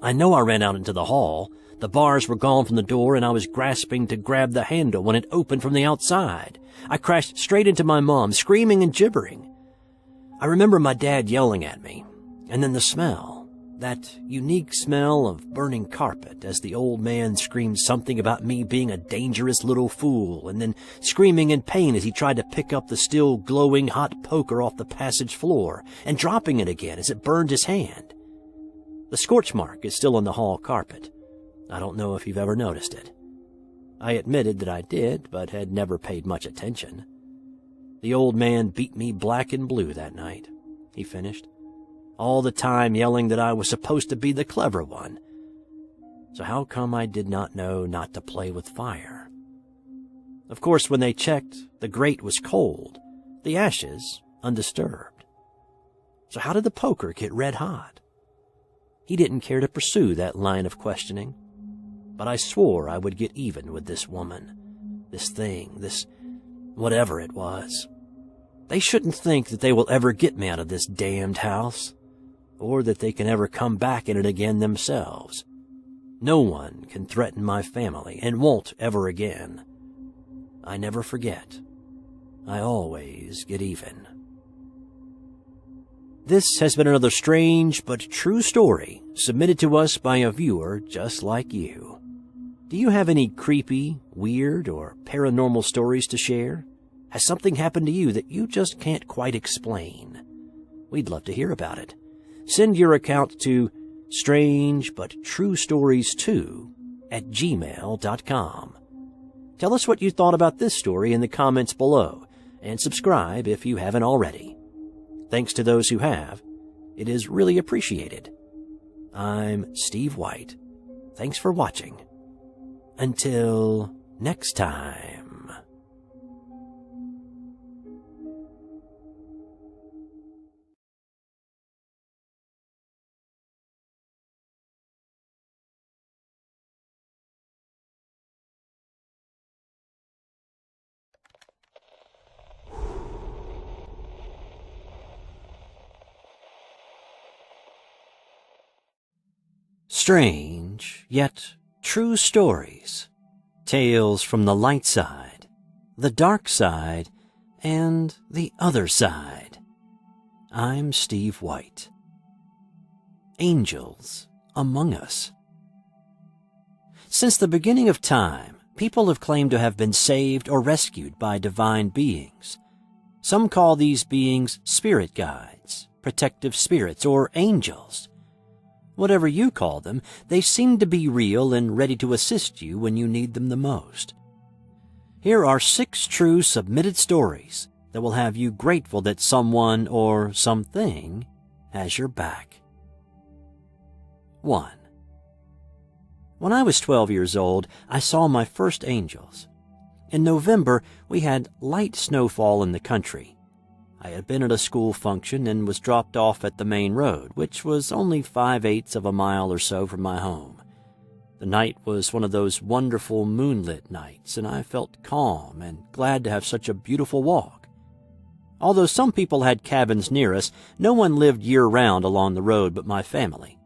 I know I ran out into the hall. The bars were gone from the door, and I was grasping to grab the handle when it opened from the outside. I crashed straight into my mom, screaming and gibbering. I remember my dad yelling at me, and then the smell, that unique smell of burning carpet as the old man screamed something about me being a dangerous little fool, and then screaming in pain as he tried to pick up the still glowing hot poker off the passage floor and dropping it again as it burned his hand. The scorch mark is still on the hall carpet. I don't know if you've ever noticed it. I admitted that I did, but had never paid much attention. The old man beat me black and blue that night, he finished, all the time yelling that I was supposed to be the clever one. So how come I did not know not to play with fire? Of course, when they checked, the grate was cold, the ashes undisturbed. So how did the poker get red hot? He didn't care to pursue that line of questioning, but I swore I would get even with this woman, this thing, this whatever it was. They shouldn't think that they will ever get me out of this damned house, or that they can ever come back in it again themselves. No one can threaten my family, and won't ever again. I never forget. I always get even. This has been another strange but true story submitted to us by a viewer just like you. Do you have any creepy, weird, or paranormal stories to share? Has something happened to you that you just can't quite explain? We'd love to hear about it. Send your account to strangebutTrueStories2@gmail.com. Tell us what you thought about this story in the comments below, and subscribe if you haven't already. Thanks to those who have. It is really appreciated. I'm Steve White. Thanks for watching. Until next time. Strange, yet true stories. Tales from the light side, the dark side, and the other side. I'm Steve White. Angels among us. Since the beginning of time, people have claimed to have been saved or rescued by divine beings. Some call these beings spirit guides, protective spirits, or angels. Whatever you call them, they seem to be real and ready to assist you when you need them the most. Here are 6 true submitted stories that will have you grateful that someone or something has your back. 1. When I was 12 years old, I saw my first angels. In November, we had light snowfall in the country. I had been at a school function and was dropped off at the main road, which was only 5/8 of a mile or so from my home. The night was one of those wonderful moonlit nights, and I felt calm and glad to have such a beautiful walk. Although some people had cabins near us, no one lived year-round along the road but my family.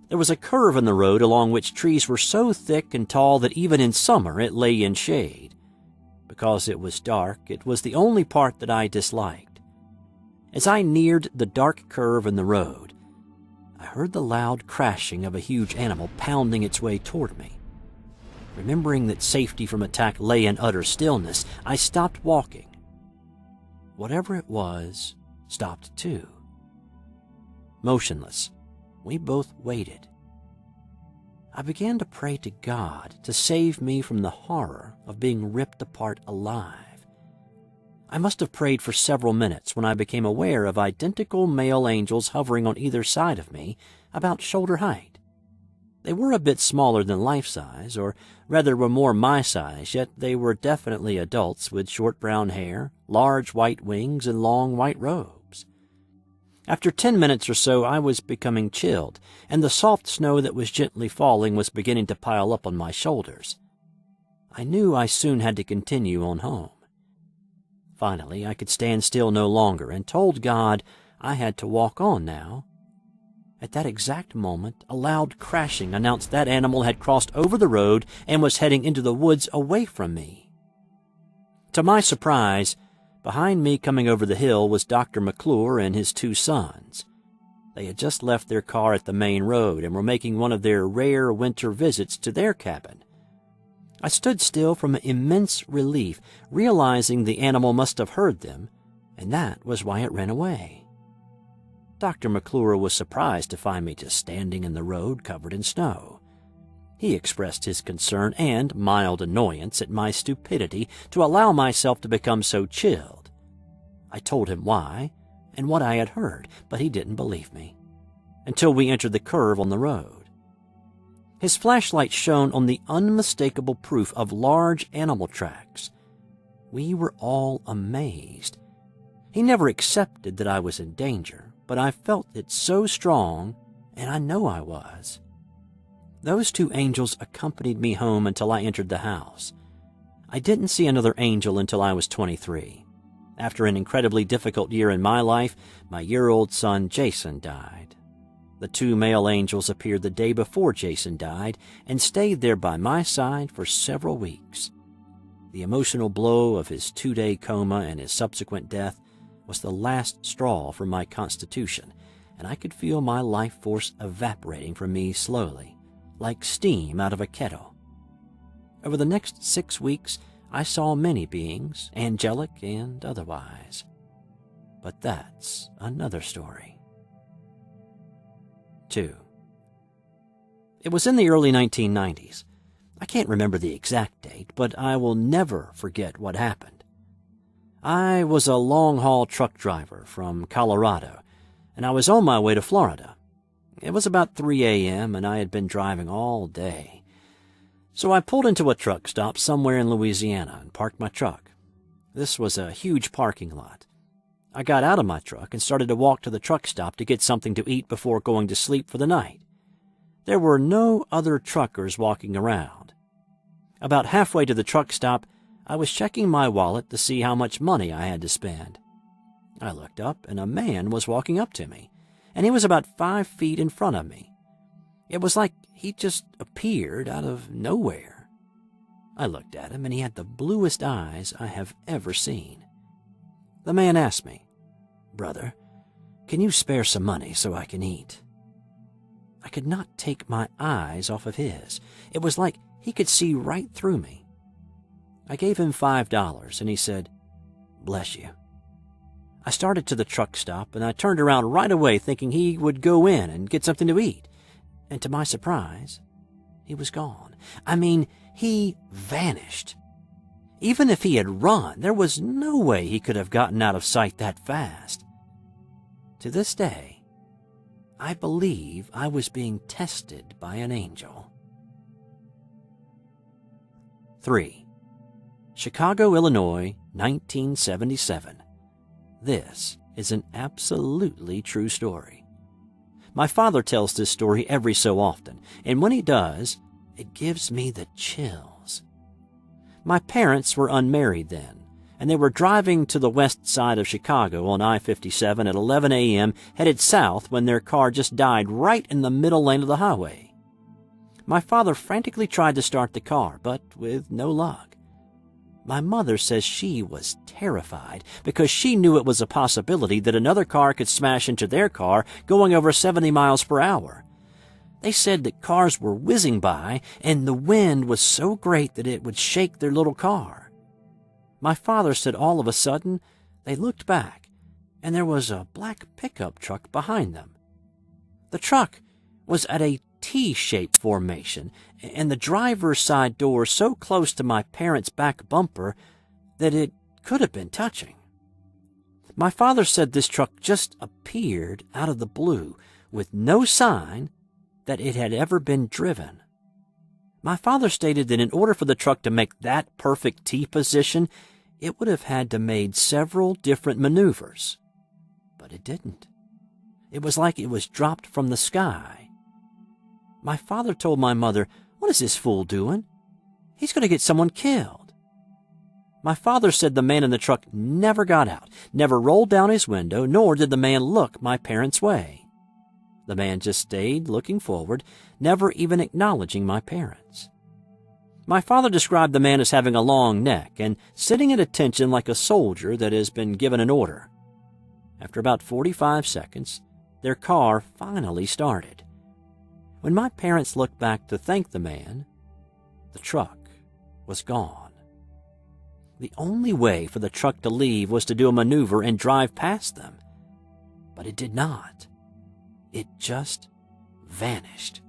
There was a curve in the road along which trees were so thick and tall that even in summer it lay in shade. Because it was dark, it was the only part that I disliked. As I neared the dark curve in the road, I heard the loud crashing of a huge animal pounding its way toward me. Remembering that safety from attack lay in utter stillness, I stopped walking. Whatever it was stopped too. Motionless, we both waited. I began to pray to God to save me from the horror of being ripped apart alive. I must have prayed for several minutes when I became aware of identical male angels hovering on either side of me, about shoulder height. They were a bit smaller than life-size, or rather were more my size, yet they were definitely adults with short brown hair, large white wings, and long white robes. After 10 minutes or so, I was becoming chilled, and the soft snow that was gently falling was beginning to pile up on my shoulders. I knew I soon had to continue on home. Finally, I could stand still no longer and told God I had to walk on now. At that exact moment, a loud crashing announced that animal had crossed over the road and was heading into the woods away from me. To my surprise, behind me coming over the hill was Dr. McClure and his 2 sons. They had just left their car at the main road and were making one of their rare winter visits to their cabin. I stood still from immense relief, realizing the animal must have heard them, and that was why it ran away. Dr. McClure was surprised to find me just standing in the road covered in snow. He expressed his concern and mild annoyance at my stupidity to allow myself to become so chilled. I told him why and what I had heard, but he didn't believe me, until we entered the curve on the road. His flashlight shone on the unmistakable proof of large animal tracks. We were all amazed. He never accepted that I was in danger, but I felt it so strong, and I know I was. Those 2 angels accompanied me home until I entered the house. I didn't see another angel until I was 23. After an incredibly difficult year in my life, my year-old son Jason died. The 2 male angels appeared the day before Jason died and stayed there by my side for several weeks. The emotional blow of his 2-day coma and his subsequent death was the last straw for my constitution, and I could feel my life force evaporating from me slowly, like steam out of a kettle. Over the next 6 weeks, I saw many beings, angelic and otherwise. But that's another story. 2. It was in the early 1990s. I can't remember the exact date, but I will never forget what happened. I was a long-haul truck driver from Colorado, and I was on my way to Florida. It was about 3 a.m., and I had been driving all day. So I pulled into a truck stop somewhere in Louisiana and parked my truck. This was a huge parking lot. I got out of my truck and started to walk to the truck stop to get something to eat before going to sleep for the night. There were no other truckers walking around. About halfway to the truck stop, I was checking my wallet to see how much money I had to spend. I looked up, and a man was walking up to me, and he was about 5 feet in front of me. It was like he just appeared out of nowhere. I looked at him, and he had the bluest eyes I have ever seen. The man asked me, "Brother, can you spare some money so I can eat?" I could not take my eyes off of his. It was like he could see right through me. I gave him $5, and he said, "Bless you." I started to the truck stop, and I turned around right away thinking he would go in and get something to eat. And to my surprise, he was gone. I mean, he vanished. Even if he had run, there was no way he could have gotten out of sight that fast. To this day, I believe I was being tested by an angel. 3. Chicago, Illinois, 1977. This is an absolutely true story. My father tells this story every so often, and when he does, It gives me the chills. My parents were unmarried then, and they were driving to the west side of Chicago on I-57 at 11 a.m. headed south when their car just died right in the middle lane of the highway. My father frantically tried to start the car, but with no luck. My mother says she was terrified because she knew it was a possibility that another car could smash into their car going over 70 miles per hour. They said that cars were whizzing by and the wind was so great that it would shake their little car. My father said all of a sudden they looked back and there was a black pickup truck behind them. The truck was at a T-shaped formation, and the driver's side door so close to my parents' back bumper that it could have been touching. My father said this truck just appeared out of the blue with no sign that it had ever been driven. My father stated that in order for the truck to make that perfect T position, it would have had to made several different maneuvers. But it didn't. It was like it was dropped from the sky. My father told my mother, "What is this fool doing? He's going to get someone killed." My father said the man in the truck never got out, never rolled down his window, nor did the man look my parents' way. The man just stayed looking forward, never even acknowledging my parents. My father described the man as having a long neck and sitting at attention like a soldier that has been given an order. After about 45 seconds, their car finally started. When my parents looked back to thank the man, the truck was gone. The only way for the truck to leave was to do a maneuver and drive past them. But it did not. It just vanished.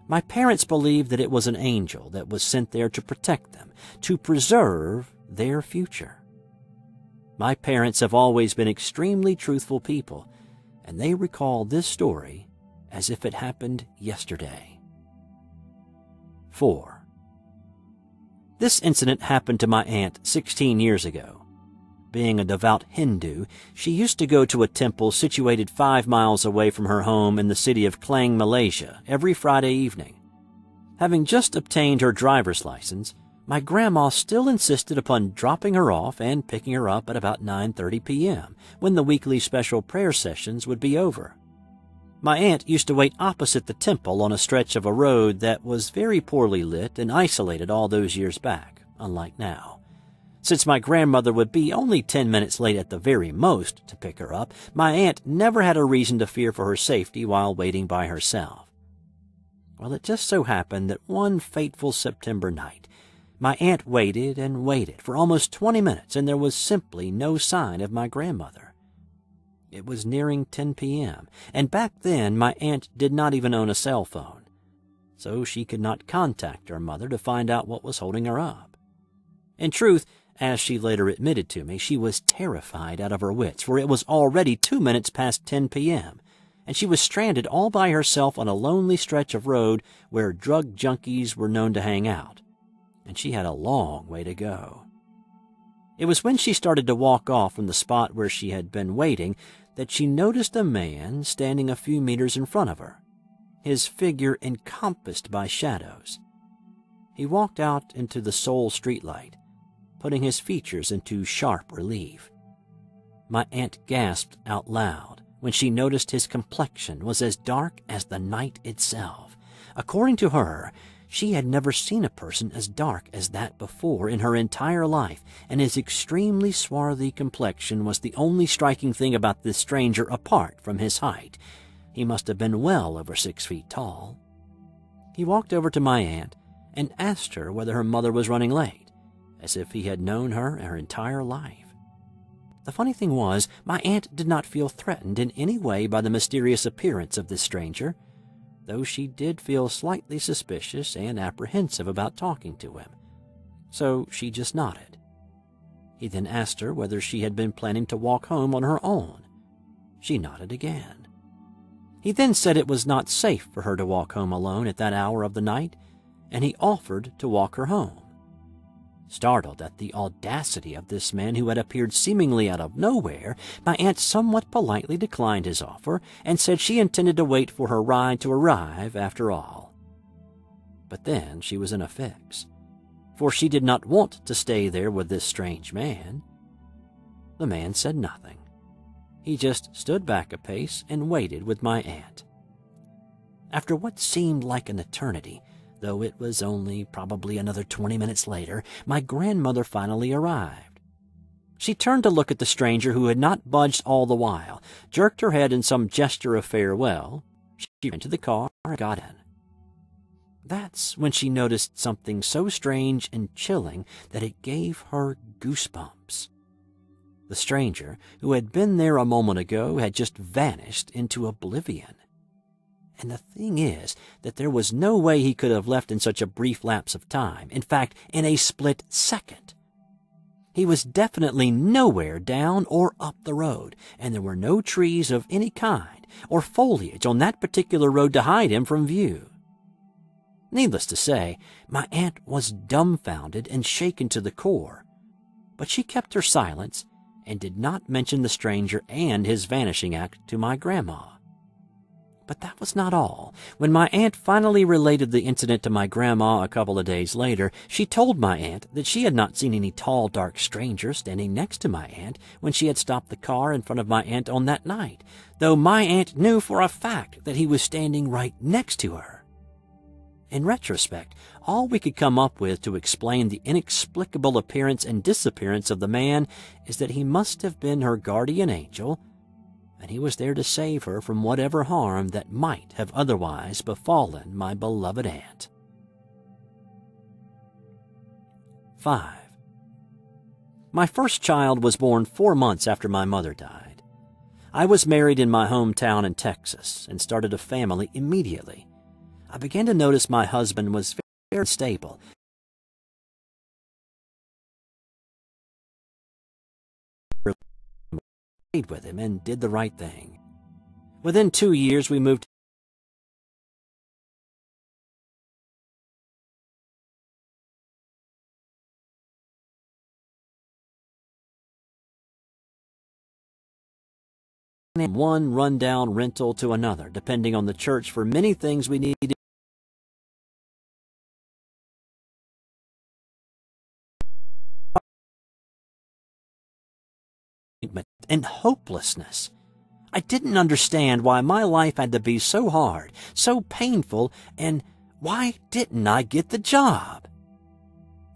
My parents believed that it was an angel that was sent there to protect them, to preserve their future. My parents have always been extremely truthful people, and they recall this story as if it happened yesterday. 4. This incident happened to my aunt 16 years ago. Being a devout Hindu, she used to go to a temple situated 5 miles away from her home in the city of Klang, Malaysia, every Friday evening. Having just obtained her driver's license, my grandma still insisted upon dropping her off and picking her up at about 9:30 p.m., when the weekly special prayer sessions would be over. My aunt used to wait opposite the temple on a stretch of a road that was very poorly lit and isolated all those years back, unlike now. Since my grandmother would be only 10 minutes late at the very most to pick her up, my aunt never had a reason to fear for her safety while waiting by herself. Well, it just so happened that one fateful September night, my aunt waited and waited for almost 20 minutes, and there was simply no sign of my grandmother. It was nearing 10 p.m., and back then my aunt did not even own a cell phone, so she could not contact her mother to find out what was holding her up. In truth, as she later admitted to me, she was terrified out of her wits, for it was already 2 minutes past 10 p.m., and she was stranded all by herself on a lonely stretch of road where drug junkies were known to hang out, and she had a long way to go. It was when she started to walk off from the spot where she had been waiting that she noticed a man standing a few meters in front of her, his figure encompassed by shadows. He walked out into the sole streetlight, putting his features into sharp relief. My aunt gasped out loud when she noticed his complexion was as dark as the night itself. According to her, she had never seen a person as dark as that before in her entire life, and his extremely swarthy complexion was the only striking thing about this stranger apart from his height. He must have been well over 6 feet tall. He walked over to my aunt and asked her whether her mother was running late, as if he had known her entire life. The funny thing was, my aunt did not feel threatened in any way by the mysterious appearance of this stranger, though she did feel slightly suspicious and apprehensive about talking to him, so she just nodded. He then asked her whether she had been planning to walk home on her own. She nodded again. He then said it was not safe for her to walk home alone at that hour of the night, and he offered to walk her home. Startled at the audacity of this man who had appeared seemingly out of nowhere, my aunt somewhat politely declined his offer and said she intended to wait for her ride to arrive after all. But then she was in a fix, for she did not want to stay there with this strange man. The man said nothing. He just stood back a pace and waited with my aunt. After what seemed like an eternity, though it was only probably another 20 minutes later, my grandmother finally arrived. She turned to look at the stranger who had not budged all the while, jerked her head in some gesture of farewell. She ran to the car and got in. That's when she noticed something so strange and chilling that it gave her goosebumps. The stranger, who had been there a moment ago, had just vanished into oblivion. And the thing is that there was no way he could have left in such a brief lapse of time. In fact, in a split second. He was definitely nowhere down or up the road, and there were no trees of any kind or foliage on that particular road to hide him from view. Needless to say, my aunt was dumbfounded and shaken to the core, but she kept her silence and did not mention the stranger and his vanishing act to my grandma. But that was not all. When my aunt finally related the incident to my grandma a couple of days later, she told my aunt that she had not seen any tall, dark stranger standing next to my aunt when she had stopped the car in front of my aunt on that night, though my aunt knew for a fact that he was standing right next to her. In retrospect, all we could come up with to explain the inexplicable appearance and disappearance of the man is that he must have been her guardian angel, and he was there to save her from whatever harm that might have otherwise befallen my beloved aunt. 5. My first child was born 4 months after my mother died. I was married in my hometown in Texas and started a family immediately. I began to notice my husband was very stable. I stayed with him and did the right thing. Within 2 years, we moved from one rundown rental to another, depending on the church for many things we needed. And hopelessness. I didn't understand why my life had to be so hard, so painful, and why didn't I get the job?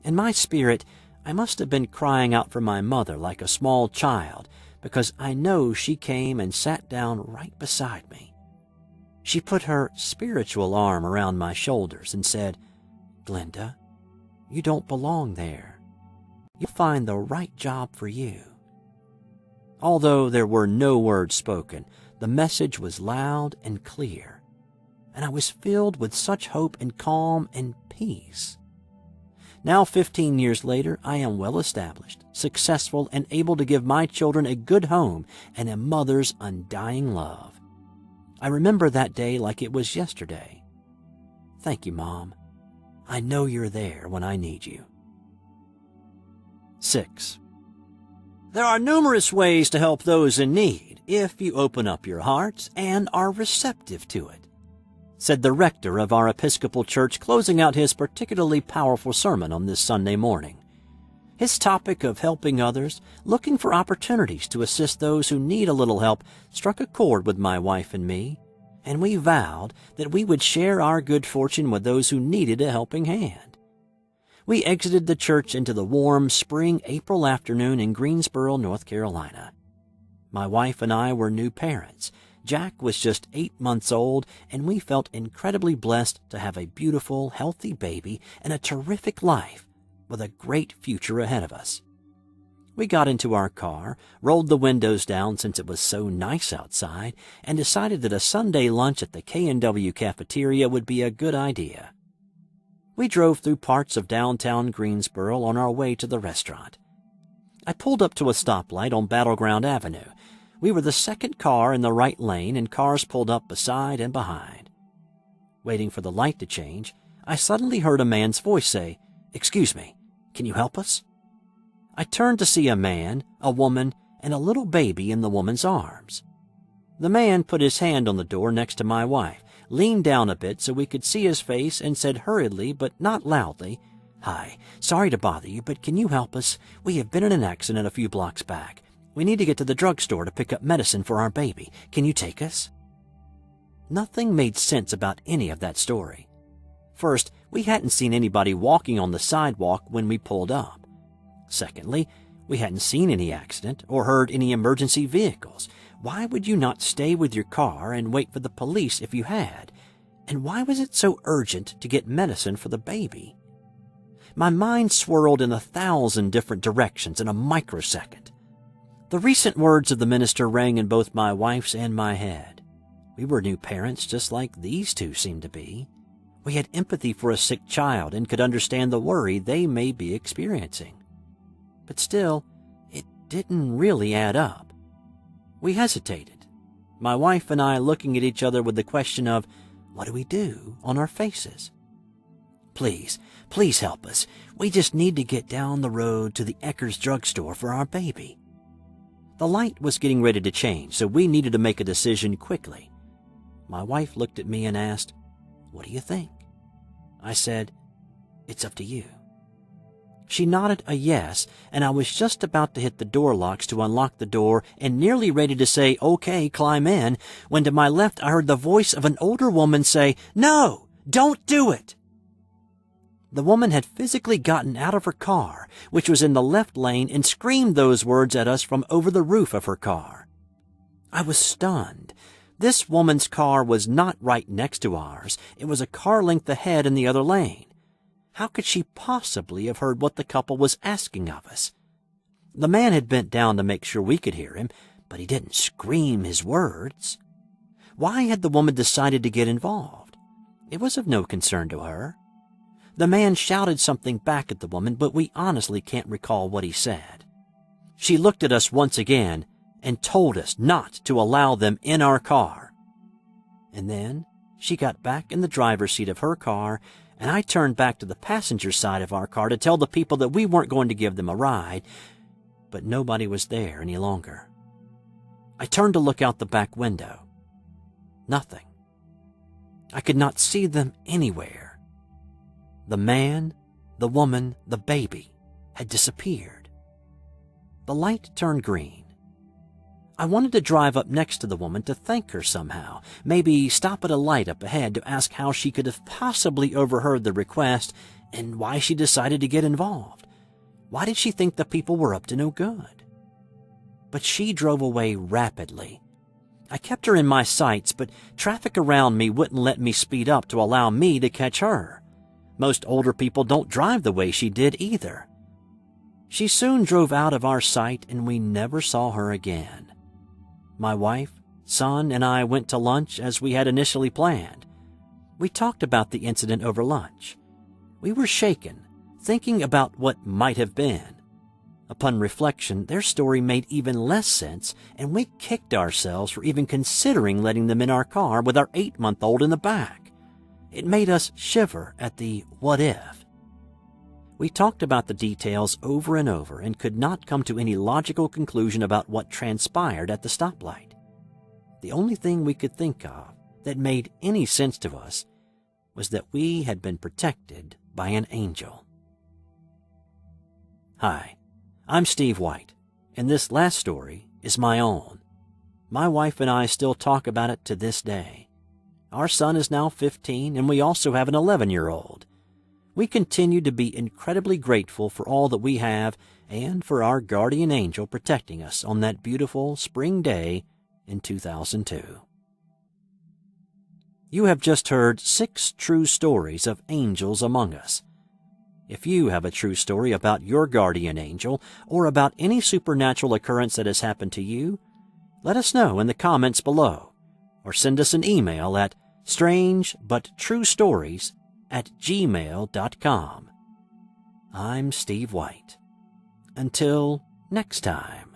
In my spirit, I must have been crying out for my mother like a small child, because I know she came and sat down right beside me. She put her spiritual arm around my shoulders and said, "Glenda, you don't belong there. You'll find the right job for you." Although there were no words spoken, the message was loud and clear, and I was filled with such hope and calm and peace. Now, 15 years later, I am well established, successful, and able to give my children a good home and a mother's undying love. I remember that day like it was yesterday. Thank you, Mom. I know you're there when I need you. 6. There are numerous ways to help those in need if you open up your hearts and are receptive to it, said the rector of our Episcopal Church, closing out his particularly powerful sermon on this Sunday morning. His topic of helping others, looking for opportunities to assist those who need a little help, struck a chord with my wife and me, and we vowed that we would share our good fortune with those who needed a helping hand. We exited the church into the warm spring April afternoon in Greensboro, North Carolina. My wife and I were new parents. Jack was just 8 months old, and we felt incredibly blessed to have a beautiful, healthy baby and a terrific life with a great future ahead of us. We got into our car, rolled the windows down since it was so nice outside, and decided that a Sunday lunch at the K&W cafeteria would be a good idea. We drove through parts of downtown Greensboro on our way to the restaurant. I pulled up to a stoplight on Battleground Avenue. We were the second car in the right lane, and cars pulled up beside and behind. Waiting for the light to change, I suddenly heard a man's voice say, "Excuse me, can you help us?" I turned to see a man, a woman, and a little baby in the woman's arms. The man put his hand on the door next to my wife, leaned down a bit so we could see his face and said hurriedly but not loudly, "Hi, sorry to bother you, but can you help us? We have been in an accident a few blocks back. We need to get to the drugstore to pick up medicine for our baby. Can you take us?" Nothing made sense about any of that story. First, we hadn't seen anybody walking on the sidewalk when we pulled up. Secondly, we hadn't seen any accident or heard any emergency vehicles. Why would you not stay with your car and wait for the police if you had? And why was it so urgent to get medicine for the baby? My mind swirled in 1,000 different directions in a microsecond. The recent words of the minister rang in both my wife's and my head. We were new parents just like these two seemed to be. We had empathy for a sick child and could understand the worry they may be experiencing. But still, it didn't really add up. We hesitated, my wife and I looking at each other with the question of, what do we do, on our faces? Please help us. We just need to get down the road to the Eckers drugstore for our baby." The light was getting ready to change, so we needed to make a decision quickly. My wife looked at me and asked, "What do you think?" I said, "It's up to you." She nodded a yes, and I was just about to hit the door locks to unlock the door and nearly ready to say, "Okay, climb in," when to my left I heard the voice of an older woman say, "No, don't do it." The woman had physically gotten out of her car, which was in the left lane, and screamed those words at us from over the roof of her car. I was stunned. This woman's car was not right next to ours. It was a car length ahead in the other lane. How could she possibly have heard what the couple was asking of us? The man had bent down to make sure we could hear him, but he didn't scream his words. Why had the woman decided to get involved? It was of no concern to her. The man shouted something back at the woman, but we honestly can't recall what he said. She looked at us once again and told us not to allow them in our car. And then she got back in the driver's seat of her car, and I turned back to the passenger side of our car to tell the people that we weren't going to give them a ride, but nobody was there any longer. I turned to look out the back window. Nothing. I could not see them anywhere. The man, the woman, the baby had disappeared. The light turned green. I wanted to drive up next to the woman to thank her somehow, maybe stop at a light up ahead to ask how she could have possibly overheard the request and why she decided to get involved. Why did she think the people were up to no good? But she drove away rapidly. I kept her in my sights, but traffic around me wouldn't let me speed up to allow me to catch her. Most older people don't drive the way she did either. She soon drove out of our sight, and we never saw her again. My wife, son, and I went to lunch as we had initially planned. We talked about the incident over lunch. We were shaken, thinking about what might have been. Upon reflection, their story made even less sense, and we kicked ourselves for even considering letting them in our car with our 8-month-old in the back. It made us shiver at the what if. We talked about the details over and over and could not come to any logical conclusion about what transpired at the stoplight. The only thing we could think of that made any sense to us was that we had been protected by an angel. Hi, I'm Steve White, and this last story is my own. My wife and I still talk about it to this day. Our son is now 15, and we also have an 11-year-old. We continue to be incredibly grateful for all that we have and for our guardian angel protecting us on that beautiful spring day in 2002. You have just heard 6 true stories of angels among us. If you have a true story about your guardian angel or about any supernatural occurrence that has happened to you, let us know in the comments below or send us an email at strangebutTrueStories@gmail.com. I'm Steve White. Until next time.